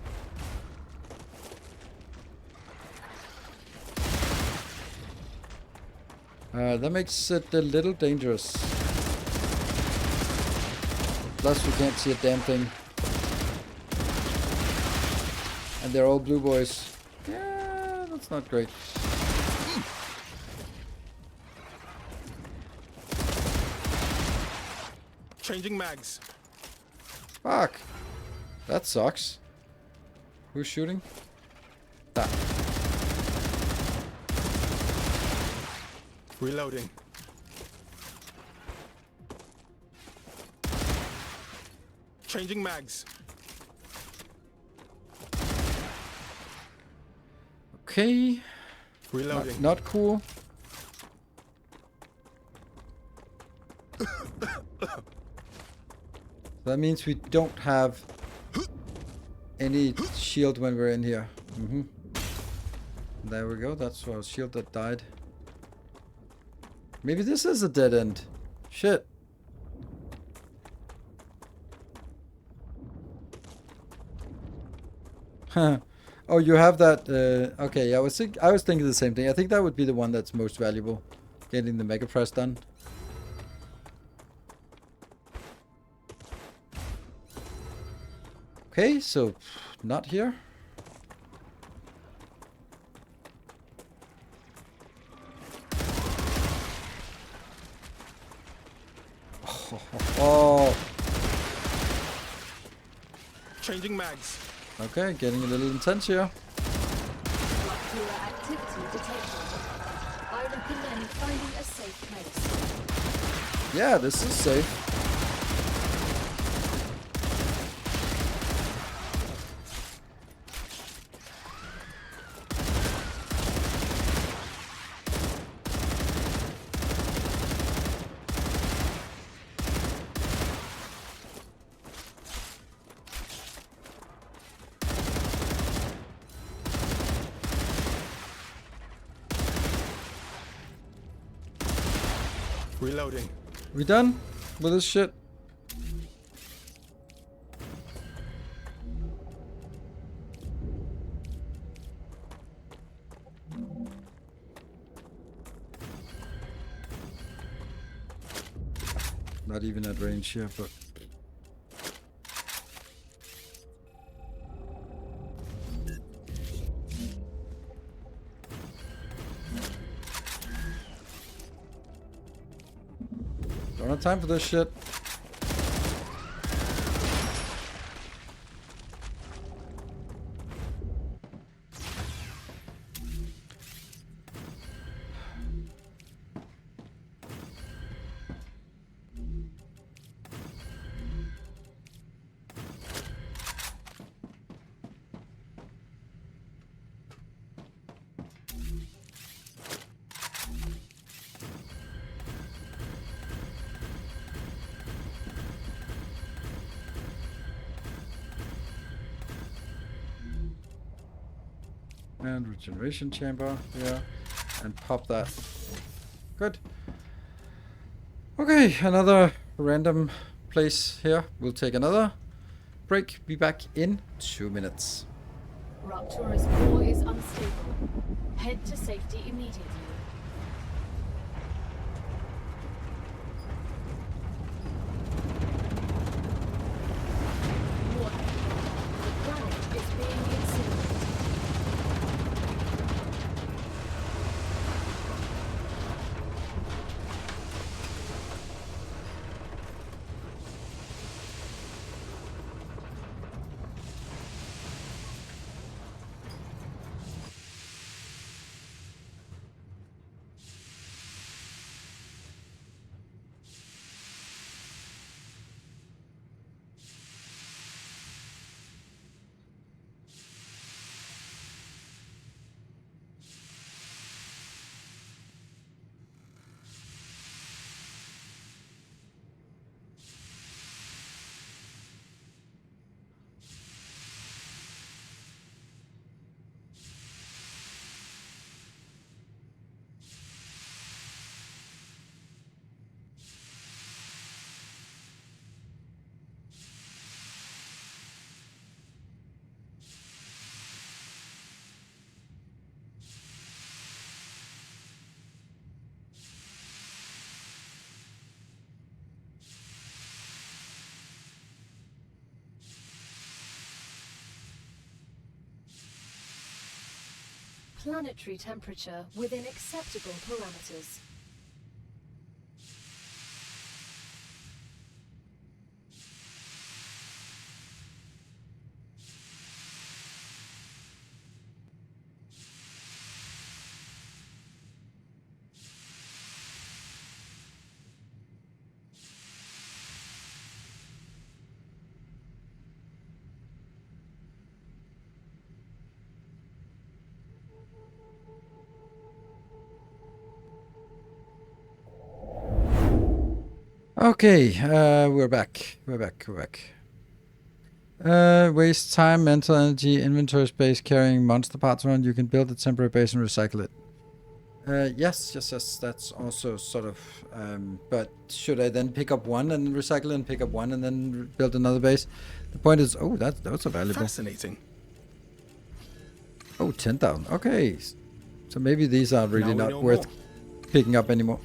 That makes it a little dangerous. Plus we can't see a damn thing. And they're all blue boys. Yeah, that's not great. Changing mags. Fuck. That sucks. Who's shooting? That. Reloading. Changing mags. Okay. Reloading. Not cool. That means we don't have any shield when we're in here. There we go. That's our shield that died. Maybe this is a dead end. Shit. Oh, you have that. Okay, yeah, I was thinking the same thing. I think that would be the one that's most valuable. Getting the mega press done. Okay, so not here. Oh. Changing mags. Okay, getting a little intense here. Nuclear activity detected. I recommend finding a safe place. Yeah, this is safe. Reloading. We done with this shit? Not even at range here, but... Don't have time for this shit. And regeneration chamber, yeah, and pop that. Good. Okay, another random place here. We'll take another break. Be back in 2 minutes. Raptura's core is unstable. Head to safety immediately. Warning. The planet is being incinerated. Planetary temperature within acceptable parameters. Okay, we're back. We're back. Waste time, mental energy, inventory space, carrying monster parts around. You can build a temporary base and recycle it. Yes, that's also sort of... but should I then pick up one and recycle it and pick up one and then build another base? The point is... Oh, that's a valuable... Fascinating. Oh, 10,000. Okay. So maybe these are really Now we not know worth more. picking up anymore.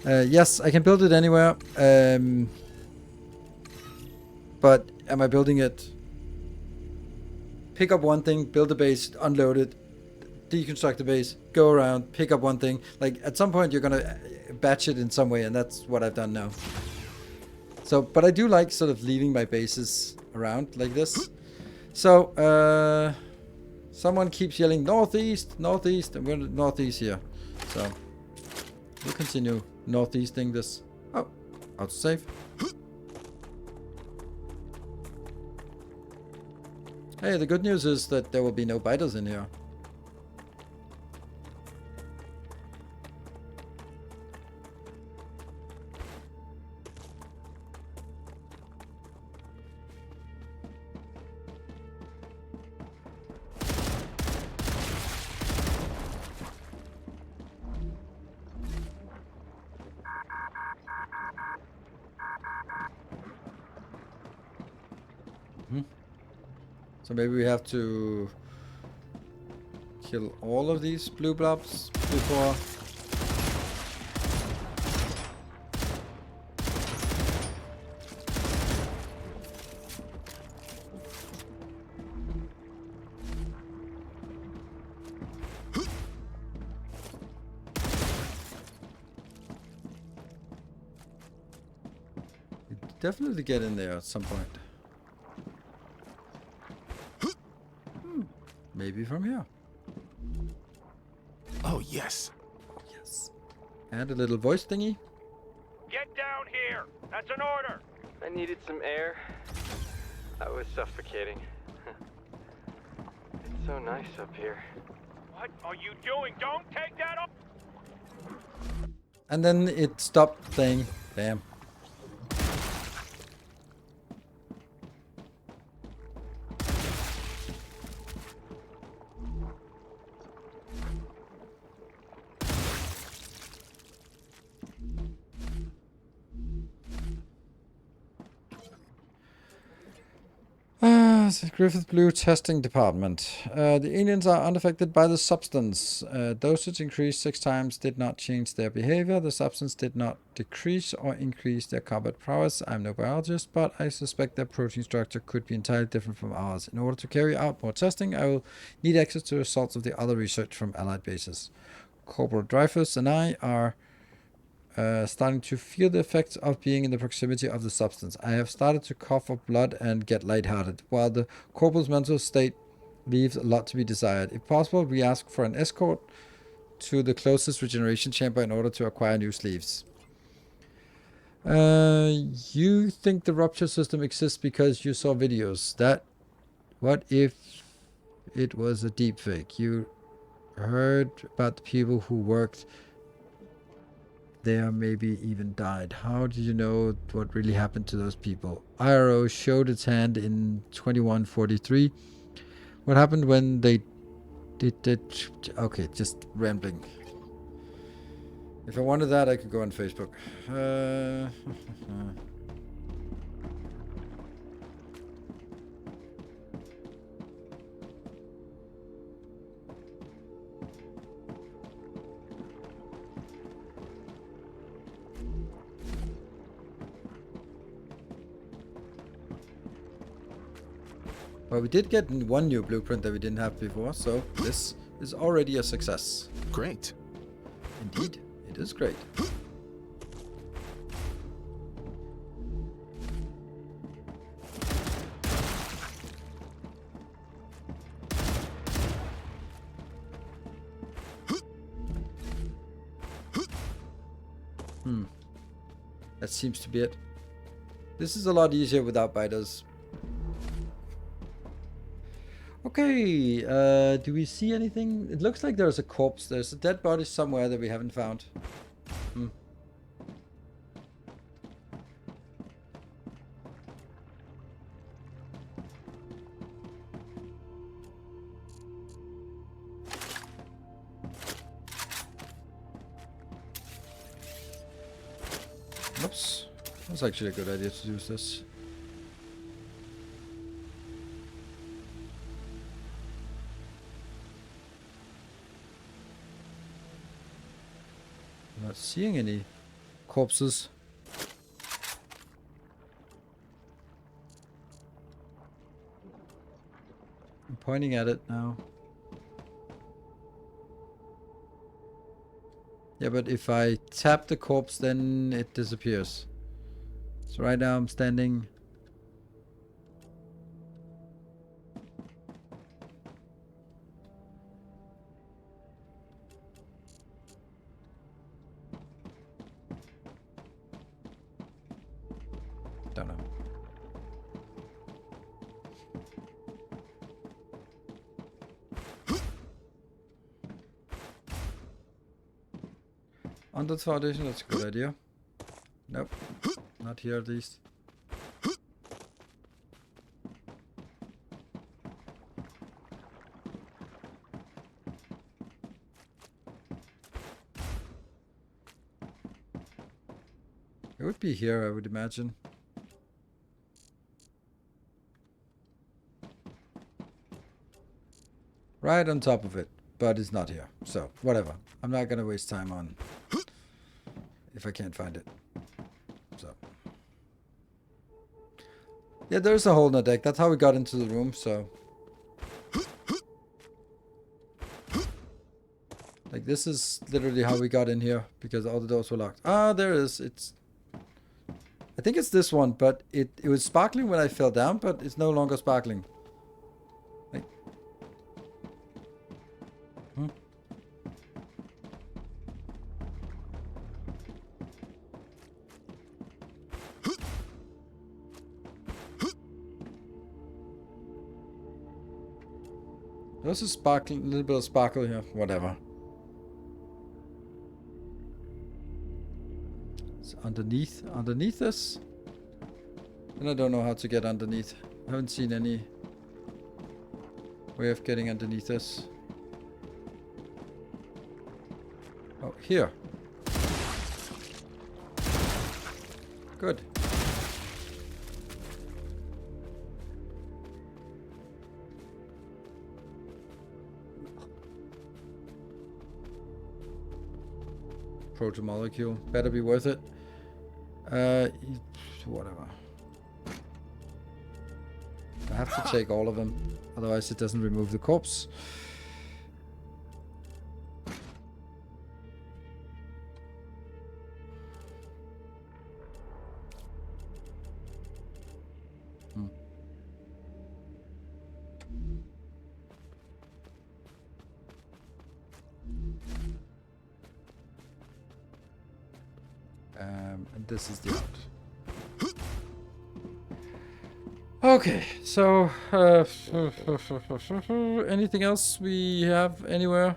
Yes, I can build it anywhere. But am I building it? Pick up one thing, build a base, unload it, deconstruct the base, go around, pick up one thing. Like at some point you're gonna batch it in some way, and that's what I've done now. So, but I do like sort of leaving my bases around like this. So, someone keeps yelling northeast, northeast. I'm going to northeast here. So, we'll continue northeasting this. Oh, autosave. Hey, the good news is that there will be no biters in here. So maybe we have to kill all of these blue blobs before. Definitely get in there at some point. Maybe from here. Oh, yes. Yes. And a little voice thingy. Get down here! That's an order! I needed some air. I was suffocating. It's so nice up here. What are you doing? Don't take that off! And then it stopped playing. Damn. The Griffith Blue Testing Department. The aliens are unaffected by the substance. Dosage increased 6 times did not change their behavior. The substance did not decrease or increase their combat prowess. I'm no biologist, but I suspect their protein structure could be entirely different from ours. In order to carry out more testing, I will need access to results of the other research from allied bases. Corporal Dreyfus and I are starting to feel the effects of being in the proximity of the substance. I have started to cough up blood and get lighthearted, while the corporal's mental state leaves a lot to be desired. If possible, we ask for an escort to the closest regeneration chamber in order to acquire new sleeves. You think the rupture system exists because you saw videos. What if it was a deepfake? You heard about the people who worked there, maybe even died. How did you know what really happened to those people? IRO showed its hand in 2143. What happened when they did that? Okay, just rambling. If I wanted that, I could go on Facebook. Well, we did get one new blueprint that we didn't have before, so this is already a success. Great. Indeed, it is great. That seems to be it. This is a lot easier without biters. Okay, do we see anything? It looks like there's a corpse. There's a dead body somewhere that we haven't found. Oops. That's actually a good idea to use this. I'm not seeing any corpses. I'm pointing at it now. Yeah, but if I tap the corpse, then it disappears. So right now I'm standing. Don't know. Under the foundation, that's a good idea. Nope. Not here at least. It would be here, I would imagine. Right on top of it. But it's not here. So, whatever. I'm not gonna waste time on... if I can't find it. So... yeah, there's a hole in the deck. That's how we got into the room, so... like, this is literally how we got in here. Because all the doors were locked. Ah, there it is. It's... I think it's this one, but it was sparkling when I fell down, but it's no longer sparkling. Like... There's a sparkle, little bit of sparkle here. Whatever. It's underneath this. And I don't know how to get underneath. I haven't seen any way of getting underneath this. Oh, here. Good. Proto-molecule. Better be worth it. Whatever. I have to take all of them. Otherwise it doesn't remove the corpse. And this is the out. Okay, so anything else we have anywhere?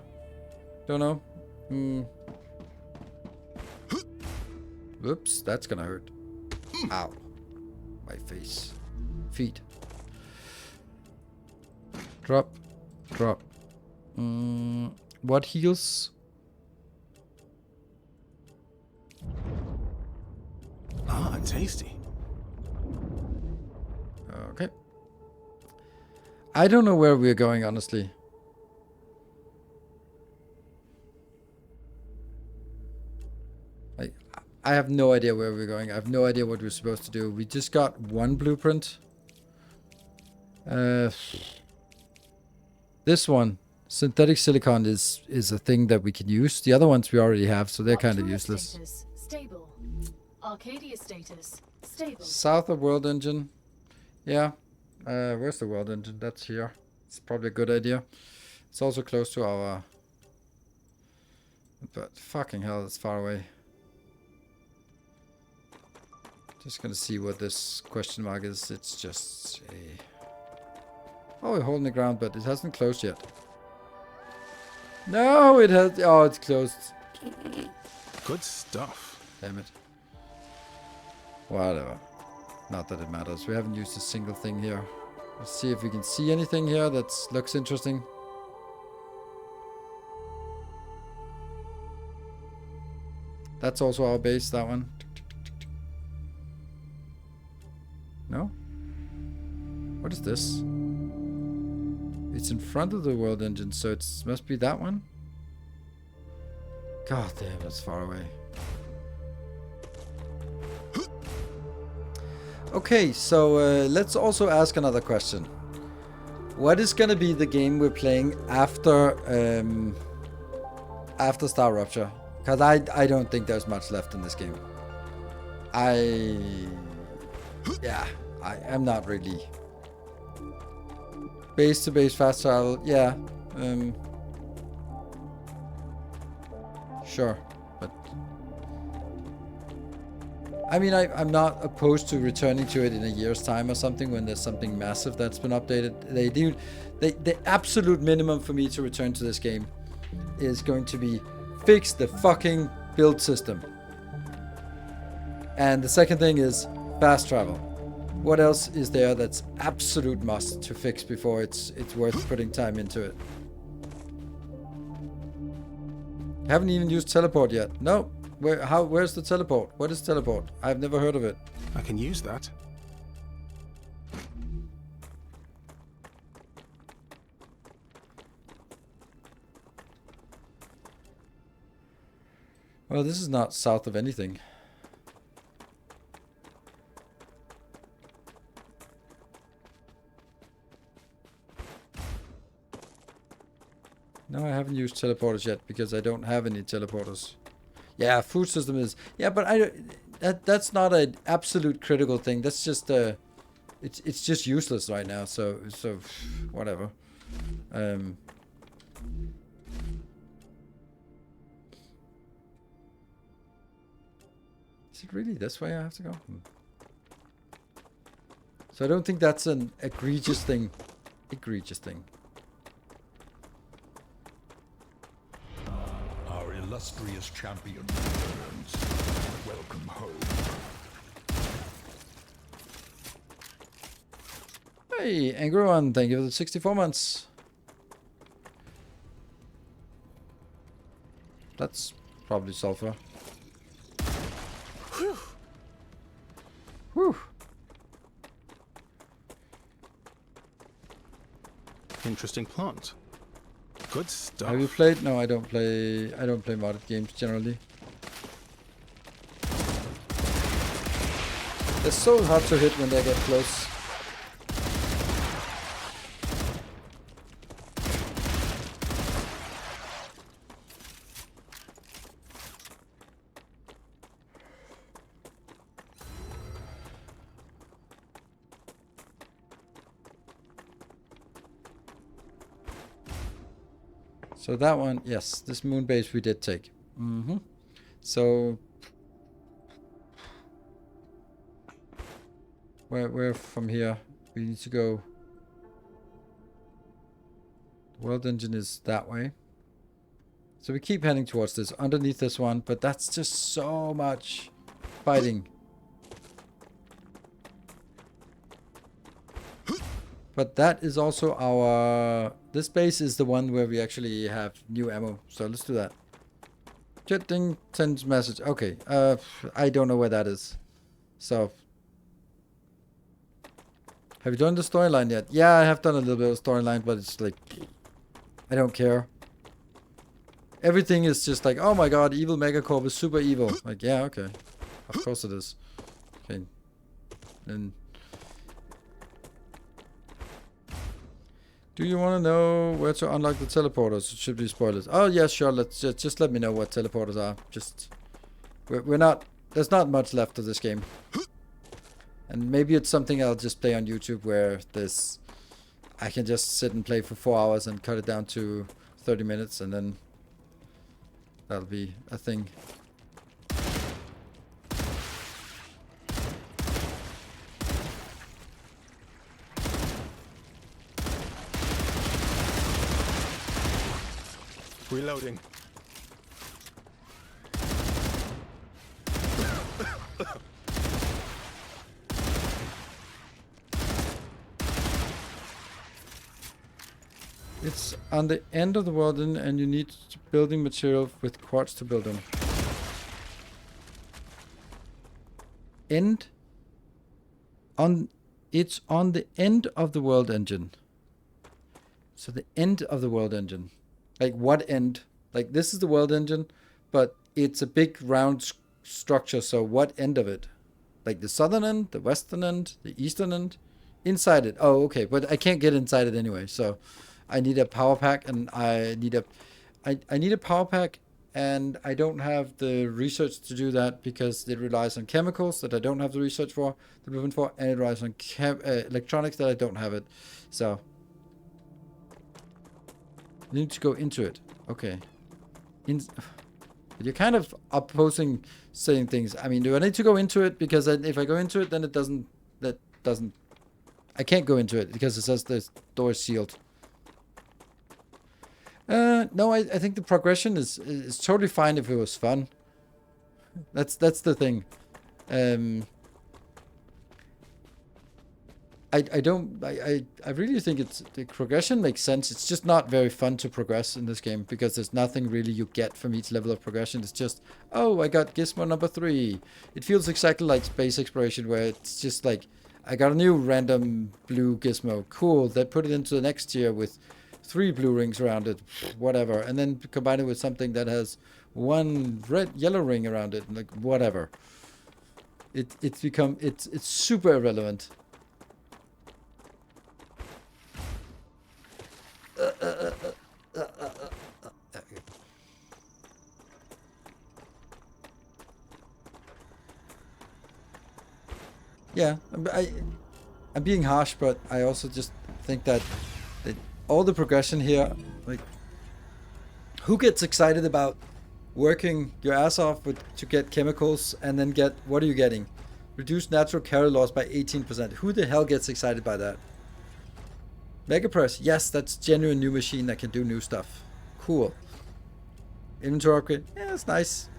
Don't know. Oops, that's gonna hurt. Ow. My face. Feet. Drop. Drop. What heals? Ah, tasty. Okay. I don't know where we're going, honestly. I have no idea where we're going. I have no idea what we're supposed to do. We just got one blueprint. This one, synthetic silicon, is a thing that we can use. The other ones we already have, so they're kind of useless. Status, stable. Arcadia status, stable. South of World Engine. Yeah. Where's the World Engine? That's here. It's probably a good idea. It's also close to our... but fucking hell, it's far away. Just gonna see what this question mark is. It's just a... oh, we're holding the ground, but it hasn't closed yet. No, it has... oh, it's closed. Good stuff. Damn it. Whatever. Not that it matters. We haven't used a single thing here. Let's see if we can see anything here that looks interesting. That's also our base, that one. No? What is this? It's in front of the world engine, so it must be that one? God damn, that's far away. Okay, so let's also ask another question. What is gonna be the game we're playing after after StarRupture? Because I don't think there's much left in this game. I'm not really. Base to base fast travel, yeah. Sure, but I mean, I'm not opposed to returning to it in a year's time or something when there's something massive that's been updated. The absolute minimum for me to return to this game is going to be fix the fucking build system. And the second thing is fast travel. What else is there that's absolute must to fix before it's worth putting time into it? Haven't even used teleport yet. No. Where's the teleport? What is teleport? I've never heard of it. I can use that. Well, this is not south of anything. No, I haven't used teleporters yet because I don't have any teleporters. Yeah, food system is... Yeah, but that's not an absolute critical thing. That's just it's just useless right now. So whatever. Is it really this way I have to go? So I don't think that's an egregious thing. Egregious thing. Our illustrious champion returns. Welcome home. Hey, Angry One, thank you for the 64 months. That's probably sulfur. Whew. Whew. Interesting plant. Good stuff. Have you played? No, I don't play. I don't play modded games generally. They're so hard to hit when they get close. So that one, yes, this moon base we did take. So where from here we need to go? The world engine is that way. So we keep heading towards this, underneath this one, but that's just so much fighting. But that is also our... This base is the one where we actually have new ammo. So let's do that. Jetting sends message. Okay. I don't know where that is. So... Have you done the storyline yet? Yeah, I have done a little bit of storyline, but it's like... I don't care. Everything is just like, oh my god, evil Megacorp is super evil. Like, yeah, okay. Of course it is. Okay. Then... Do you want to know where to unlock the teleporters? It should be spoilers. Oh yeah, sure. Let's just let me know what teleporters are. Just we're not. There's not much left of this game, and maybe it's something I'll just play on YouTube where this I can just sit and play for 4 hours and cut it down to 30 minutes, and then that'll be a thing. Reloading. It's on the end of the world and you need building material with quartz to build them. End? It's on the end of the world engine. So the end of the world engine. Like what end? Like this is the world engine, but it's a big round structure. So what end of it? Like the southern end, the western end, the eastern end? Inside it. Oh, okay. But I can't get inside it anyway. So I need a power pack, and I need a power pack, and I don't have the research to do that because it relies on chemicals that I don't have the research for, the blueprint for, and it relies on electronics that I don't have it. So you need to go into it. Okay. You're kind of opposing saying things. I mean, do I need to go into it? Because if I go into it, then it doesn't... I can't go into it because it says the door is sealed. No, I think the progression is totally fine if it was fun. That's the thing. I really think the progression makes sense. It's just not very fun to progress in this game because there's nothing really you get from each level of progression. It's just, oh, I got gizmo number 3. It feels exactly like space exploration where it's just like, I got a new random blue gizmo. Cool. They put it into the next tier with 3 blue rings around it, whatever, and then combine it with something that has 1 yellow ring around it, like whatever. It's super irrelevant. Yeah, I'm being harsh, but I also just think that all the progression here, like, who gets excited about working your ass off to get chemicals and then get, what are you getting? Reduced natural calorie loss by 18%. Who the hell gets excited by that? Mega Press, yes, that's genuine new machine that can do new stuff. Cool. Inventory upgrade, yeah, it's nice.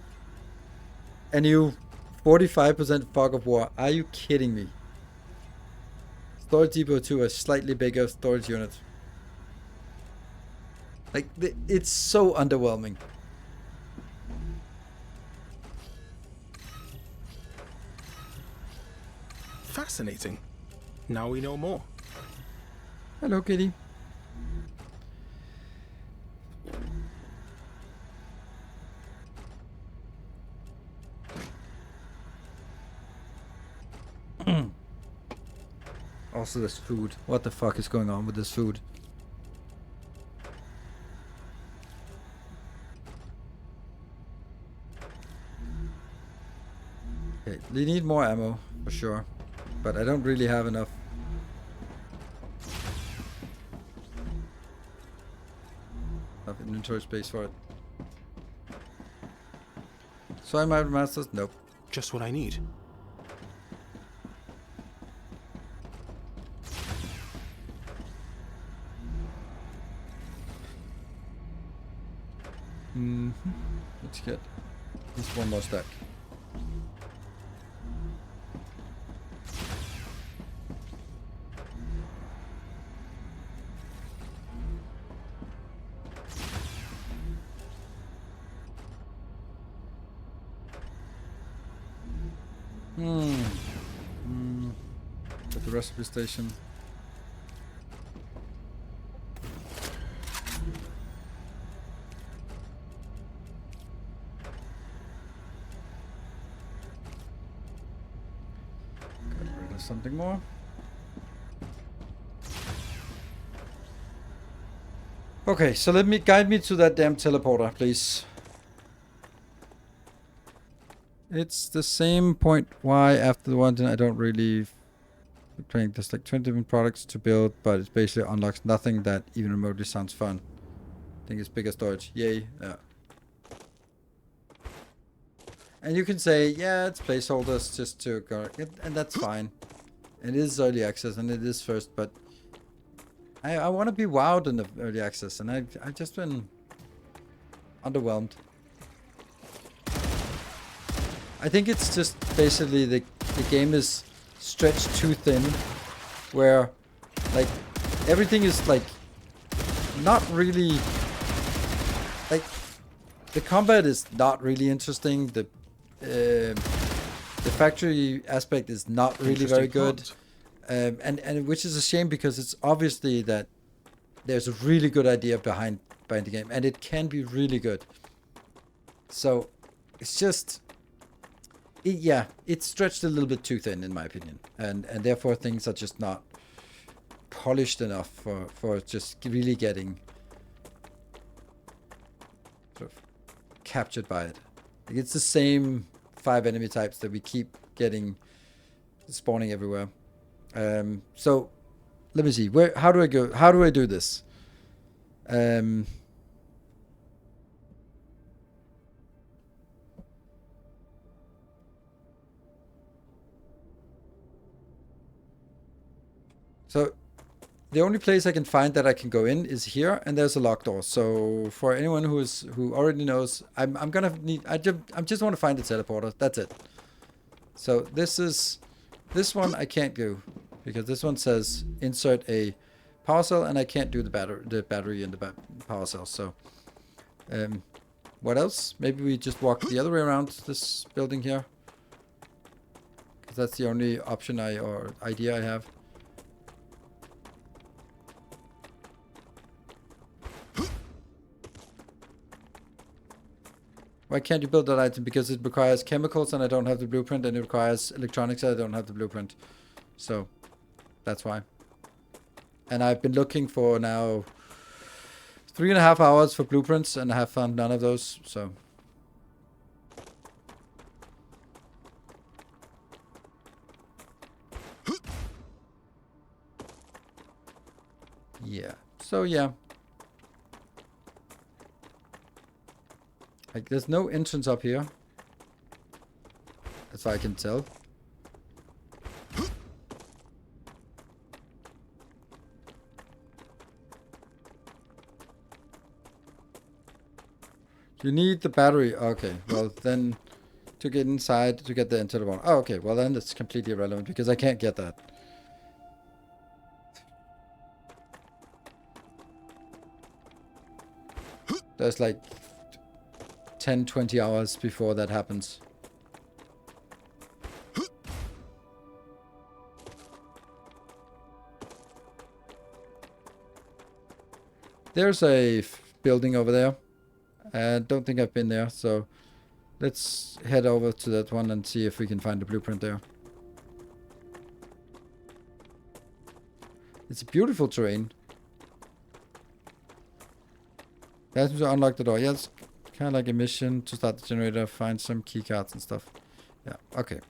And you 45% fog of war. Are you kidding me? Storage depot 2, a slightly bigger storage unit. Like, it's so underwhelming. Fascinating. Now we know more. Hello, kitty. Also, this food. What the fuck is going on with this food? Okay, we need more ammo, for sure. But I don't really have enough. Enough inventory space for it. So I might masters? Nope. Just what I need. Let's get just one more stack. At the recipe station. Something more. Okay, so let me guide me to that damn teleporter, please. It's the same point Y after the one, and I don't really think there's like 20 different products to build, but it basically unlocks nothing that even remotely sounds fun. I think it's bigger storage. Yay. Yeah. And you can say, yeah, it's placeholders just to go, and that's fine. It is early access and it is first, but I want to be wowed in the early access, and I've just been underwhelmed. I think it's just basically the game is stretched too thin, where like everything is like not really, like the combat is not really interesting. The factory aspect is not really very good, and which is a shame, because it's obviously that there's a really good idea behind the game, and it can be really good. So it's just, it's stretched a little bit too thin in my opinion, and therefore things are just not polished enough for just really getting sort of captured by it. Like, it's the same 5 enemy types that we keep getting spawning everywhere. So let me see, how do I go? How do I do this? So the only place I can find that I can go in is here, and there's a locked door. So for anyone who already knows, I'm gonna need. I just want to find the teleporter. That's it. So this one I can't do, because this one says insert a power cell, and I can't do the battery in the power cell. So what else? Maybe we just walk the other way around this building here, because that's the only option or idea I have. Why can't you build that item? Because it requires chemicals and I don't have the blueprint, and it requires electronics and I don't have the blueprint. So, that's why. And I've been looking for now 3.5 hours for blueprints and I have found none of those, so. Yeah, so yeah. Like, there's no entrance up here. As far I can tell. You need the battery. Okay, well then to get inside to get the enter the one. Oh, okay, well then it's completely irrelevant because I can't get that. There's like 10-20 hours before that happens. There's a building over there. I don't think I've been there, so let's head over to that one and see if we can find the blueprint there. It's a beautiful terrain. That's to unlock the door. Yeah, it's kind of like a mission to start the generator, find some keycards and stuff. Yeah, okay.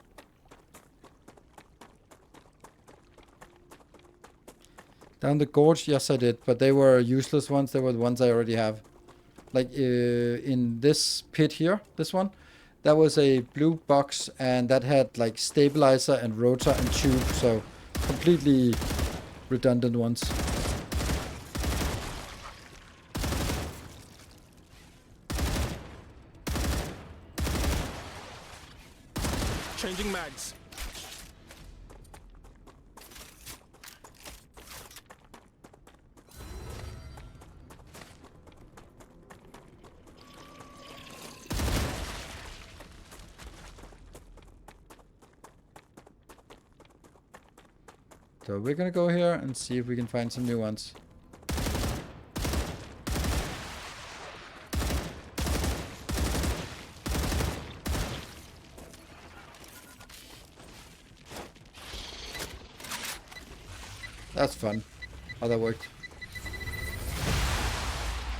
Down the gorge, yes I did, but they were useless ones. They were the ones I already have. Like in this pit here, this one, that was a blue box and that had like stabilizer and rotor and tube, so completely redundant ones. Changing mags. So we're gonna go here and see if we can find some new ones. That's fun. How that worked.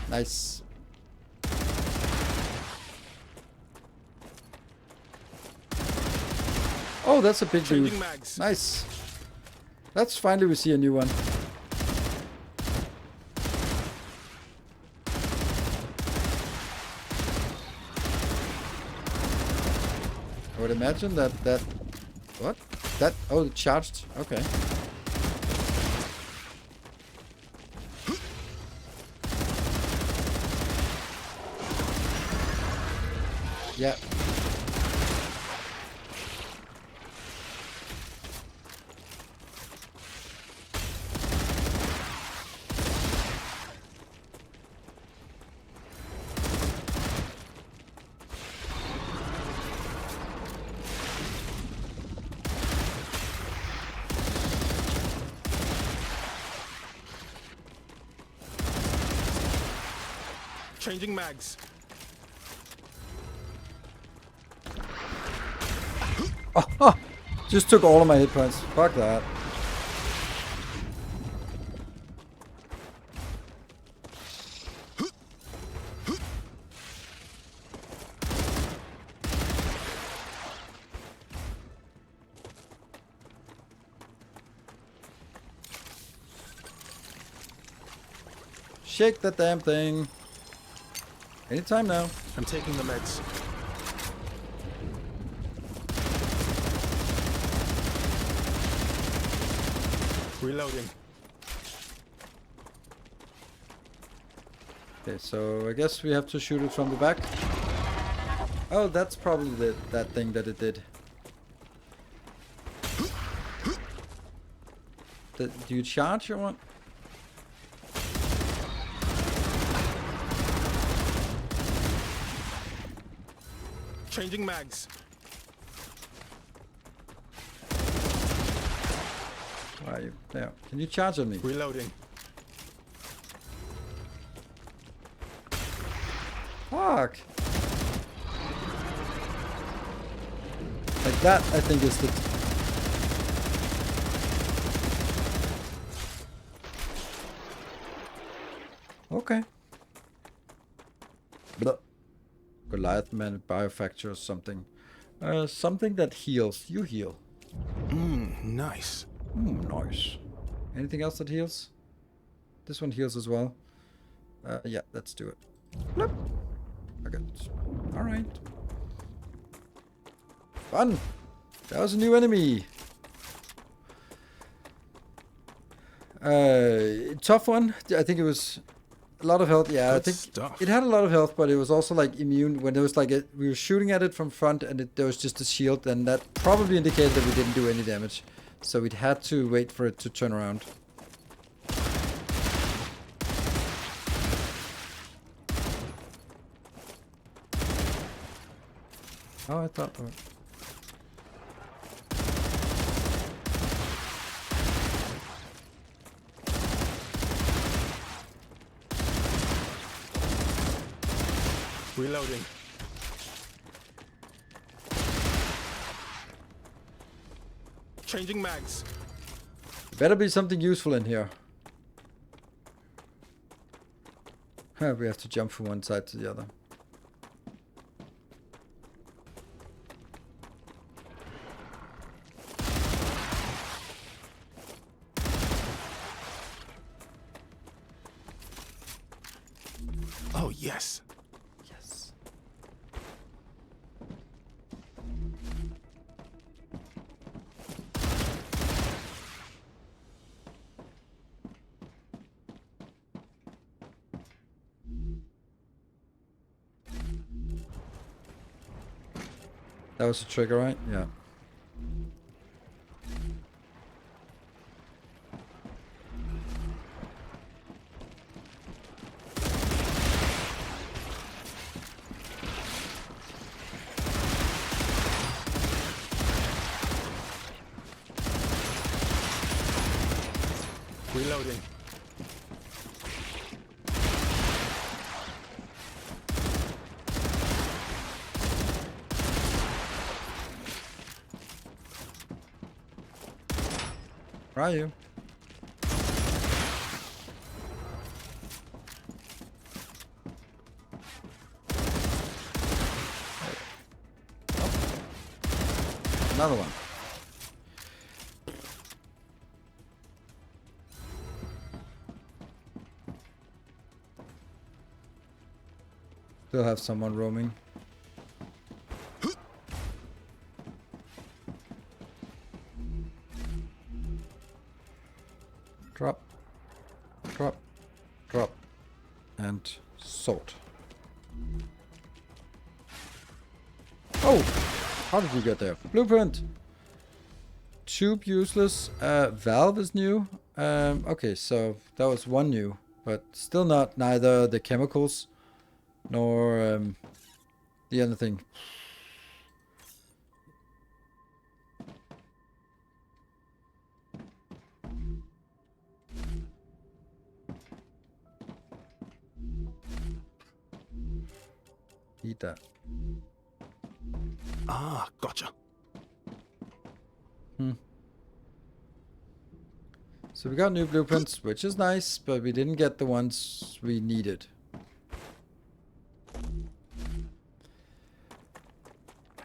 Nice. Oh, that's a big dude. Nice. That's finally we see a new one. I would imagine that what? That oh, it charged. Okay. Yeah. Changing mags. Oh, just took all of my hit points. Fuck that. Shake that damn thing. Anytime now. I'm taking the meds. Reloading. Okay, so I guess we have to shoot it from the back. Oh, that's probably that thing that it did. Do you charge or what? Changing mags. Where are you? There. Can you charge on me? Reloading. Fuck. Like that, I think is the... Okay. Blah. Goliath man, biofactor or something. Something that heals. You heal. Nice. Nice. Anything else that heals? This one heals as well. Yeah, let's do it. Bloop. Okay. Alright. Fun! That was a new enemy! Tough one. I think it was a lot of health. Yeah, I Good think stuff. it had a lot of health, but it was also like immune. When there was like we were shooting at it from front and there was just a shield, and that probably indicated that we didn't do any damage. So we'd had to wait for it to turn around. Oh, I thought... Reloading. Changing mags. Better be something useful in here. We have to jump from one side to the other. Oh, yes. Yes. That was a trigger, right? Yeah. Reloading. Where are you? Another one. Still have someone roaming. Drop. Drop. Drop. And salt. Oh! How did you get there? Blueprint! Tube useless. Valve is new. Okay, so that was one new. But still not neither the chemicals nor the other thing. Eat that. Ah, gotcha. So we got new blueprints, which is nice, but we didn't get the ones we needed.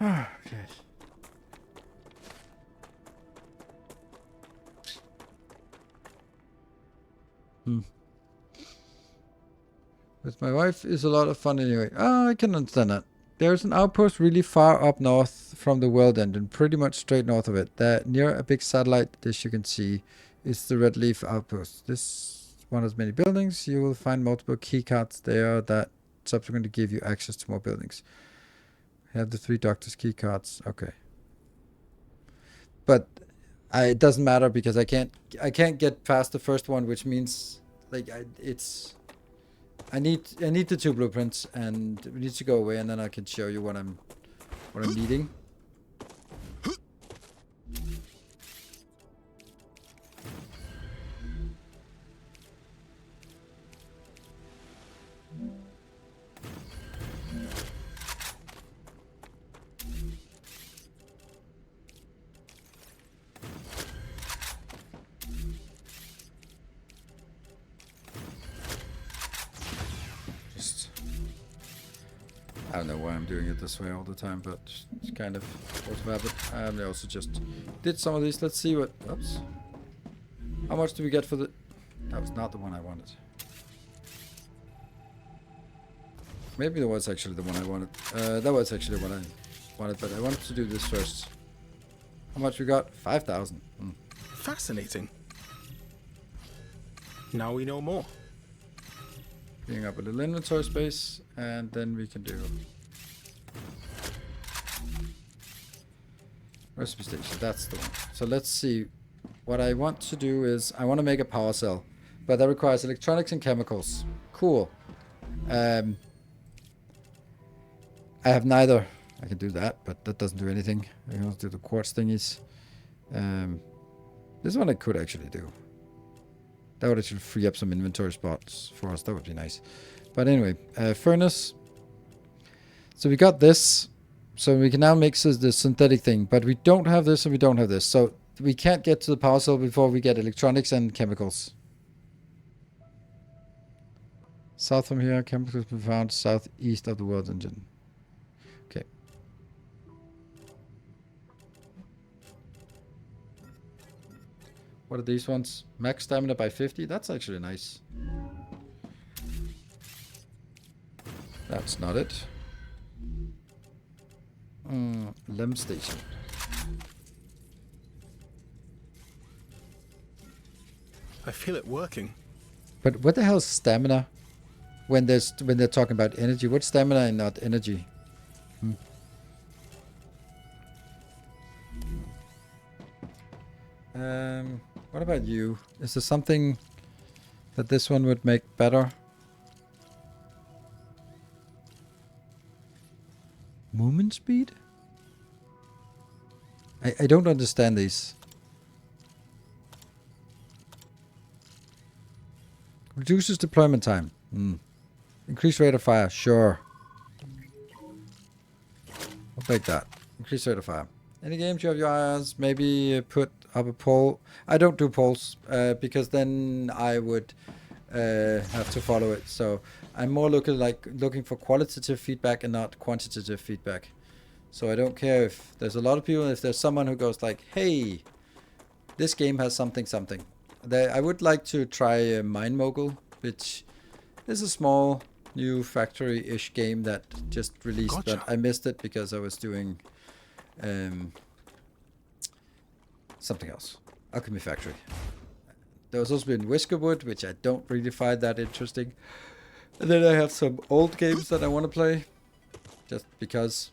Okay. With my wife is a lot of fun anyway. Oh, I can understand that. There's an outpost really far up north from the world engine, pretty much straight north of it. That near a big satellite dish you can see is the Red Leaf outpost. This one has many buildings. You will find multiple keycards there that subsequently give you access to more buildings. Have the 3 doctors keycards. Okay. But it doesn't matter because I can't get past the first one, which means like I need the 2 blueprints, and we need to go away, and then I can show you what I'm needing. I don't know why I'm doing it this way all the time, but it's kind of force of habit. And I also just did some of these. Let's see what... Oops. How much do we get for the... That was not the one I wanted. Maybe that was actually the one I wanted. That was actually what I wanted, but I wanted to do this first. How much we got? 5,000. Fascinating. Now we know more. Bring up a little inventory space, and then we can do recipe station. That's the one. So let's see. What I want to do is I want to make a power cell, but that requires electronics and chemicals. Cool. I have neither. I can do that, but that doesn't do anything. I can also do the quartz thingies. This one I could actually do. That would actually free up some inventory spots for us. That would be nice. But anyway, furnace. So we got this. So we can now mix the synthetic thing. But we don't have this and we don't have this. So we can't get to the power cell before we get electronics and chemicals. South from here, chemicals will be found southeast of the world engine. Okay. What are these ones? Max stamina by 50? That's actually nice. That's not it. Lem station. I feel it working. But what the hell is stamina? When they're talking about energy, what's stamina and not energy? What about you? Is there something that this one would make better? Movement speed? I don't understand these. Reduces deployment time. Increase rate of fire. Sure. I'll take that. Increase rate of fire. Any games you have your eyes? Maybe put up a poll. I don't do polls because then I would have to follow it. So I'm more looking for qualitative feedback and not quantitative feedback. So I don't care if there's a lot of people. If there's someone who goes like, "Hey, this game has something." I would like to try Mind Mogul, which is a small new factory-ish game that just released, Gotcha. but I missed it because I was doing something else. Alchemy Factory. There was also been Whiskerwood, which I don't really find that interesting. And then I have some old games that I want to play, just because.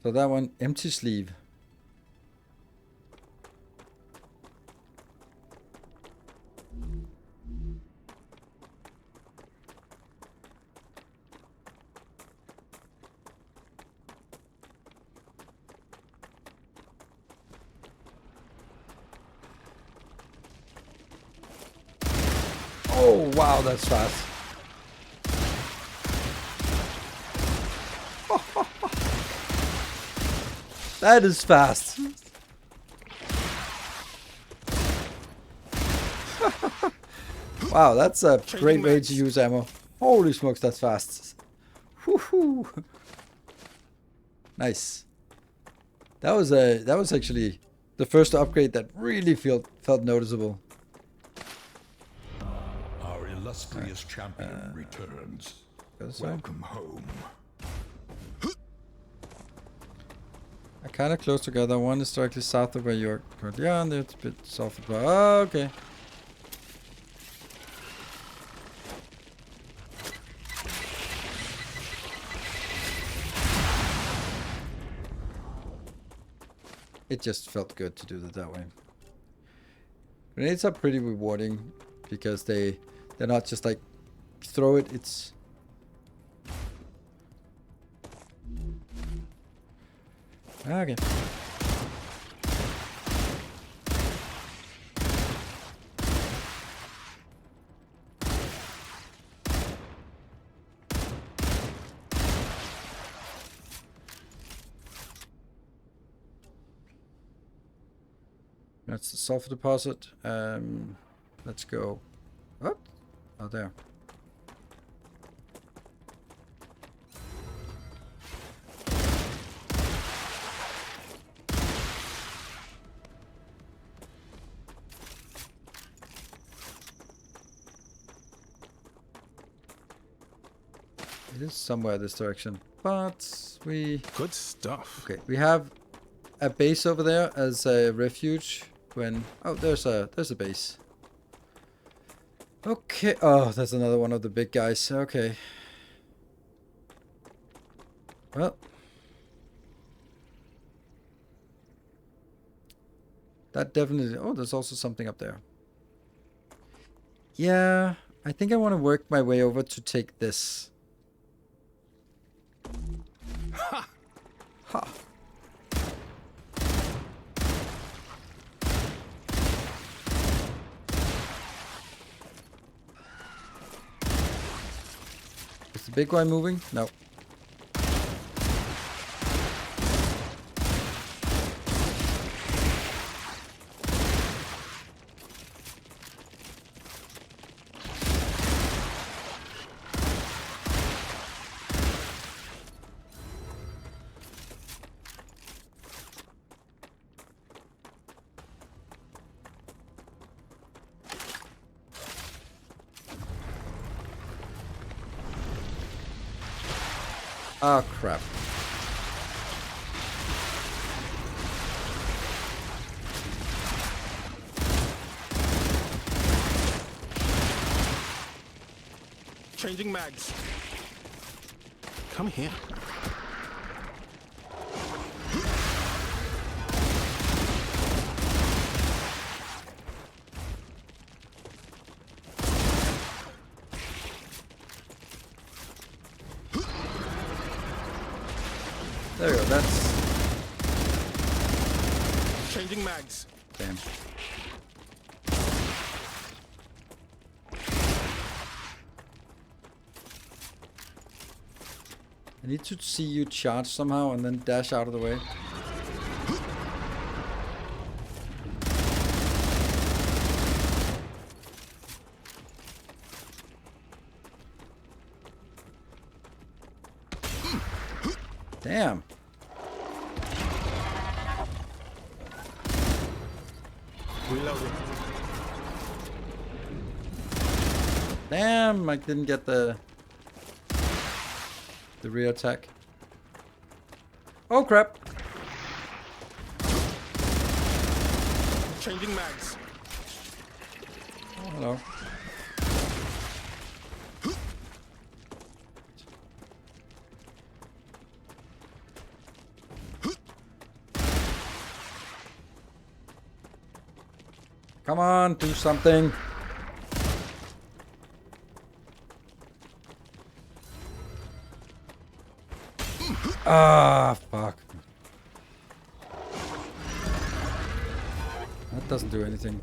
So that one, empty sleeve. Oh, wow, that's fast. That is fast. Wow, that's a great way to use ammo. Holy smokes, that's fast. Woohoo! Nice. That was actually the first upgrade that really felt noticeable. Our illustrious champion returns. Welcome home. I kind of close together. One is directly south of where you're currently on. The other's a bit south of. Oh, okay. It just felt good to do it that way. Grenades are pretty rewarding because they're not just like throw it. It's okay. That's the sulfur deposit. Let's go. What? Oh, there. It is somewhere this direction, but we... Good stuff. Okay, we have a base over there as a refuge when... Oh, there's a base. Okay. Oh, that's another one of the big guys. Okay. Well. That definitely... Oh, there's also something up there. Yeah, I think I want to work my way over to take this. Ha! Ha! Is the big guy moving? No. Oh, crap. Changing mags. Come here. There we go, that's... Changing mags. Damn. I need to see you charge somehow and then dash out of the way. Damn. Reloading. Damn, I didn't get the rear attack. Oh crap. Changing mags. Oh, hello. Come on, do something. Ah, fuck. That doesn't do anything.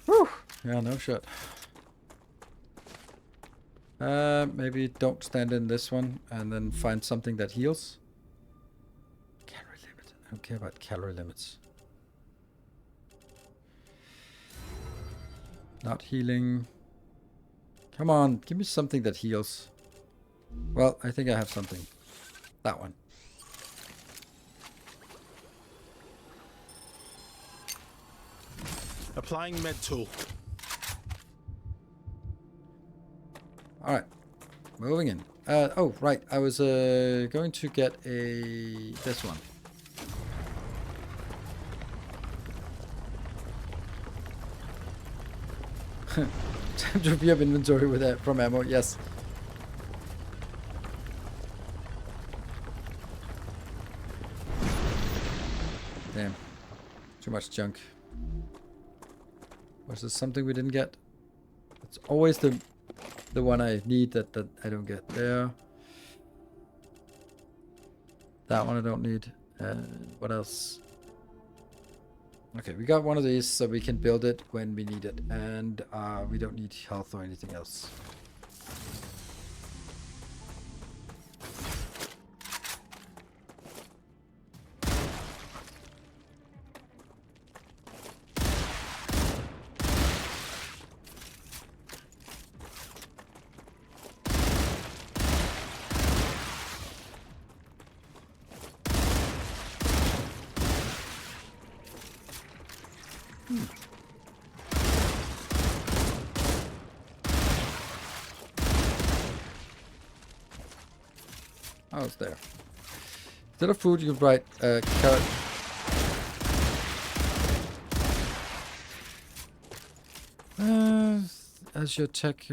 Whew. Yeah, no shit. Maybe don't stand in this one and then find something that heals. Calorie limit. I don't care about calorie limits. Not healing. Come on, give me something that heals. Well, I think I have something. That one. Applying med tool. Alright. Moving in. Oh, right. I was going to get this one. Time to review inventory with that from ammo. Yes. Damn. Too much junk. Was there something we didn't get? It's always the one I need that I don't get. There. That one I don't need. What else? Okay, we got one of these, so we can build it when we need it, and we don't need health or anything else. Oh, it's there. Instead of food, you can write carrot. As your tech,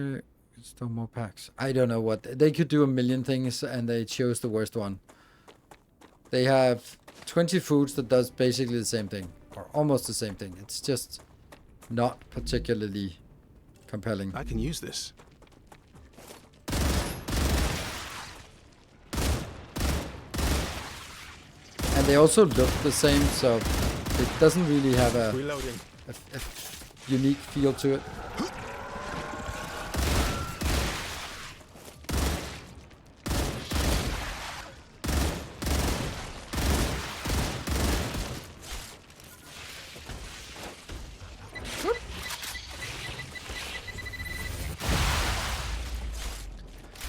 still more packs. I don't know what they could do a million things, and they chose the worst one. They have 20 foods that does basically the same thing, or almost the same thing. It's just not particularly compelling. I can use this. And they also look the same, so it doesn't really have a unique feel to it.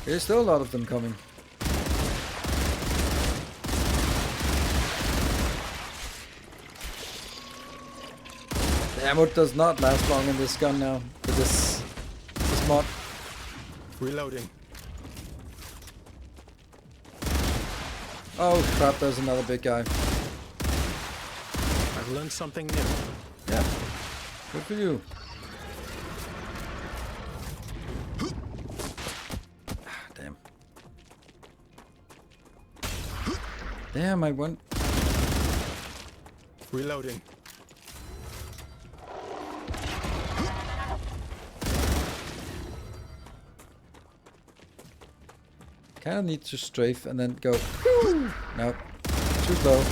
There's still a lot of them coming. The ammo does not last long in this gun now, with this mod. Reloading. Oh crap, there's another big guy. I've learned something new. Yeah, good for you. Damn. Damn, I went. Reloading. Kind of need to strafe and then go. Nope, too low.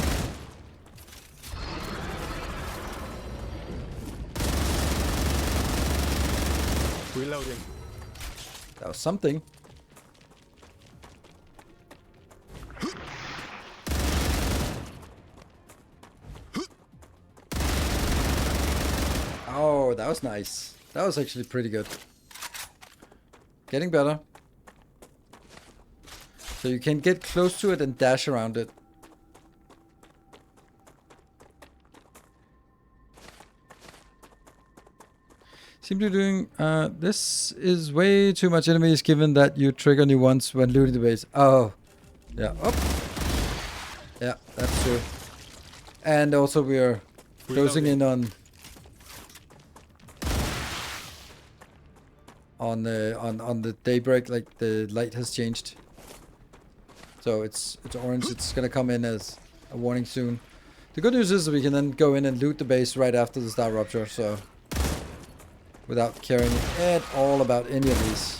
Reloading. That was something. Oh, that was nice. That was actually pretty good. Getting better. So you can get close to it and dash around it. Seem to be doing... this is way too much enemies given that you trigger new ones when looting the base. Oh. Yeah. Oh. Yeah, that's true. And also we are closing in on the daybreak. Like the light has changed. So it's orange. It's gonna come in as a warning soon. The good news is we can then go in and loot the base right after the StarRupture, so without caring at all about any of these.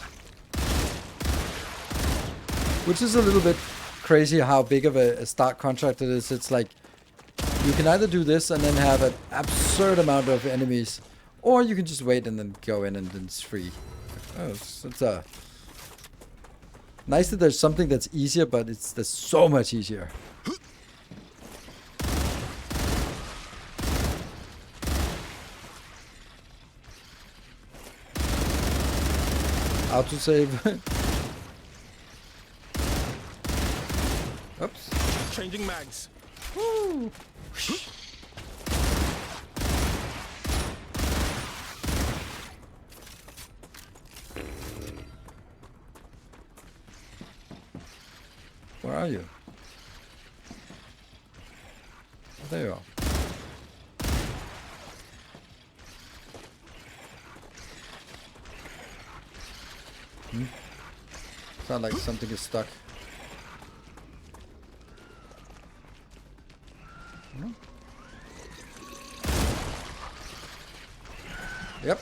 Which is a little bit crazy how big of a start contract it is. It's like you can either do this and then have an absurd amount of enemies, or you can just wait and then go in and then it's free. Oh, it's a nice that there's something that's easier, but there's so much easier. Autosave. Oops. Changing mags. Woo. Where are you? Oh, there you are. Sound like something is stuck. No? Yep.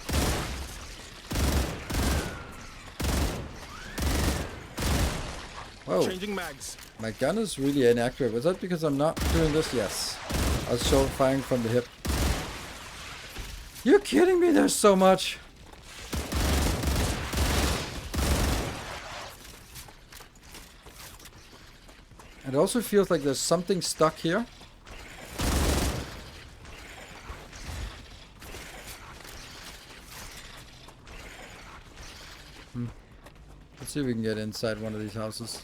Whoa. Changing mags. My gun is really inaccurate. Was that because I'm not doing this? Yes. I was firing from the hip. You're kidding me, there's so much. It also feels like there's something stuck here. Let's see if we can get inside one of these houses.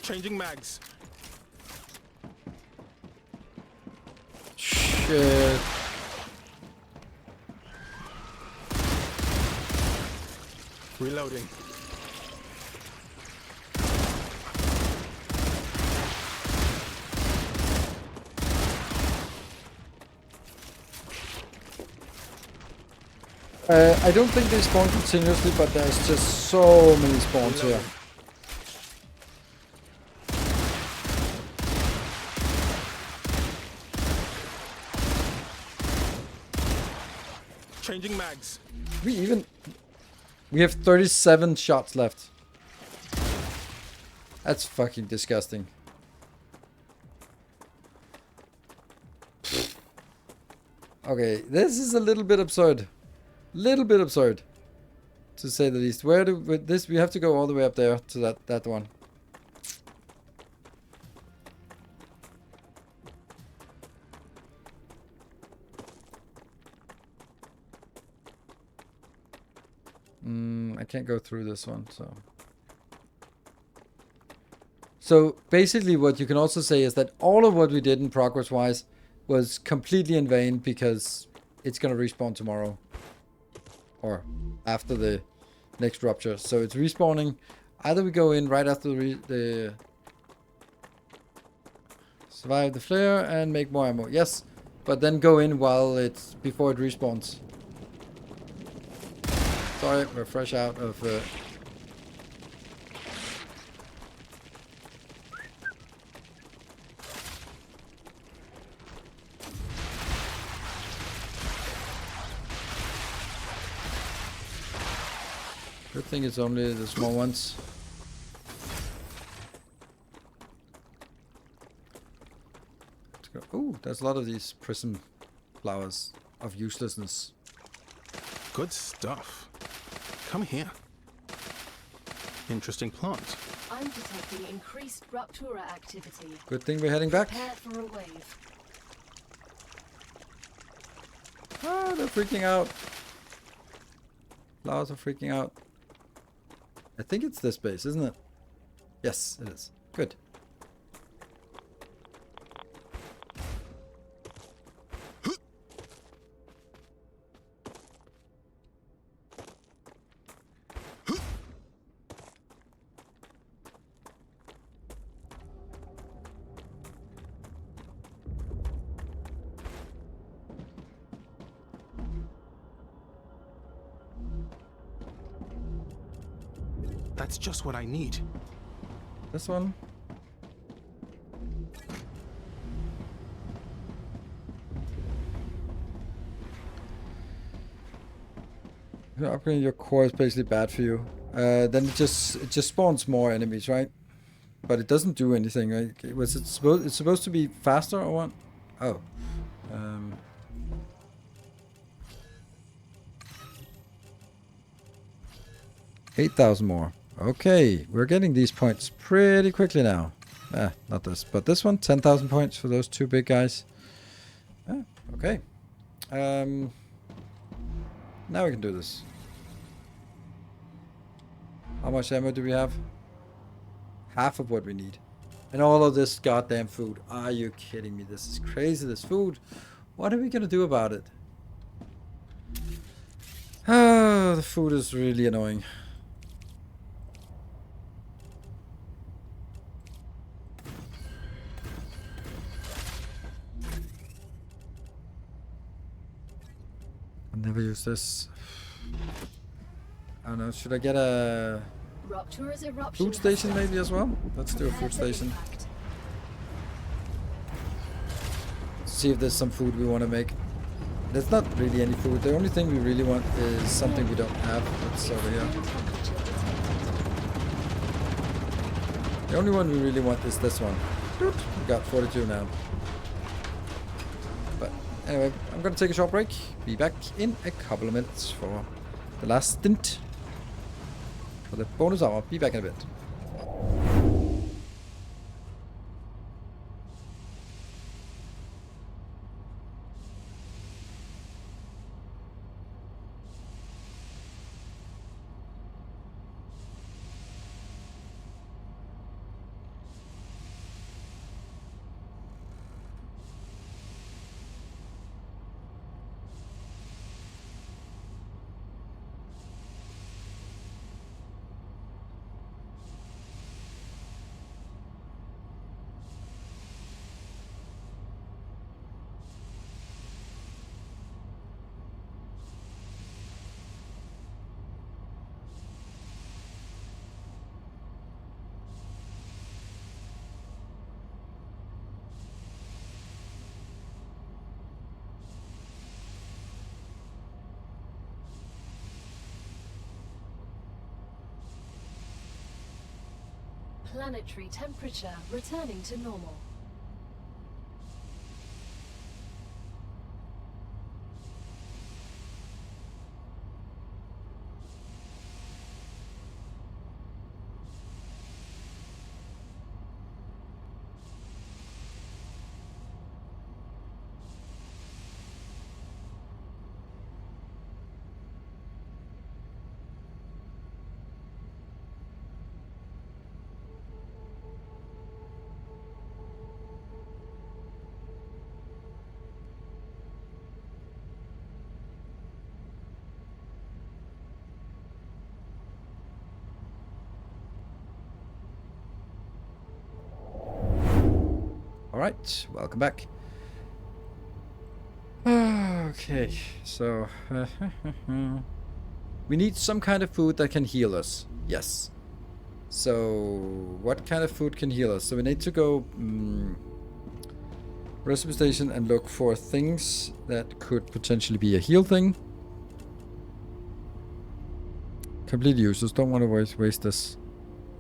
Changing mags. Shit. Reloading. I don't think they spawn continuously, but there's just so many spawns here. Changing mags. We have 37 shots left. That's fucking disgusting. Okay, this is a little bit absurd. Little bit absurd, to say the least. Where do with this? We have to go all the way up there to that one. I can't go through this one, so. So basically, what you can also say is that all of what we did in progress-wise was completely in vain because it's gonna respawn tomorrow. Or after the next rupture. So it's respawning. Either we go in right after the survive the flare and make more ammo. Yes, but then go in while it's before it respawns. Sorry, we're fresh out of good thing it's only the small ones. Let's go. Ooh, there's a lot of these prism flowers of uselessness. Good stuff. Come here. Interesting plant. I'm detecting increased Ruptura activity. Good thing we're heading back. Prepare for a wave. Ah, they're freaking out. Flowers are freaking out. I think it's this base, isn't it? Yes, it is. Good. That's just what I need. This one. Upgrading your core is basically bad for you. Then it just spawns more enemies, right? But it doesn't do anything, right? It's supposed to be faster or what? Oh. 8,000 more. Okay, we're getting these points pretty quickly now. Not this, but this one, 10,000 points for those two big guys. Okay. Now we can do this. How much ammo do we have? Half of what we need. And all of this goddamn food. Are you kidding me? This is crazy, this food. What are we gonna do about it? Oh, the food is really annoying. I'll never use this. I don't know, should I get a food station maybe as well? Let's do a food station. See if there's some food we want to make. There's not really any food. The only thing we really want is something we don't have. That's over here. The only one we really want is this one. Doot, we got 42 now. But anyway, I'm gonna take a short break. Be back in a couple of minutes for the last stint. For the bonus hour. Be back in a bit. Planetary temperature returning to normal. Alright, welcome back. Okay, so we need some kind of food that can heal us. Yes. So what kind of food can heal us? So we need to go recipe station and look for things that could potentially be a heal thing. Completely useless. Don't want to waste this.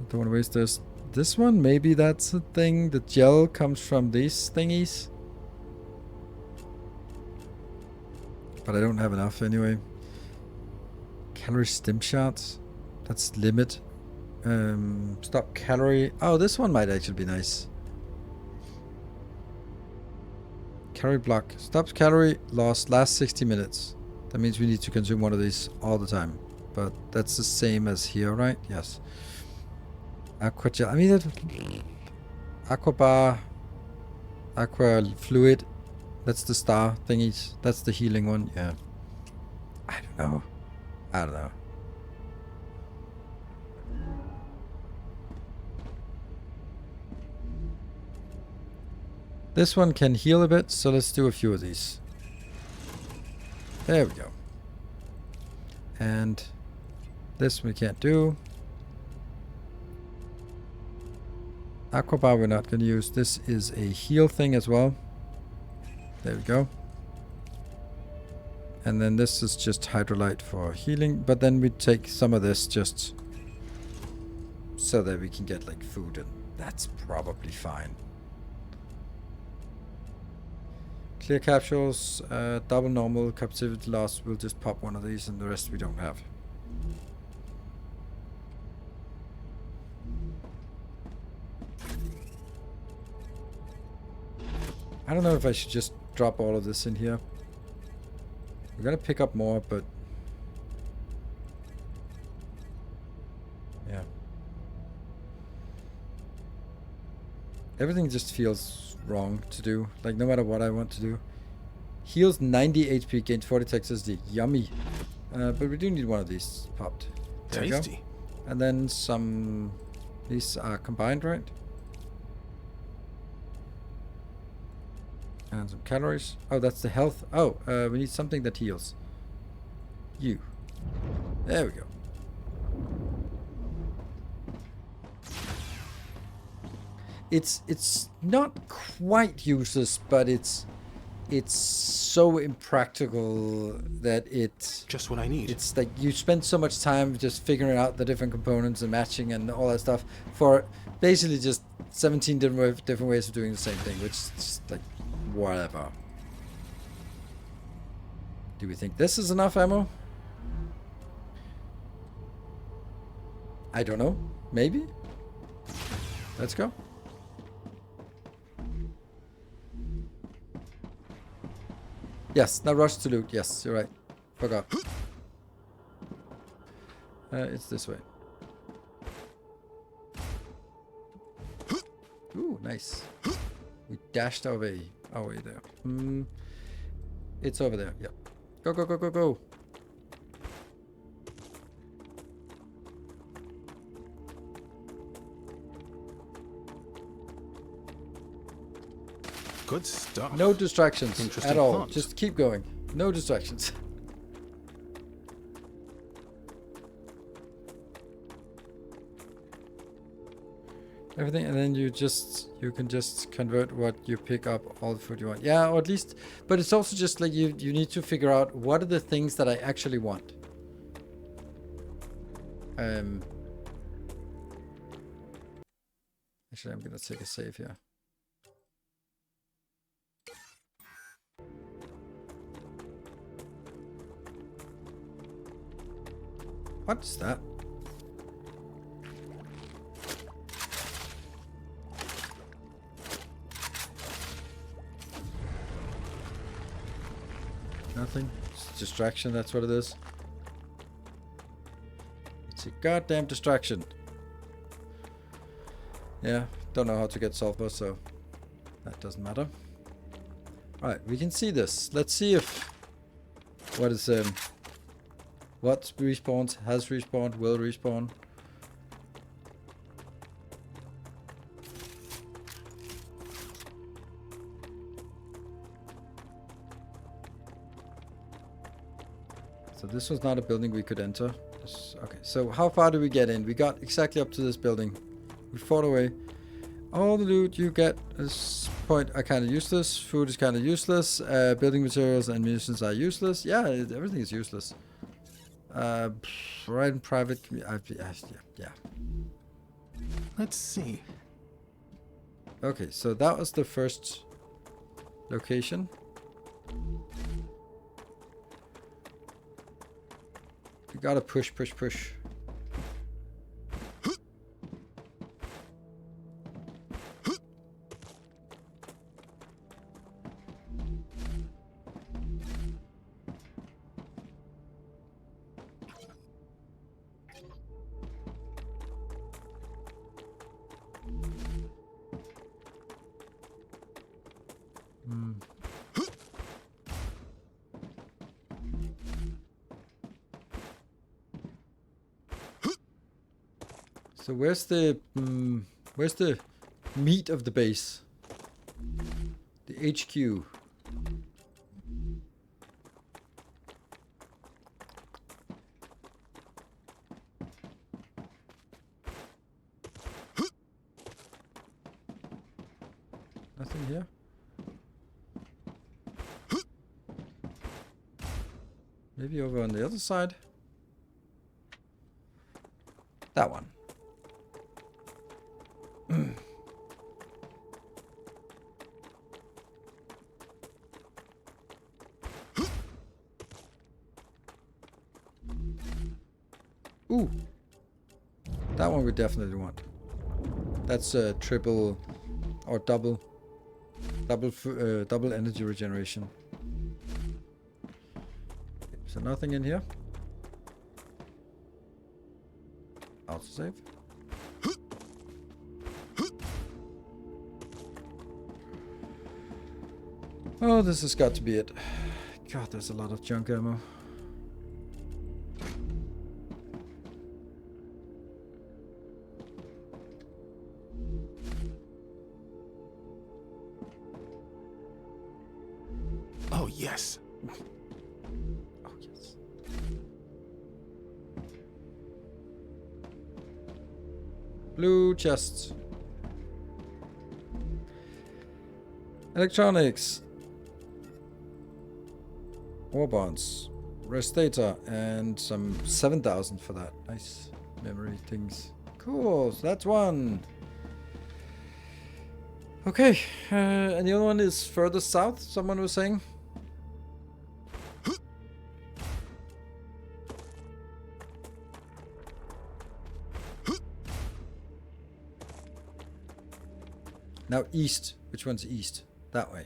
Don't want to waste this. This one, maybe that's a thing. The gel comes from these thingies. But I don't have enough anyway. Calorie stim shots. That's limit. Stop calorie. Oh, this one might actually be nice. Calorie block. Stops calorie loss last 60 minutes. That means we need to consume one of these all the time. But that's the same as here, right? Yes. Aqua gel. I mean, aqua bar, aqua fluid. That's the star thingies. That's the healing one. Yeah. I don't know. I don't know. This one can heal a bit, so let's do a few of these. There we go. And this we can't do. Aqua bar we're not going to use. This is a heal thing as well. There we go. And then this is just hydrolyte for healing. But then we take some of this just so that we can get like food, and that's probably fine. Clear capsules, double normal, captivity loss. We'll just pop one of these and the rest we don't have. I don't know if I should just drop all of this in here. We're gonna pick up more, but yeah. Everything just feels wrong to do. Like no matter what I want to do. Heals 90 HP, gains 40 tech SD. Yummy. But we do need one of these popped. There Tasty. we go. And then some. These are combined, right? And some calories. Oh, that's the health. Oh, we need something that heals. You. There we go. It's not quite useless, but it's it's so impractical that Just what I need. it's like you spend so much time just figuring out the different components and matching and all that stuff for basically just 17 different ways of doing the same thing, which is just like whatever. Do we think this is enough ammo? I don't know. Maybe? Let's go. Yes, now rush to loot. Yes, you're right. Forgot. It's this way. Ooh, nice. We dashed our way there. It's over there. Yeah. Go, go, go, go, go. Good stuff. No distractions Interesting at all. hunt. Just keep going. No distractions. Everything, and then you can just convert what you pick up, all the food you want. Yeah, or at least, but it's also just like you need to figure out what are the things that I actually want. Actually, I'm gonna take a save here. What's that? Nothing. It's a distraction, that's what it is. It's a goddamn distraction. Yeah, don't know how to get sulfur, so that doesn't matter. Alright, we can see this. Let's see if what respawns, has respawned, will respawn. So this was not a building we could enter. Okay, so how far do we get in? We got exactly up to this building. We fought away. All the loot you get at this point are kind of useless. Food is kind of useless. Building materials and munitions are useless. Yeah, everything is useless. Right in private. Yeah. Let's see. Okay, so that was the first location. We gotta push. So where's the meat of the base? The HQ. Nothing here. Maybe over on the other side. That one. Ooh, that one we definitely want. That's triple or double energy regeneration. So nothing in here. Autosave. Oh, this has got to be it. God, there's a lot of junk ammo. Oh, yes. Oh, yes. Blue chests. Electronics. War bonds. Rest data and some 7,000 for that. Nice memory things. Cool, so that's one. Okay, and the other one is further south, someone was saying. Now east. Which one's east? That way.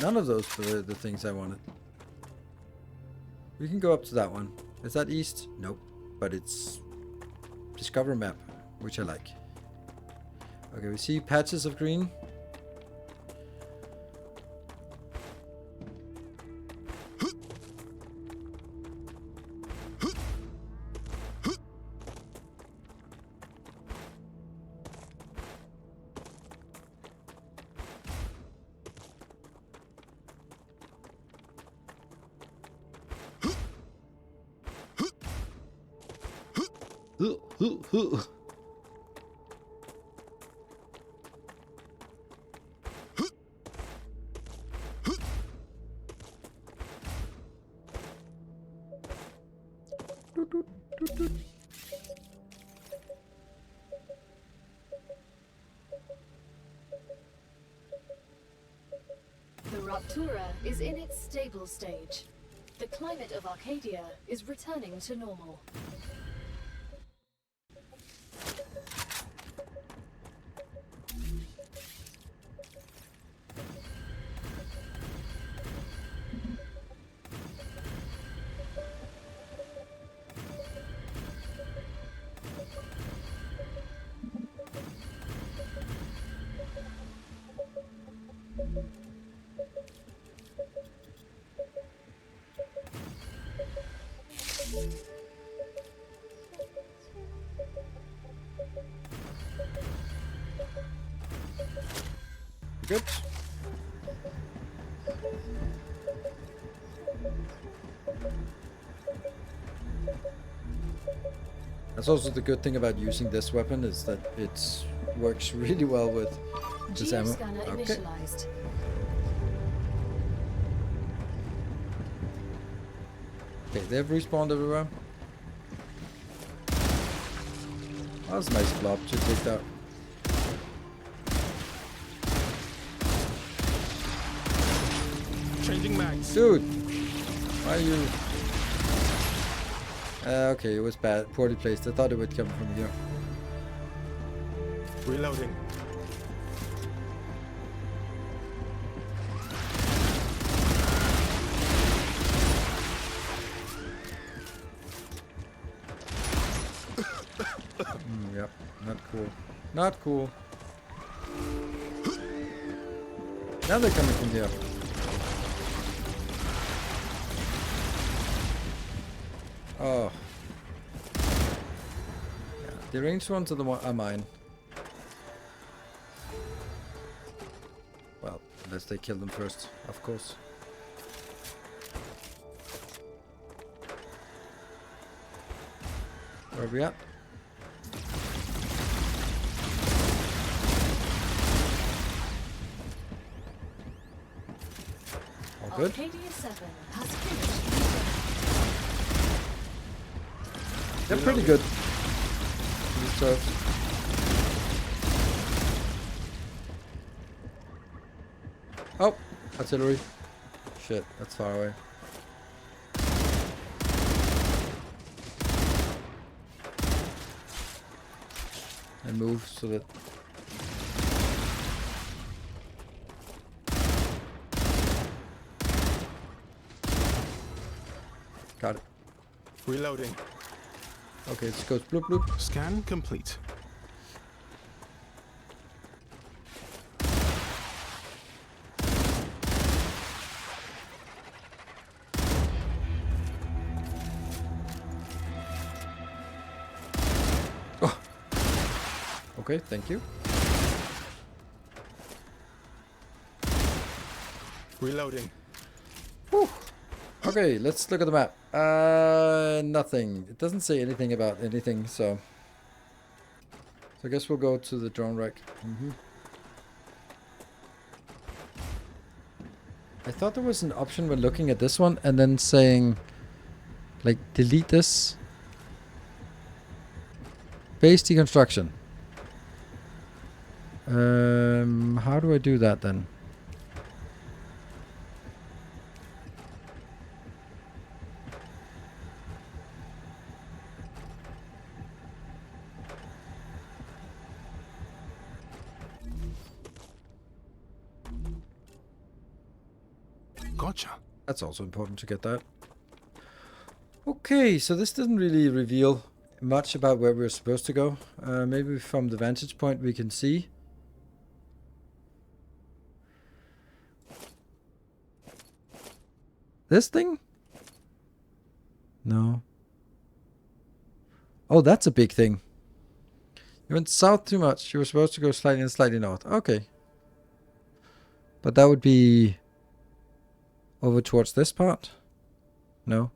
None of those were the things I wanted. We can go up to that one. Is that east? Nope. But it's discover map, which I like. Okay, we see patches of green. The Raptura is in its stable stage. The climate of Arcadia is returning to normal. Good. That's also the good thing about using this weapon, is that it works really well with this ammo. Geoscanner Okay. initialized. Okay, they've respawned everywhere. That was a nice blob to take out. Changing mags. Dude! Why are you... okay, it was bad. Poorly placed. I thought it would come from here. Reloading. Yep, not cool. Not cool. Now they're coming from here. Oh. Yeah, the ranged ones are mine. Well, unless they kill them first, of course. Where are we at? All good? Arcadia 7 has finished. They're pretty good. These turrets. Oh, artillery. Shit, that's far away. And move so that... Got it. Reloading. Okay, this goes bloop bloop. Scan complete. Oh. Okay, thank you. Reloading. Whew. Okay, let's look at the map. Nothing. It doesn't say anything about anything, so I guess we'll go to the drone rack. I thought there was an option when looking at this one and then saying, like, delete this. Base deconstruction. How do I do that then? Gotcha. That's also important to get that. Okay, so this doesn't really reveal much about where we're supposed to go. Maybe from the vantage point we can see. This thing? No. Oh, that's a big thing. You went south too much. You were supposed to go slightly and slightly north. Okay. But that would be over towards this part? No.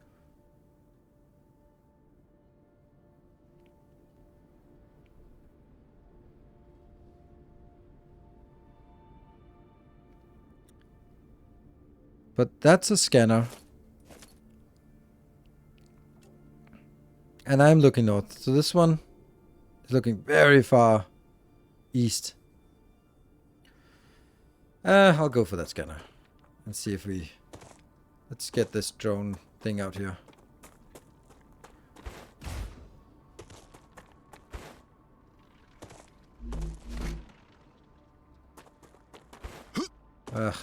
But that's a scanner. And I'm looking north. So this one is looking very far east. I'll go for that scanner. And see if we... Let's get this drone thing out here. Ugh.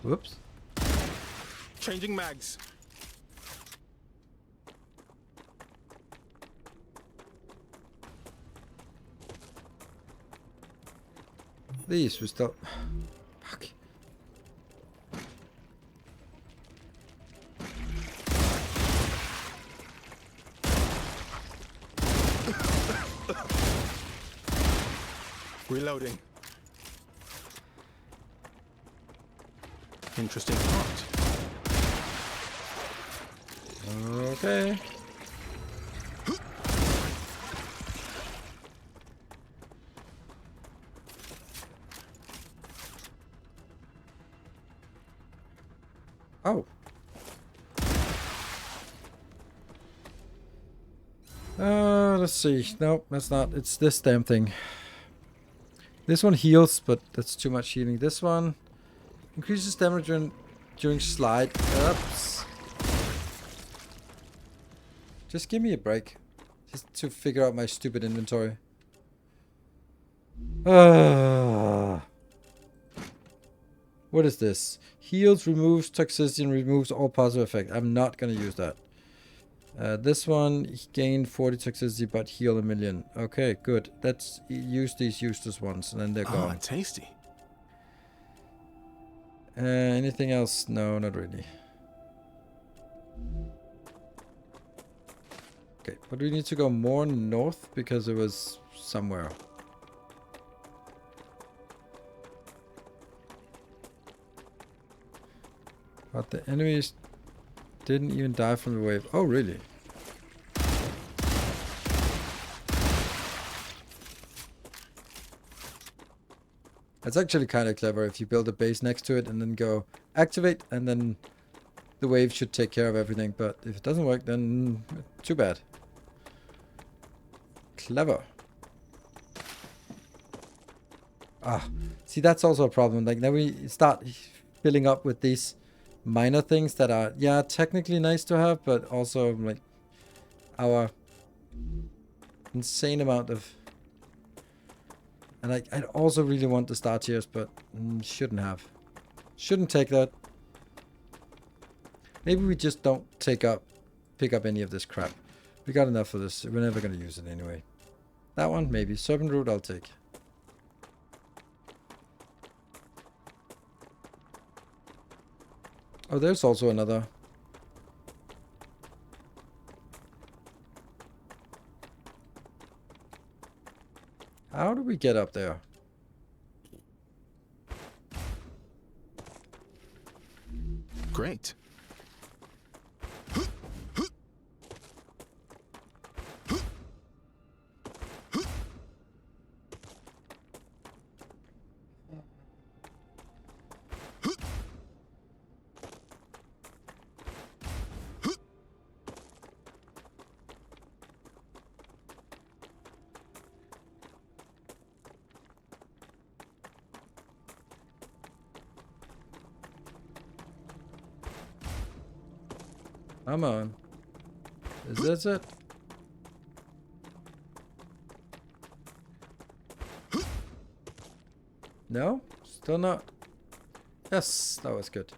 Whoops. Changing mags. These we still... Fuck. Reloading. Interesting part. Okay. Oh. Let's see. Nope, that's not. It's this damn thing. This one heals, but that's too much healing. This one increases damage during slide. Oops. Just give me a break. Just to figure out my stupid inventory. What is this? Heals, removes toxicity, and removes all positive effect. I'm not gonna use that. This one gained 40 toxicity but heal 1,000,000. Okay, good. Let's use these useless ones and then they're Ah, gone. tasty. Anything else? No, not really. Okay, but we need to go more north because it was somewhere. But the enemies didn't even die from the wave. Oh, really? It's actually kind of clever if you build a base next to it and then go activate and then the wave should take care of everything. But if it doesn't work, then too bad. Clever. Ah, see, that's also a problem. Like, then we start filling up with these minor things that are, yeah, technically nice to have, but also, like, our insane amount of... And I'd also really want the star tiers, but shouldn't have. Shouldn't take that. Maybe we just don't pick up any of this crap. We got enough of this. We're never going to use it anyway. That one, maybe. Serpent Root, I'll take. Oh, there's also another. How do we get up there? Great. Come on. Is this it? No? Still not. Yes, that was good.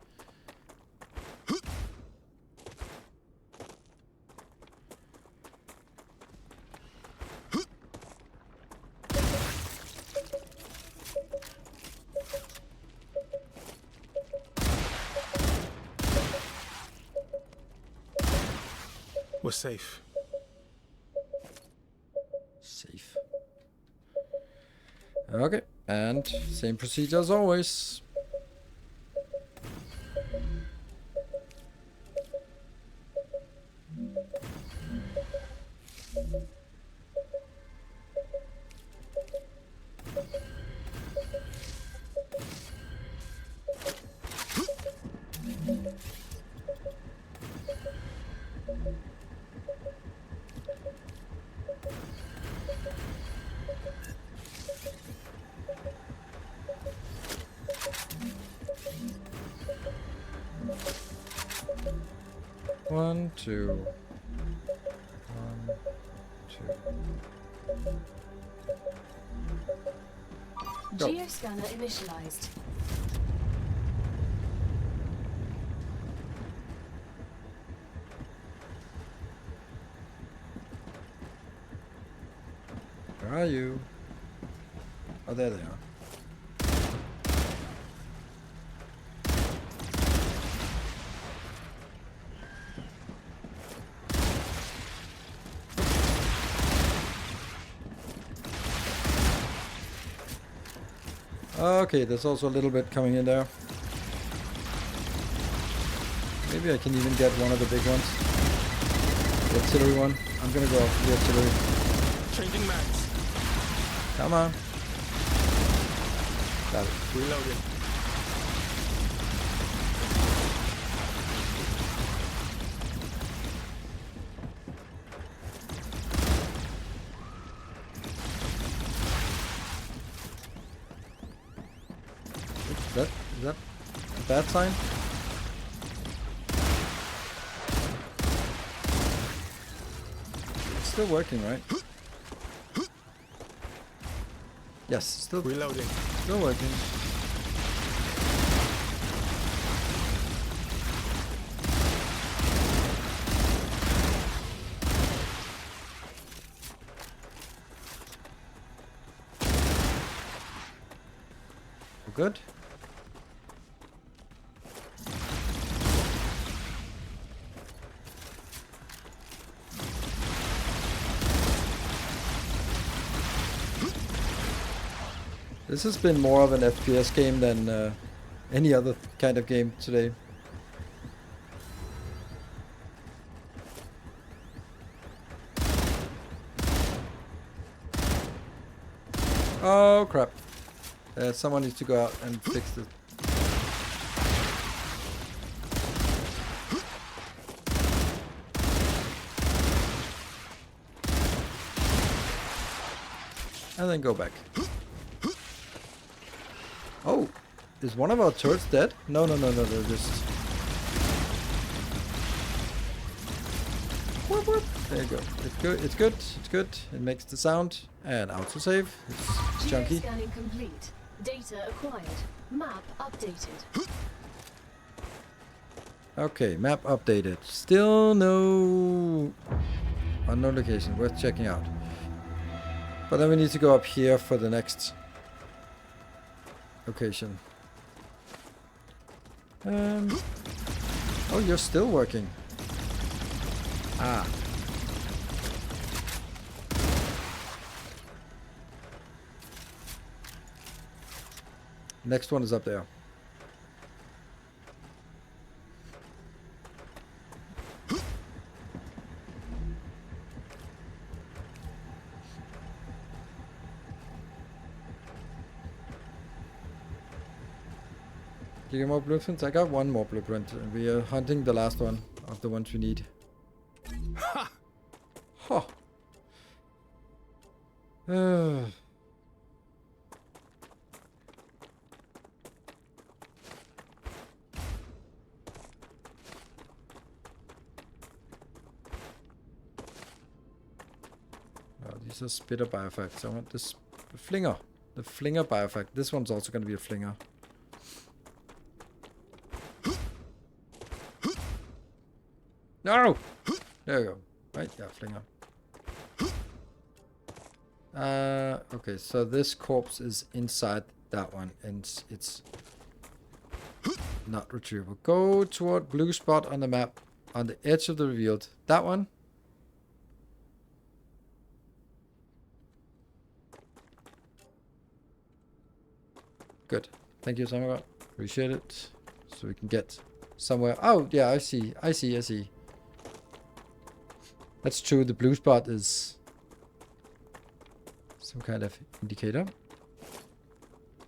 We're safe. Safe. Okay, and same procedure as always. One, two. One, two. Go. Geoscanner initialized. Where are you? Oh, there they are. Okay, there's also a little bit coming in there. Maybe I can even get one of the big ones. The artillery one. I'm gonna go after the artillery. Changing mags. Come on. Got it. Reloading. Is that a bad sign? It's still working, right? Yes, still Reloading. still working. Good. This has been more of an FPS game than any other kind of game today. Oh crap. Someone needs to go out and fix this. And then go back. Oh, is one of our turrets dead? No, they're just... Whoop, whoop. There you go. It's good. It makes the sound. And autosave. It's chunky. Geoscanning complete. Data acquired. Map updated. Okay, map updated. Still no unknown location. Worth checking out. But then we need to go up here for the next location. Oh, you're still working. Ah. Next one is up there. Do you get more blueprints? I got one more blueprint. And we are hunting the last one of the ones we need. Ha! Huh. This is spitter biofact. So I want this flinger. The flinger biofact. This one's also going to be a flinger. No! There we go. Right, yeah, flinger. Okay, so this corpse is inside that one, and it's not retrievable. Go toward blue spot on the map, on the edge of the revealed. That one. Good. Thank you, Samara. Appreciate it. So we can get somewhere. Oh, yeah, I see. I see. That's true. The blue spot is some kind of indicator.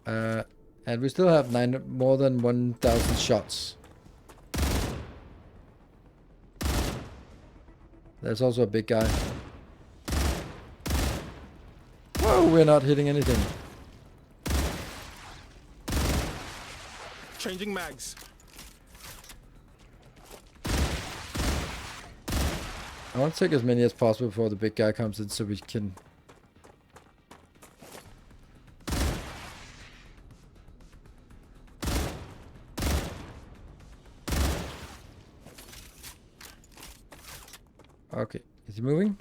And we still have more than 1,000 shots. There's also a big guy. Whoa, we're not hitting anything. Changing mags. I want to take as many as possible before the big guy comes in so we can... Okay, is he moving?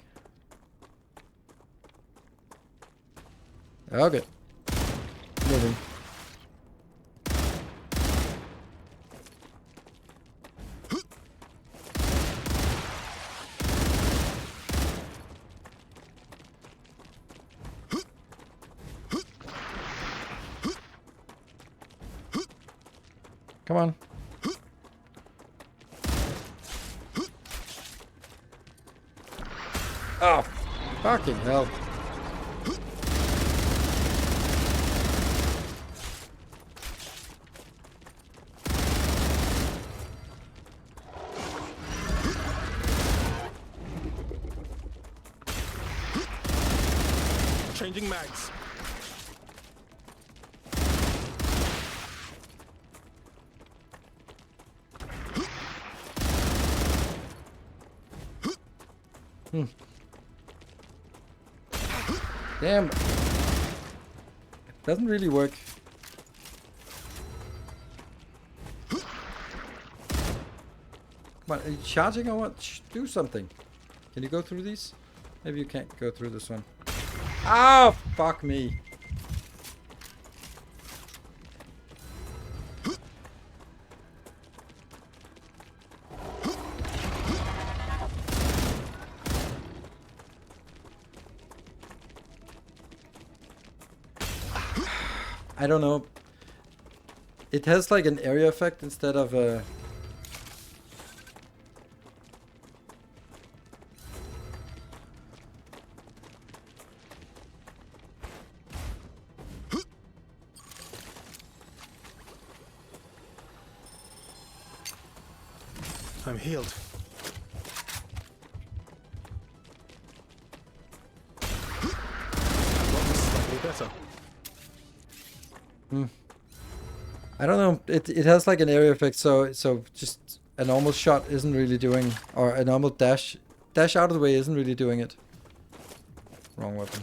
Okay. Moving. Come on. Oh, fucking hell. Changing mags. Damn. It doesn't really work. Come on, are you charging or what? Do something. Can you go through these? Maybe you can't go through this one. Oh, fuck me. I don't know. It has like an area effect instead of a... I'm healed. Slightly better. I don't know. It has like an area effect, so just a normal shot isn't really doing, or a normal dash out of the way isn't really doing it. Wrong weapon.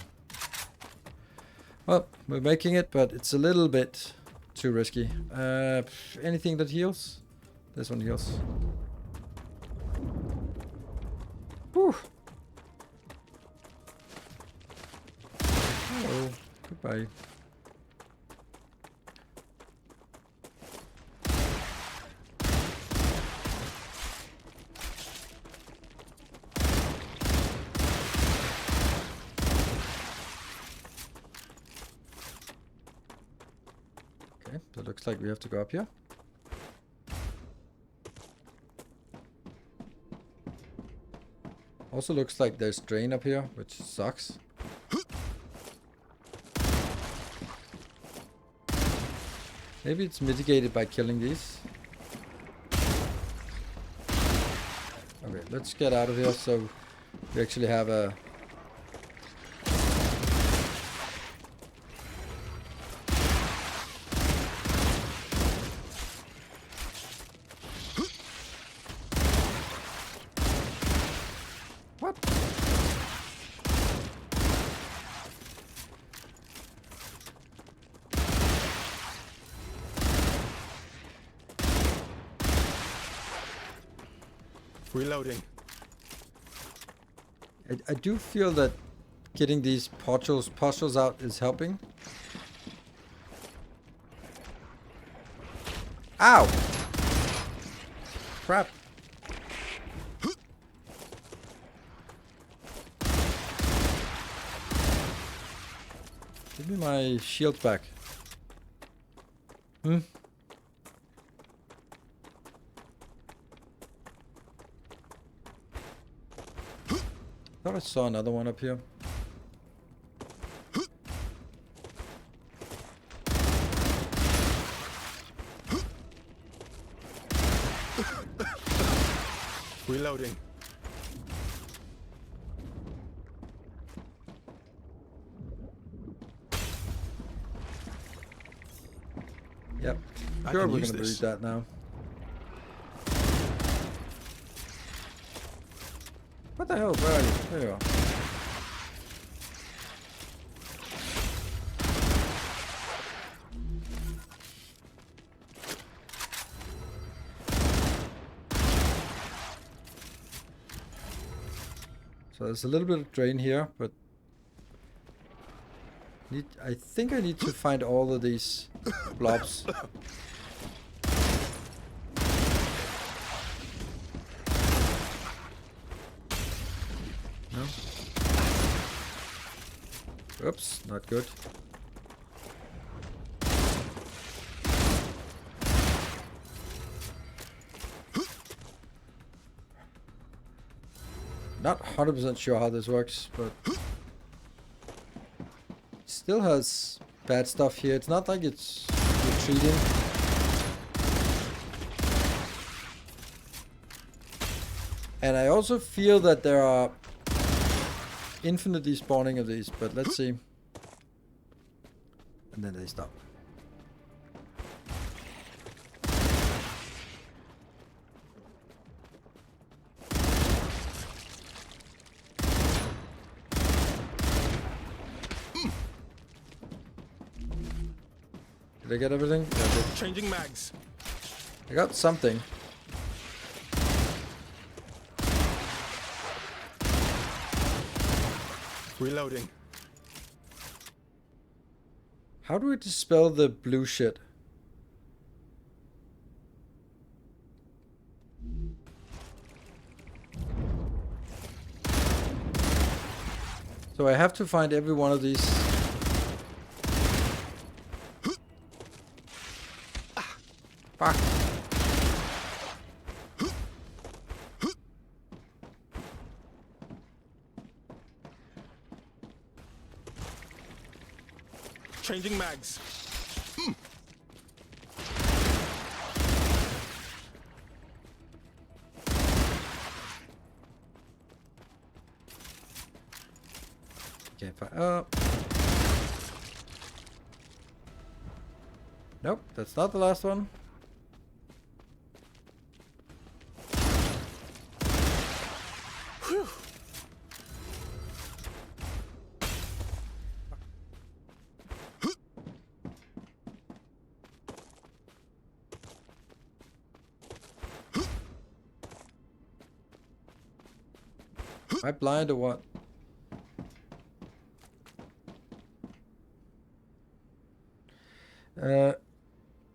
Well, we're making it, but it's a little bit too risky. Anything that heals? This one heals. Whew. Hello. Goodbye. Okay, so it looks like we have to go up here. Also looks like there's drain up here, which sucks. Maybe it's mitigated by killing these. Okay, let's get out of here so we actually have a... What? Reloading. I do feel that getting these puzzles out is helping. Ow! Crap. Give me my shield back. Thought I saw another one up here. Reloading. Yep. I Sure, can we're use gonna read this. that now. What the hell? Where are you? There you are. So there's a little bit of drain here, but I think I need to find all of these blobs. No? Oops, not good. Not 100% sure how this works, but still has bad stuff here. It's not like it's retreating. And I also feel that there are infinitely spawning of these, but let's see. And then they stop. Did I get everything? Yeah, I did. Changing mags. I got something. Reloading. How do we dispel the blue shit? So I have to find every one of these. Fuck. Changing mags. Okay, fine. Nope, that's not the last one. Whew. Am I blind or what?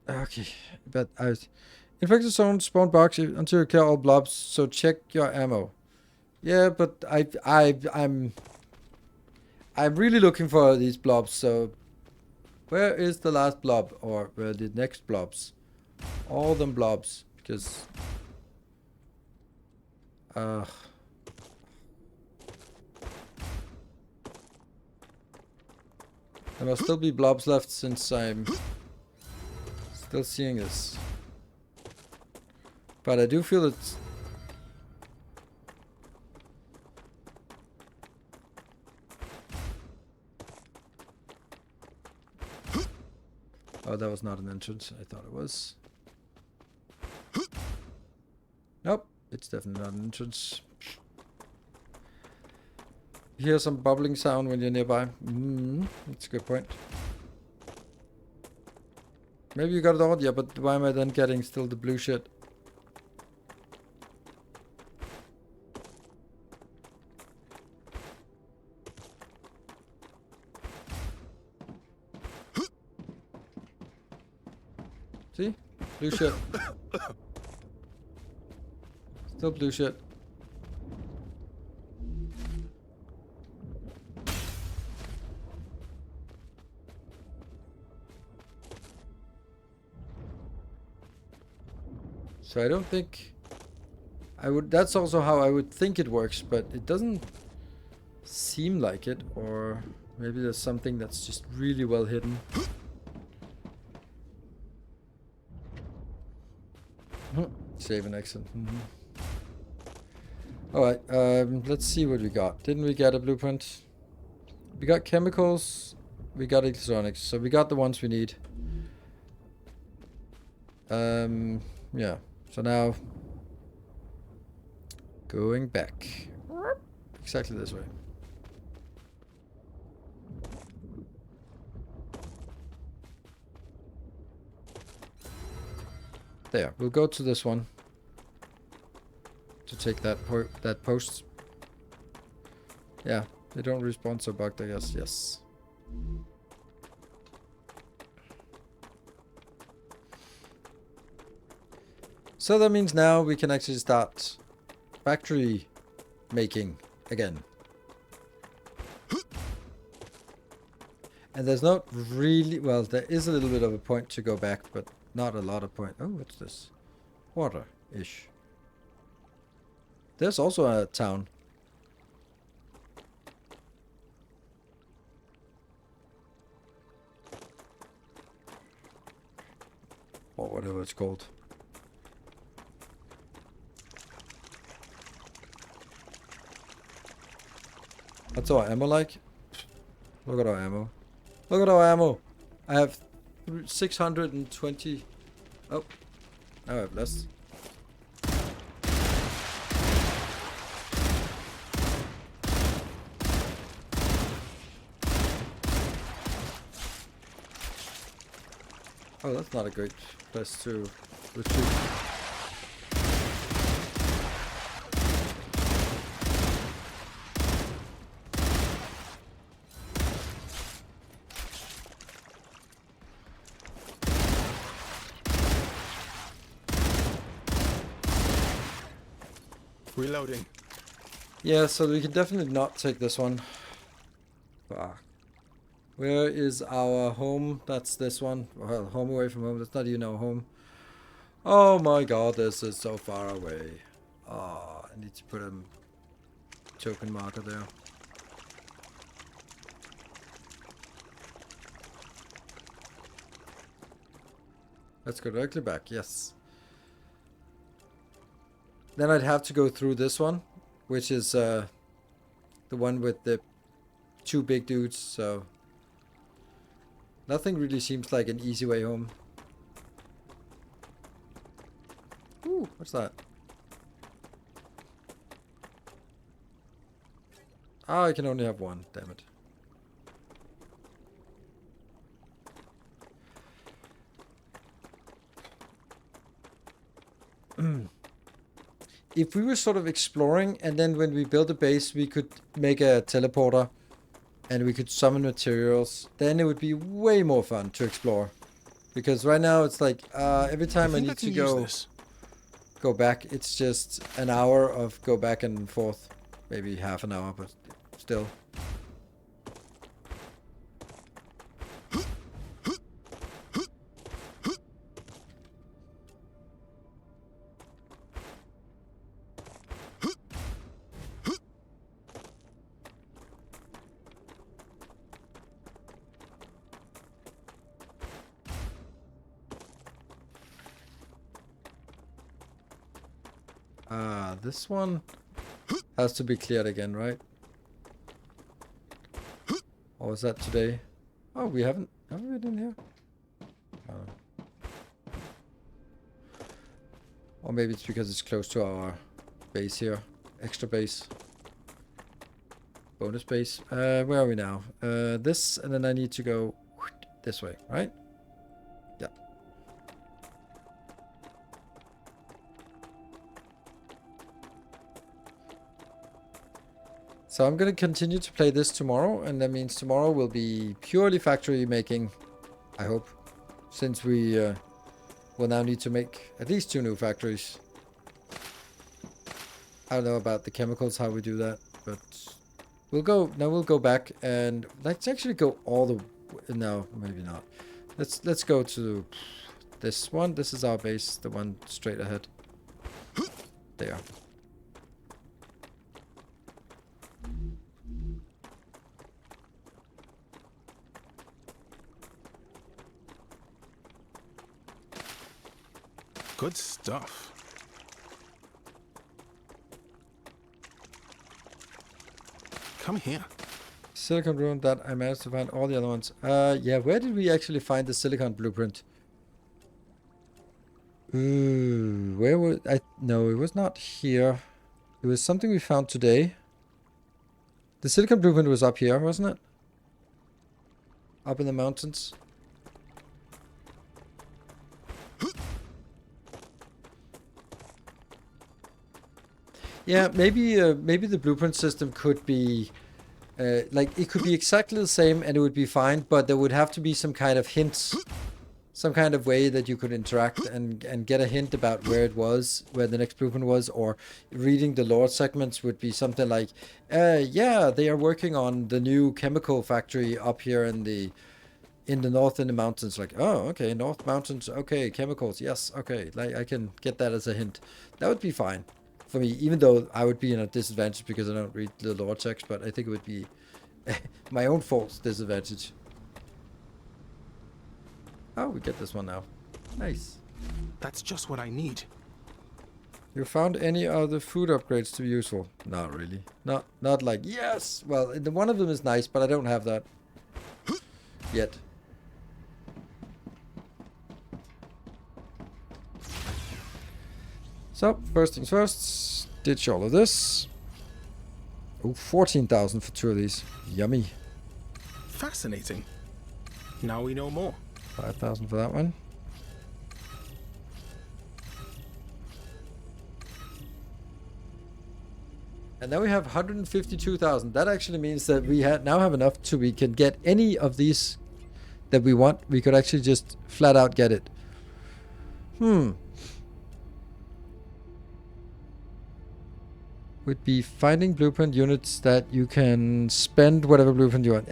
Okay, but I infected zone spawn box until you kill all blobs. So check your ammo. Yeah, but I'm really looking for these blobs. So where is the last blob, or where are the next blobs? All them blobs, because there must still be blobs left since I'm still seeing this. But I do feel it's... Oh, that was not an entrance. I thought it was. Nope, it's definitely not an entrance. You hear some bubbling sound when you're nearby. That's a good point. Maybe you got it all, yeah, but why am I then getting still the blue shit? Blue shit. Still blue shit. So I don't think I would. That's also how I would think it works, but it doesn't seem like it. Or maybe there's something that's just really well hidden. Save and exit. Alright, let's see what we got. Didn't we get a blueprint? We got chemicals. We got electronics. So we got the ones we need. Yeah. So now, going back. Exactly this way. There, we'll go to this one. To take that post. Yeah, they don't respawn so bugged, I guess. Yes. So that means now we can actually start factory making again. And there's not really, well, there is a little bit of a point to go back, but not a lot of point. Oh, what's this? Water-ish. There's also a town. Or whatever it's called. What's our ammo like? Look at our ammo. Look at our ammo. I have 620. Oh, now I have less. Oh, that's not a great place to retreat. Reloading. Yeah, so we can definitely not take this one. Ah. Where is our home? That's this one. Well, home away from home. That's not even our home. Oh my god, this is so far away. Oh, I need to put a token marker there. Let's go directly back, yes. Then I'd have to go through this one, which is the one with the two big dudes, so nothing really seems like an easy way home. Ooh, what's that? Ah, I can only have one, damn it. If we were sort of exploring, and then when we build a base, we could make a teleporter, and we could summon materials, then it would be way more fun to explore. Because right now it's like, every time I need to go back, it's just an hour of go back and forth. Maybe half an hour, but still. This one has to be cleared again, right? Or was that today? Oh, we haven't we been in here? Or maybe it's because it's close to our base here. Extra base. Bonus base. Where are we now? This, and then I need to go this way, right? Yeah. So I'm going to continue to play this tomorrow, and that means tomorrow will be purely factory making, I hope, since we we'll now need to make at least 2 new factories. I don't know about the chemicals, how we do that, but we'll go back and let's actually go all the no, maybe not. Let's go to this one. This is our base, the one straight ahead. There. Good stuff. Come here. Silicon room that I managed to find all the other ones. Yeah, where did we actually find the silicon blueprint? Ooh, where was I? No, it was not here. It was something we found today. The silicon blueprint was up here, wasn't it? Up in the mountains. Yeah, maybe the blueprint system could be like it could be exactly the same and it would be fine, but there would have to be some kind of hints, some kind of way that you could interact and get a hint about where it was, where the next blueprint was, or reading the lore segments would be something like, yeah, they are working on the new chemical factory up here in the north in the mountains. Like, oh, okay, North Mountains, okay, chemicals, yes, okay, like I can get that as a hint. That would be fine for me, even though I would be in a disadvantage because I don't read the lore text, but I think it would be my own fault disadvantage. Oh, we get this one now. Nice. That's just what I need. You found any other food upgrades to be useful? Not really. Not like, yes! Well, the one of them is nice, but I don't have that yet. So, first things first, ditch all of this. Oh, 14,000 for 2 of these. Yummy. Fascinating. Now we know more. 5,000 for that one. And now we have 152,000. That actually means that we now have enough to we can get any of these that we want. We could actually just flat out get it. Would be finding blueprint units that you can spend whatever blueprint you want.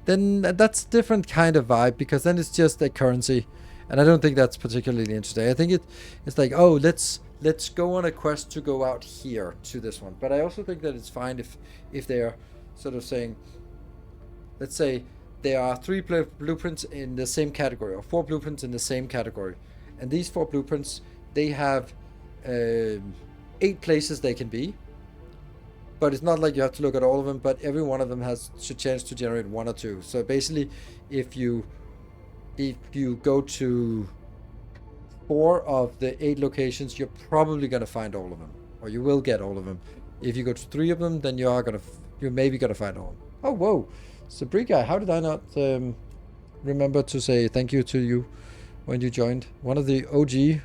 Then that's a different kind of vibe, because then it's just a currency, and I don't think that's particularly interesting. I think it's like, oh, let's go on a quest to go out here to this one. But I also think that it's fine if they are sort of saying, let's say there are 3 blueprints in the same category, or 4 blueprints in the same category, and these 4 blueprints, they have 8 places they can be. But it's not like you have to look at all of them, but every one of them has a chance to generate 1 or 2. So basically, if you go to 4 of the 8 locations, you're probably going to find all of them, or you will get all of them. If you go to 3 of them, then you're maybe going to find all of them. Oh, whoa. Sabrika, how did I not remember to say thank you to you when you joined? One of the OG.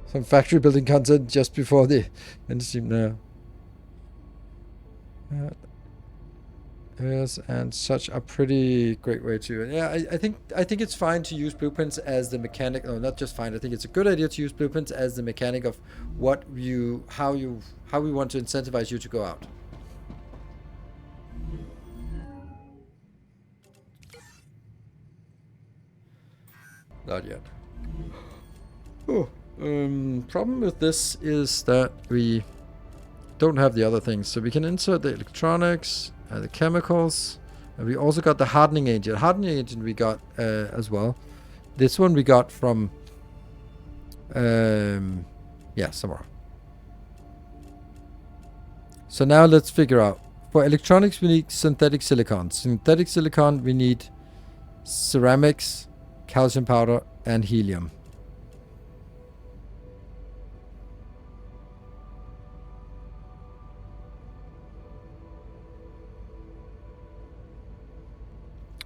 Some factory building content just before the end stream now. Yes, and such a pretty great way to. Yeah, I think it's fine to use blueprints as the mechanic. No, not just fine. I think it's a good idea to use blueprints as the mechanic of how we want to incentivize you to go out. Not yet. Oh. Problem with this is that we don't have the other things. So we can insert the electronics, the chemicals, and we also got the hardening agent. Hardening agent we got as well. This one we got from yeah, somewhere. So now let's figure out. For electronics we need synthetic silicon. Synthetic silicon we need ceramics, calcium powder, and helium.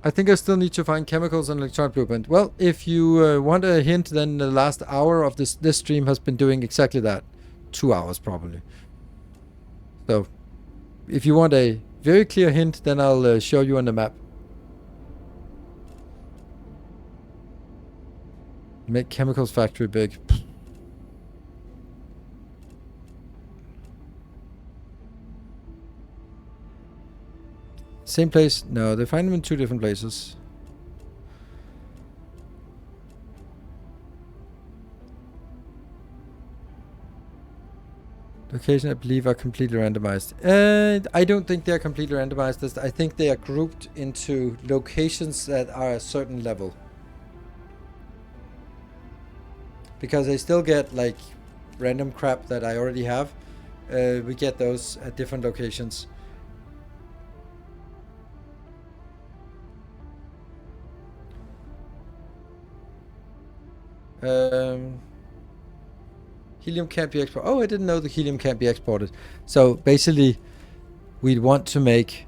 I think I still need to find chemicals and electronic blueprint. Well, if you want a hint, then the last hour of this stream has been doing exactly that. 2 hours probably. So, if you want a Very clear hint, then I'll show you on the map. Make chemicals factory big. Same place? No, they find them in 2 different places. Location, I believe, are completely randomized. I don't think they are completely randomized. I think they are grouped into locations that are a certain level. Because I still get like random crap that I already have. We get those at different locations. Helium can't be exported. Oh, I didn't know the helium can't be exported. So basically, we'd want to make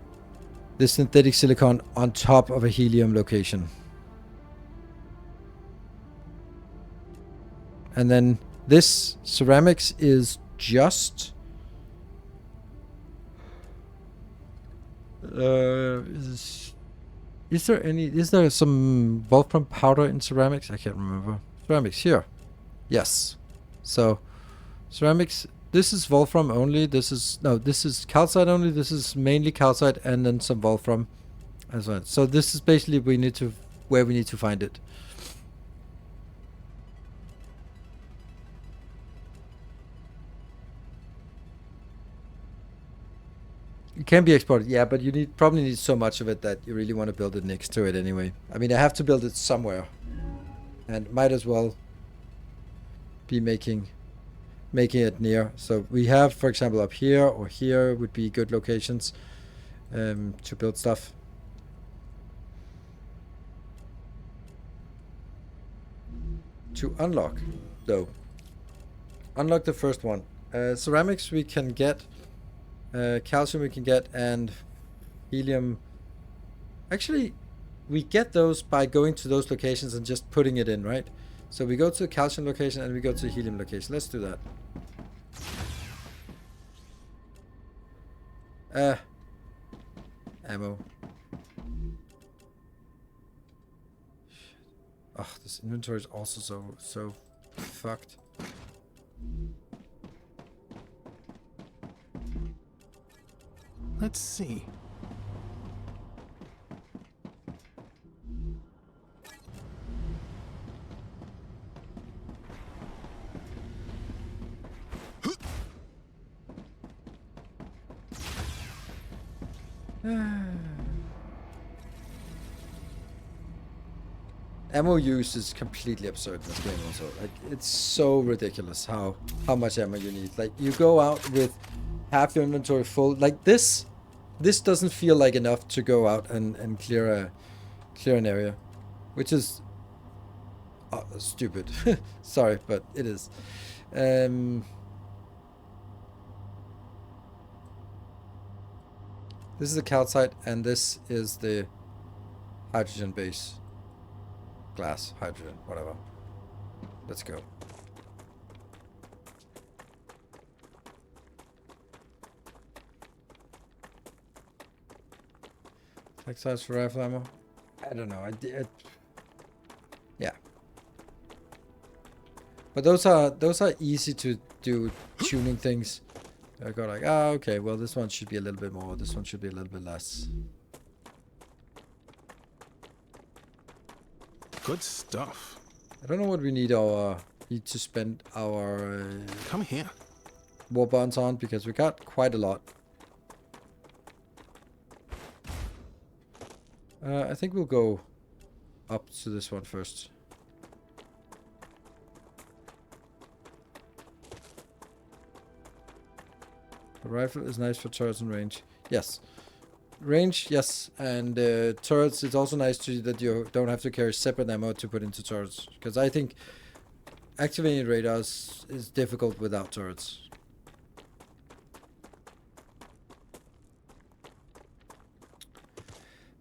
this synthetic silicon on top of a helium location. And then this ceramics is just... is there some wolfram powder in ceramics? I can't remember. Ceramics here. Yes. So ceramics, this is wolfram only. This is calcite only. This is mainly calcite and then some wolfram as well. So this is basically where we need to find it. It can be exported, yeah, but you probably need so much of it that you really want to build it next to it anyway. I mean, I have to build it somewhere, and might as well be making it near. So we have, for example, up here or here would be good locations to build stuff. To unlock, though, unlock the first one. Ceramics we can get. Calcium we can get, and helium. Actually, we get those by going to those locations and just putting it in, right? So we go to the calcium location and we go to the helium location. Let's do that. Ammo. Oh, this inventory is also so fucked. Let's see. Ammo use is completely absurd in this game also. Like, it's so ridiculous how much ammo you need. Like, you go out with half your inventory full. Like, this doesn't feel like enough to go out and clear an area, which is stupid. Sorry, but it is. This is the calcite, and this is the hydrogen base. Glass, hydrogen, whatever. Let's go. Like size for rifle ammo? I don't know. Yeah. But those are easy to do tuning things. I go like, okay, well this one should be a little bit more, this one should be a little bit less. Good stuff. I don't know what we need to spend our Come here. war bonds on, because we got quite a lot. I think we'll go up to this one first. The rifle is nice for turrets and range. Yes. Range, yes. And turrets, it's also nice that you don't have to carry separate ammo to put into turrets. Because I think activating radars is difficult without turrets.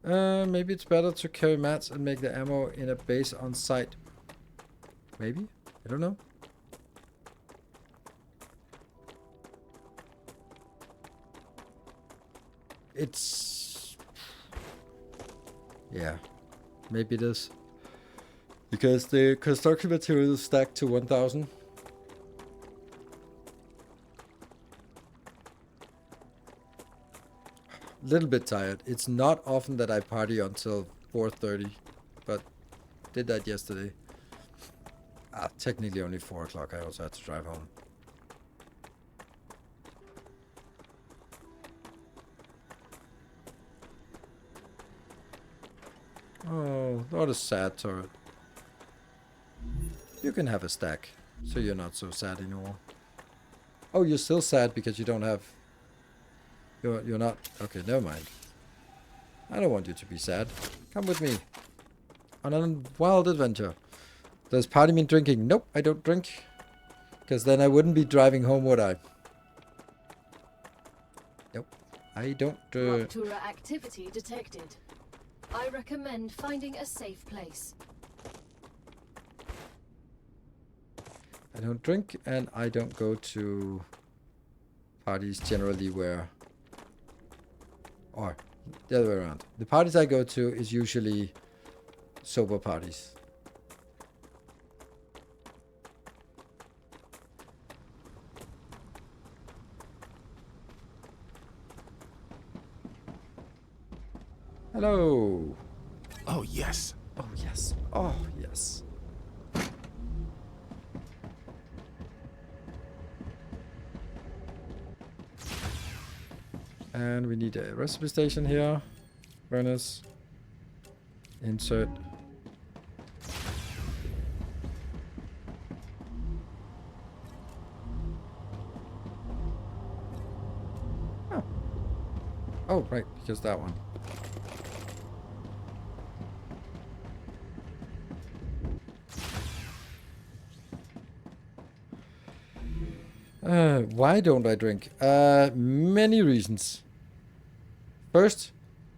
Maybe it's better to carry mats and make the ammo in a base on site. Maybe? I don't know. it's... Yeah, maybe it is. Because the construction material is stacked to 1,000. Little bit tired. It's not often that I party until 4:30, but did that yesterday. Technically only 4 o'clock. I also had to drive home. Oh, what a sad turret. You can have a stack, so you're not so sad anymore. Oh, you're still sad because you don't have... You're not... Okay, never mind. I don't want you to be sad. Come with me. On a wild adventure. Does party mean drinking? Nope, I don't drink. Because then I wouldn't be driving home, would I? Nope. I don't... Raptura activity detected. I recommend finding a safe place. I don't drink, and I don't go to parties generally where... Or, the other way around. The parties I go to is usually sober parties. Hello. Oh, yes. Oh, yes. Oh, yes. And we need a recipe station here. Furnace. Insert. Oh. Oh, right, because that one. Why don't I drink? Many reasons. First,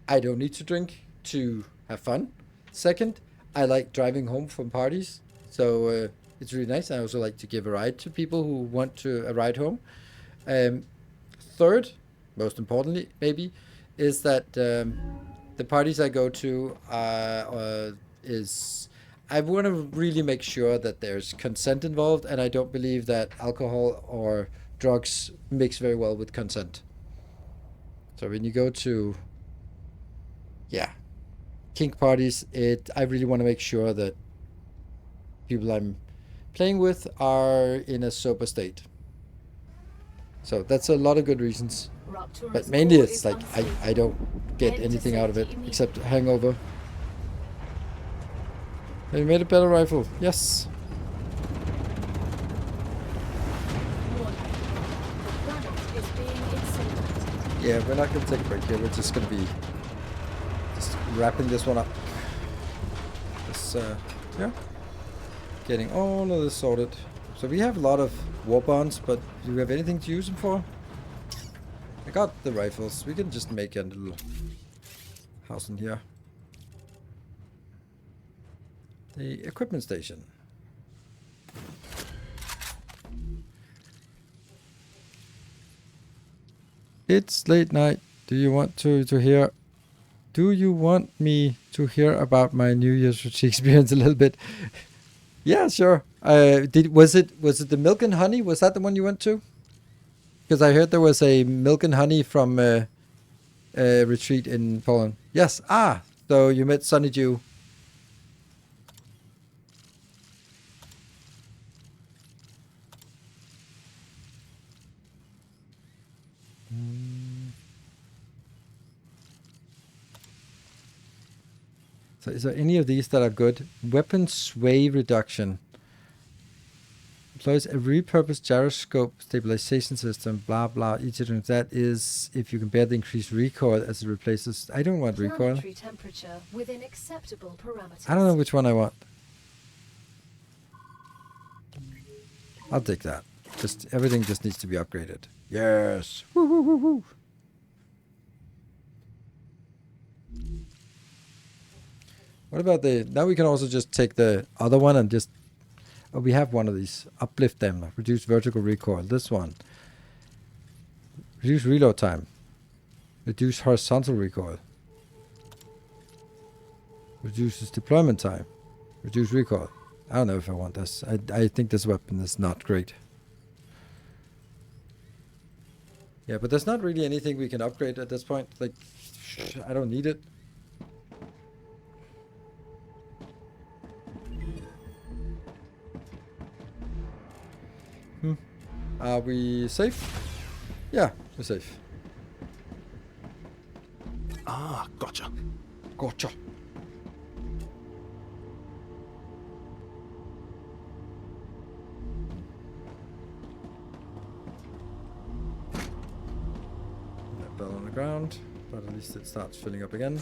I don't need to drink to have fun. Second, I like driving home from parties, so it's really nice. I also like to give a ride to people who want to a ride home. Third, most importantly, maybe, is that the parties I go to is I want to really make sure that there's consent involved, and I don't believe that alcohol or drugs mix very well with consent. So when you go to, kink parties, I really want to make sure that people I'm playing with are in a sober state. So that's a lot of good reasons. But mainly it's like I don't get anything out of it except hangover. Have you made a better rifle? Yes. Yeah, we're not going to take a break here. We're just going to be just wrapping this one up. This, getting all of this sorted. So we have a lot of war bonds, but do we have anything to use them for? I got the rifles. We can just make a little house in here. The equipment station. It's late night. Do you want to hear? Do you want me to hear about my New Year's experience a little bit? Yeah, sure. Was it the milk and honey? Was that the one you went to? Because I heard there was a milk and honey from a retreat in Poland. Yes. So you met Sunny Jew. So is there any of these that are good? Weapon sway reduction. Employs a repurposed gyroscope stabilization system, blah blah. Each of them. That is if you can bear the increased recoil as it replaces. I don't want recoil. Temperature within acceptable parameters. I don't know which one I want. I'll take that. Everything just needs to be upgraded. Yes. Woo woo woo woo. What about now we can also just take the other one and just, we have one of these, uplift them, reduce vertical recoil, this one. Reduce reload time. Reduce horizontal recoil. Reduces deployment time. Reduce recoil. I don't know if I want this. I think this weapon is not great. Yeah, but there's not really anything we can upgrade at this point. Like, I don't need it. Are we safe? Yeah, we're safe. Ah, gotcha. Gotcha. That bell on the ground, but at least it starts filling up again.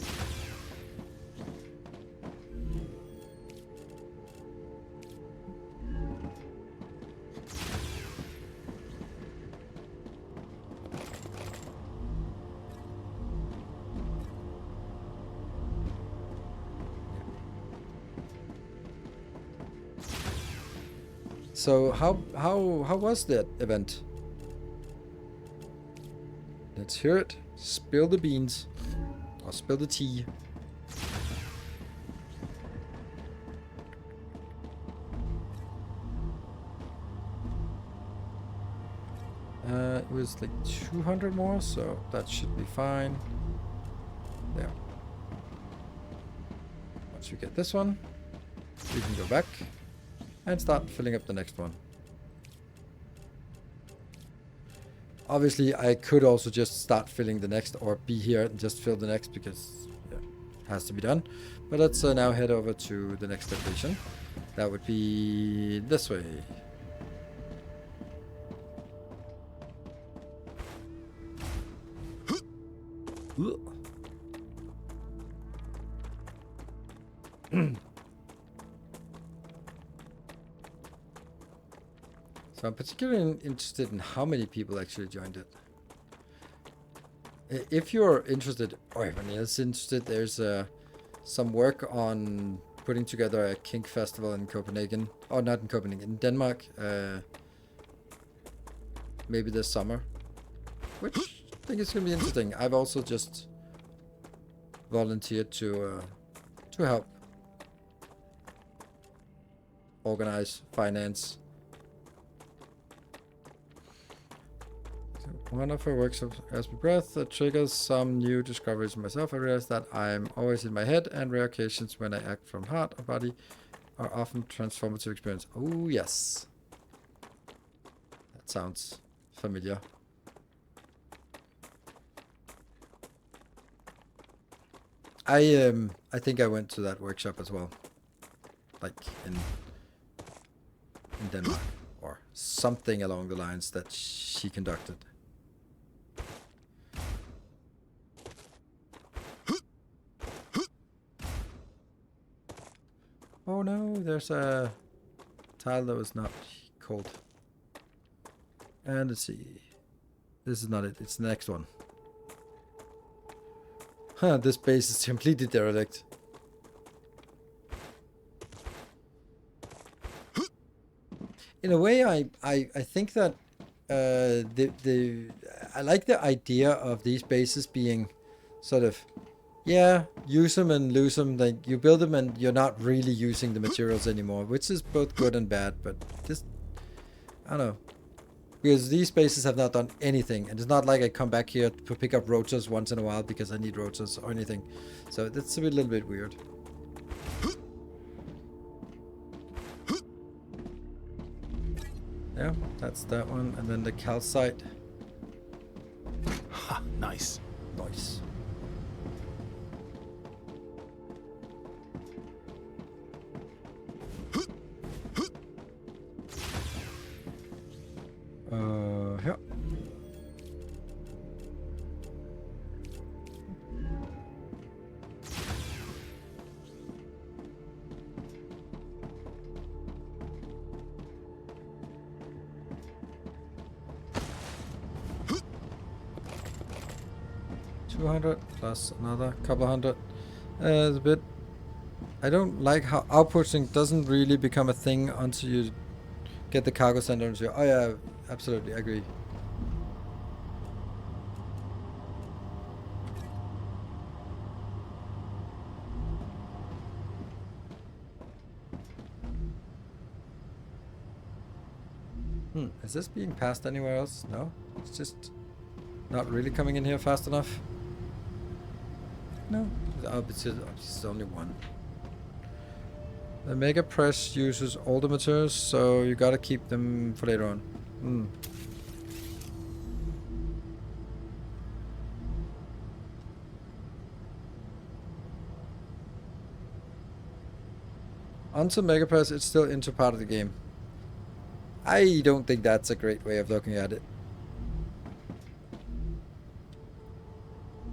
So how was that event? Let's hear it. Spill the beans. Or spill the tea. It was like 200 more, so that should be fine. There. Once you get this one, you can go back and start filling up the next one. Obviously, I could also just start filling the next, or be here and just fill the next, because yeah, it has to be done. But let's now head over to the next location. That would be this way. So I'm particularly interested in how many people actually joined it. If you're interested, or anyone else interested, there's some work on putting together a kink festival in Copenhagen. Or not in Copenhagen, in Denmark. Maybe this summer. Which I think is going to be interesting. I've also just volunteered to help organize, finance. One of her workshops has me breath that triggers some new discoveries for myself. I realize that I'm always in my head, and rare occasions when I act from heart or body are often transformative experience. Oh yes. That sounds familiar. I think I went to that workshop as well. Like in Denmark. Or something along the lines that she conducted. Oh no, there's a tile that was not cold. And let's see. This is not it, it's the next one. Huh, this base is completely derelict. In a way, I think that I like the idea of these bases being sort of, yeah, use them and lose them. Like you build them and you're not really using the materials anymore, which is both good and bad. But this, I don't know, because these bases have not done anything, and it's not like I come back here to pick up rotors once in a while because I need rotors or anything. So that's a little bit weird. Yeah, that's that one, and then the calcite. Ha, nice. Nice. Here. $200 plus another couple hundred. It's a bit. I don't like how outputting doesn't really become a thing until you get the cargo center into your. Oh yeah, absolutely agree. Is this being passed anywhere else? No? It's just not really coming in here fast enough? No? Oh, it's only one. The Mega Press uses older materials, so you gotta keep them for later on. Until Mega Press, it's still into part of the game. I don't think that's a great way of looking at it.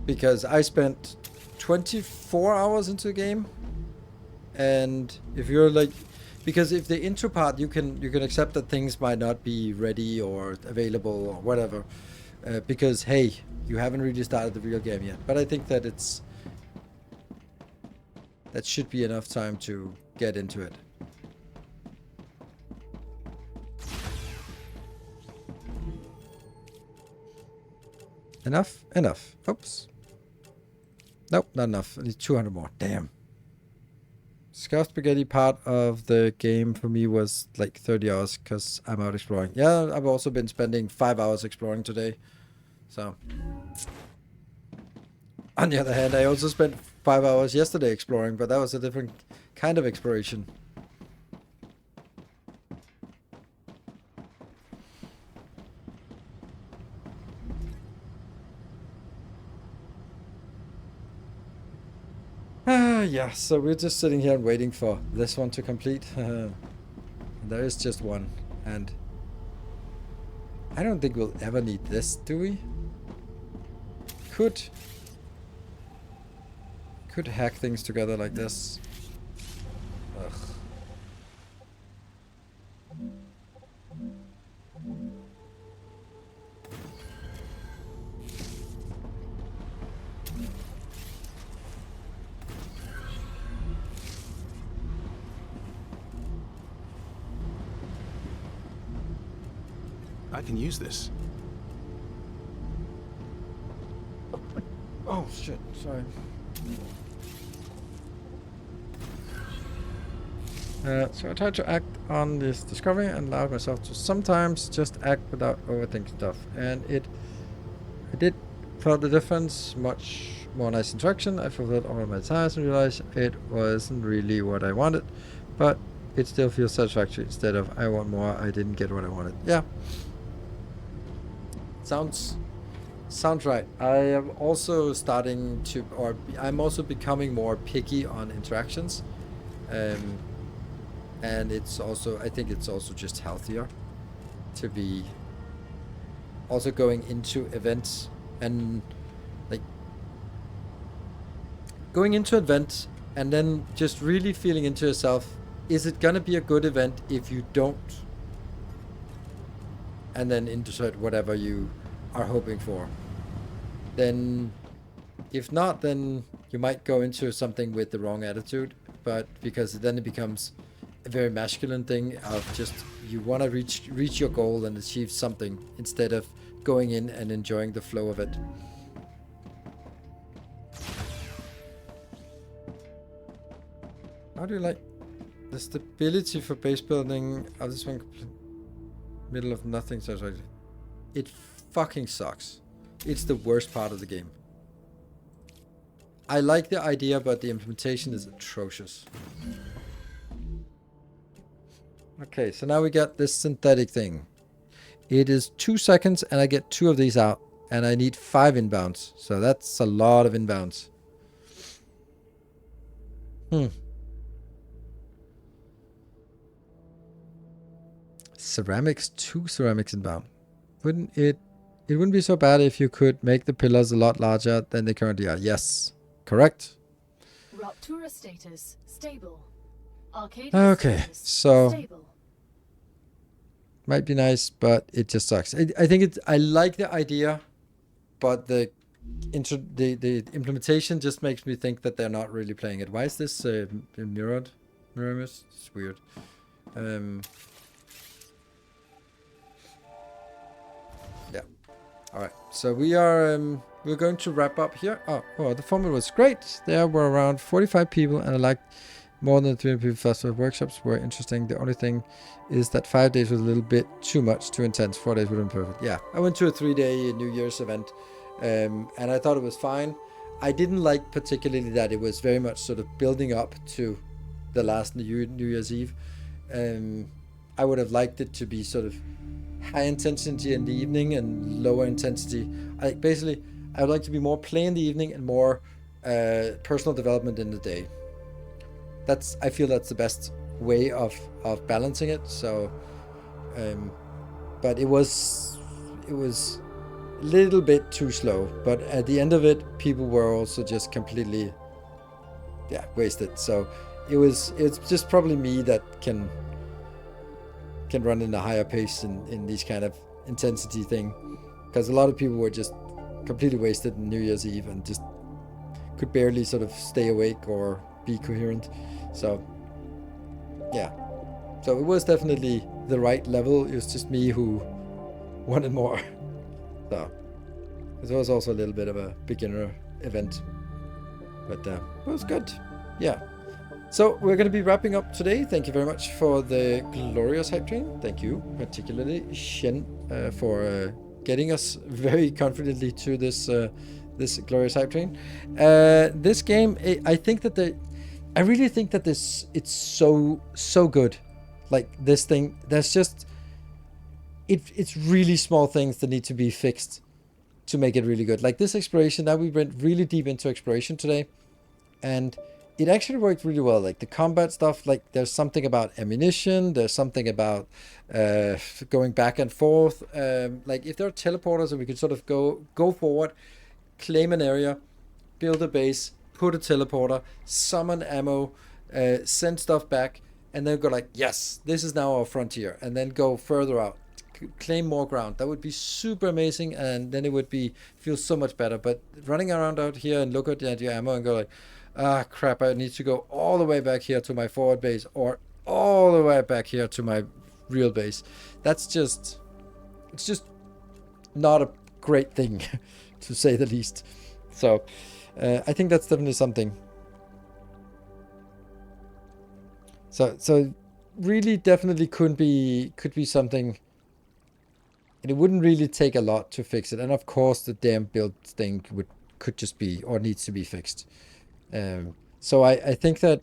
Because I spent 24 hours into the game. And if you're like, because if the intro part, you can accept that things might not be ready or available or whatever, because hey, you haven't really started the real game yet. But I think that that should be enough time to get into it. Enough? Enough. Oops. Nope, not enough. I need 200 more. Damn. Scuffed Spaghetti part of the game for me was like 30 hours because I'm out exploring. Yeah, I've also been spending 5 hours exploring today. So. On the other hand, I also spent 5 hours yesterday exploring, but that was a different kind of exploration. Yeah, so we're just sitting here and waiting for this one to complete. There is just one, and I don't think we'll ever need this, do we? Could hack things together like this. Ugh. I can use this. Oh shit, sorry. So I tried to act on this discovery and allowed myself to sometimes just act without overthinking stuff. And I did felt the difference, much more nice interaction. I fulfilled all of my tasks and realized it wasn't really what I wanted, but it still feels satisfactory instead of I want more, I didn't get what I wanted. Yeah. Sounds right. I am also starting to, or I'm also becoming more picky on interactions. And it's also, I think it's also just healthier to be also going into events and like going into events and then just really feeling into yourself, is it gonna be a good event if you don't? And then insert whatever you are hoping for. Then if not, then you might go into something with the wrong attitude, but because then it becomes a very masculine thing of just you want to reach your goal and achieve something instead of going in and enjoying the flow of it. How do you like the stability for base building of this one? Middle of nothing, so sorry. It fucking sucks. It's the worst part of the game. I like the idea, but the implementation is atrocious. Okay, so now we got this synthetic thing. It is 2 seconds and I get 2 of these out. And I need 5 inbounds. So that's a lot of inbounds. Ceramics, 2 ceramics inbound. It wouldn't be so bad if you could make the pillars a lot larger than they currently are. Yes, correct. Raptura status stable. Arcade Okay, status so stable. might be nice, but it just sucks. I think I like the idea, but the implementation just makes me think that they're not really playing it. Why is this mirrored? It's weird. Yeah. All right. So we're going to wrap up here. Oh, the format was great. There were around 45 people, and I liked More than 300 people faster workshops were interesting. The only thing is that 5 days was a little bit too much, too intense. 4 days would have been perfect. Yeah, I went to a 3-day New Year's event, and I thought it was fine. I didn't like particularly that it was very much sort of building up to the last New Year's Eve. I would have liked it to be sort of high intensity in the evening and lower intensity. I would like to be more play in the evening and more personal development in the day. I feel that's the best way of balancing it. So, but it was a little bit too slow. But at the end of it, people were also just completely, wasted. So it's just probably me that can run in a higher pace in these kind of intensity thing, because a lot of people were just completely wasted on New Year's Eve and just could barely sort of stay awake or be coherent. So yeah, so it was definitely the right level. It was just me who wanted more. So it was also a little bit of a beginner event, but it was good. Yeah. So we're going to be wrapping up today. Thank you very much for the glorious hype train. Thank you, particularly Shen, for getting us very confidently to this this glorious hype train. This game, I really think that it's so good. Like this thing, there's just it's really small things that need to be fixed to make it really good. Like this exploration, that we went really deep into exploration today, and it actually worked really well. Like the combat stuff, like there's something about ammunition, there's something about going back and forth. Like if there are teleporters and we could sort of go forward, claim an area, build a base, put a teleporter, summon ammo, send stuff back, and then go like, yes, this is now our frontier, and then go further out, claim more ground. That would be super amazing, and then it would feel so much better. But running around out here and look at your ammo and go like, ah, crap, I need to go all the way back here to my forward base or all the way back here to my real base. It's just not a great thing, to say the least. So I think that's definitely something. So really definitely could be something, and it wouldn't really take a lot to fix it. And of course the damn build thing could just be, or needs to be fixed. So I think that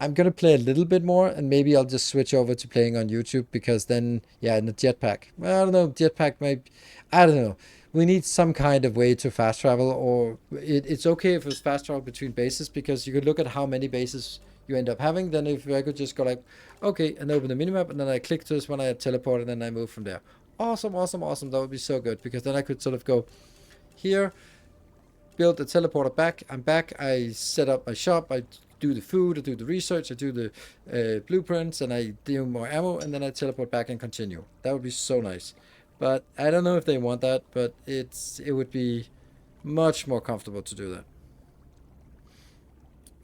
I'm gonna play a little bit more, and maybe I'll just switch over to playing on YouTube, because then, yeah, in the jetpack, well, I don't know, jetpack might, I don't know. We need some kind of way to fast travel, or it's okay if it's fast travel between bases, because you could look at how many bases you end up having. Then if I could just go like, okay, and open the minimap, and then I click to this one, I teleport, and then I move from there. Awesome. That would be so good, because then I could sort of go here, build a teleporter back. I'm back. I set up my shop. I do the food. I do the research. I do the blueprints, and I do more ammo, and then I teleport back and continue. That would be so nice. But I don't know if they want that. But it would be much more comfortable to do that.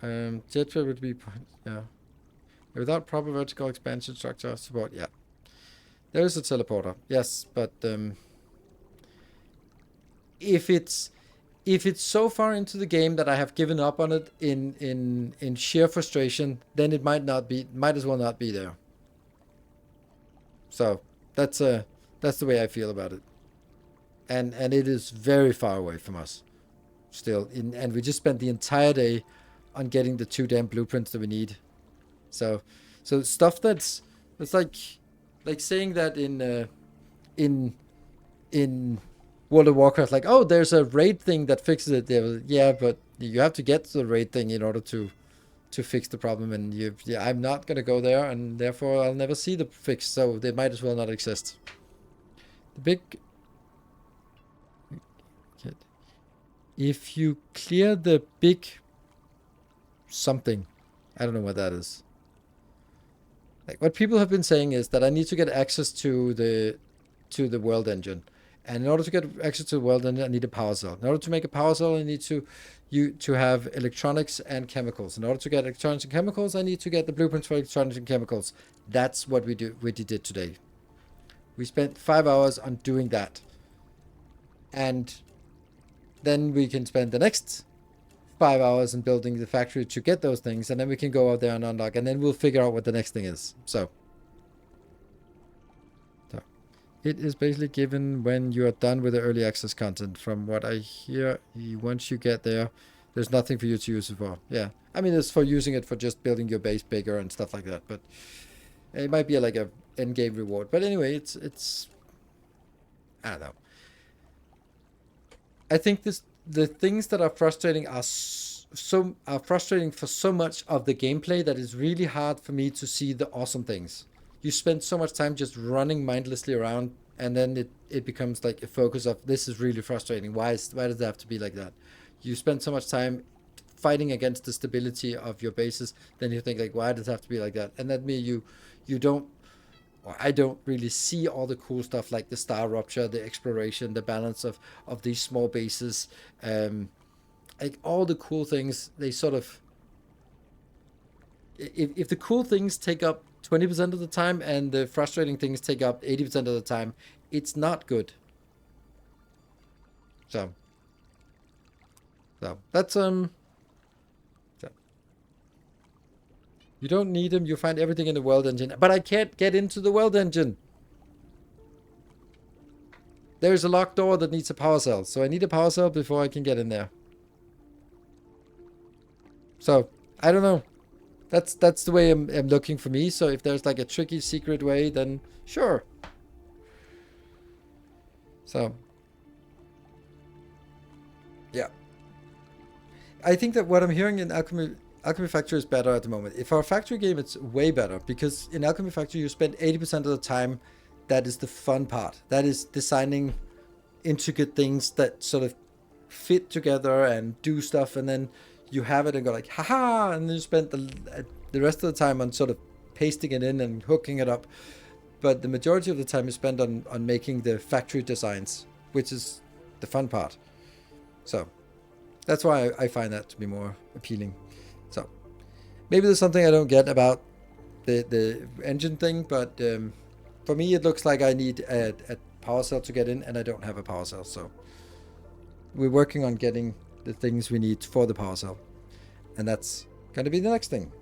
Jetpack would be, yeah. Without proper vertical expansion structure support, yeah. There is a teleporter, yes, but if it's so far into the game that I have given up on it in sheer frustration, then it might as well not be there. So that's the way I feel about it, and it is very far away from us still. And we just spent the entire day on getting the 2 damn blueprints that we need. So stuff that's like saying that in World of Warcraft, like, oh, there's a raid thing that fixes it. Yeah, but you have to get to the raid thing in order to fix the problem, and I'm not gonna go there, and therefore I'll never see the fix. So they might as well not exist. The big, if you clear the big something, I don't know what that is. Like what people have been saying is that I need to get access to the world engine, and in order to get access to the world engine, I need a power cell. In order to make a power cell, I need to have electronics and chemicals. In order to get electronics and chemicals, I need to get the blueprints for electronics and chemicals. That's what we did today. We spent 5 hours on doing that, and then we can spend the next 5 hours in building the factory to get those things, and then we can go out there and unlock, and then we'll figure out what the next thing is. So it is basically given when you are done with the early access content. From what I hear, once you get there, there's nothing for you to use it for. Yeah, I mean, it's for using it for just building your base bigger and stuff like that, but it might be like a end game reward. But anyway, it's I don't know. I think the things that are frustrating are frustrating for so much of the gameplay that it's really hard for me to see the awesome things. You spend so much time just running mindlessly around, and then it becomes like a focus of, this is really frustrating. Why does it have to be like that? You spend so much time fighting against the stability of your bases, then you think like, why does it have to be like that? And that means you don't, or I don't really see all the cool stuff like the StarRupture, the exploration, the balance of these small bases, like all the cool things. They sort of, if the cool things take up 20% of the time and the frustrating things take up 80% of the time, it's not good. So that's so. You don't need them. You find everything in the world engine, but I can't get into the world engine. There's a locked door that needs a power cell, so I need a power cell before I can get in there. So I don't know. That's the way I'm looking for me. So if there's like a tricky secret way, then sure. So yeah, I think that what I'm hearing in Alchemy Factory is better at the moment. If our factory game, it's way better, because in Alchemy Factory you spend 80% of the time. That is the fun part. That is designing intricate things that sort of fit together and do stuff, and then you have it and go like, haha, and then you spend the rest of the time on sort of pasting it in and hooking it up. But the majority of the time is spent on making the factory designs, which is the fun part. So that's why I find that to be more appealing. So maybe there's something I don't get about the engine thing, but for me it looks like I need a power cell to get in, and I don't have a power cell. So we're working on getting the things we need for the power cell, and that's going to be the next thing.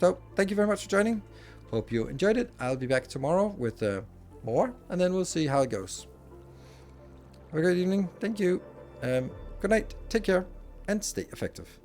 So thank you very much for joining. Hope you enjoyed it. I'll be back tomorrow with more, and then we'll see how it goes. Have a great evening. Thank you. Good night. Take care and stay effective.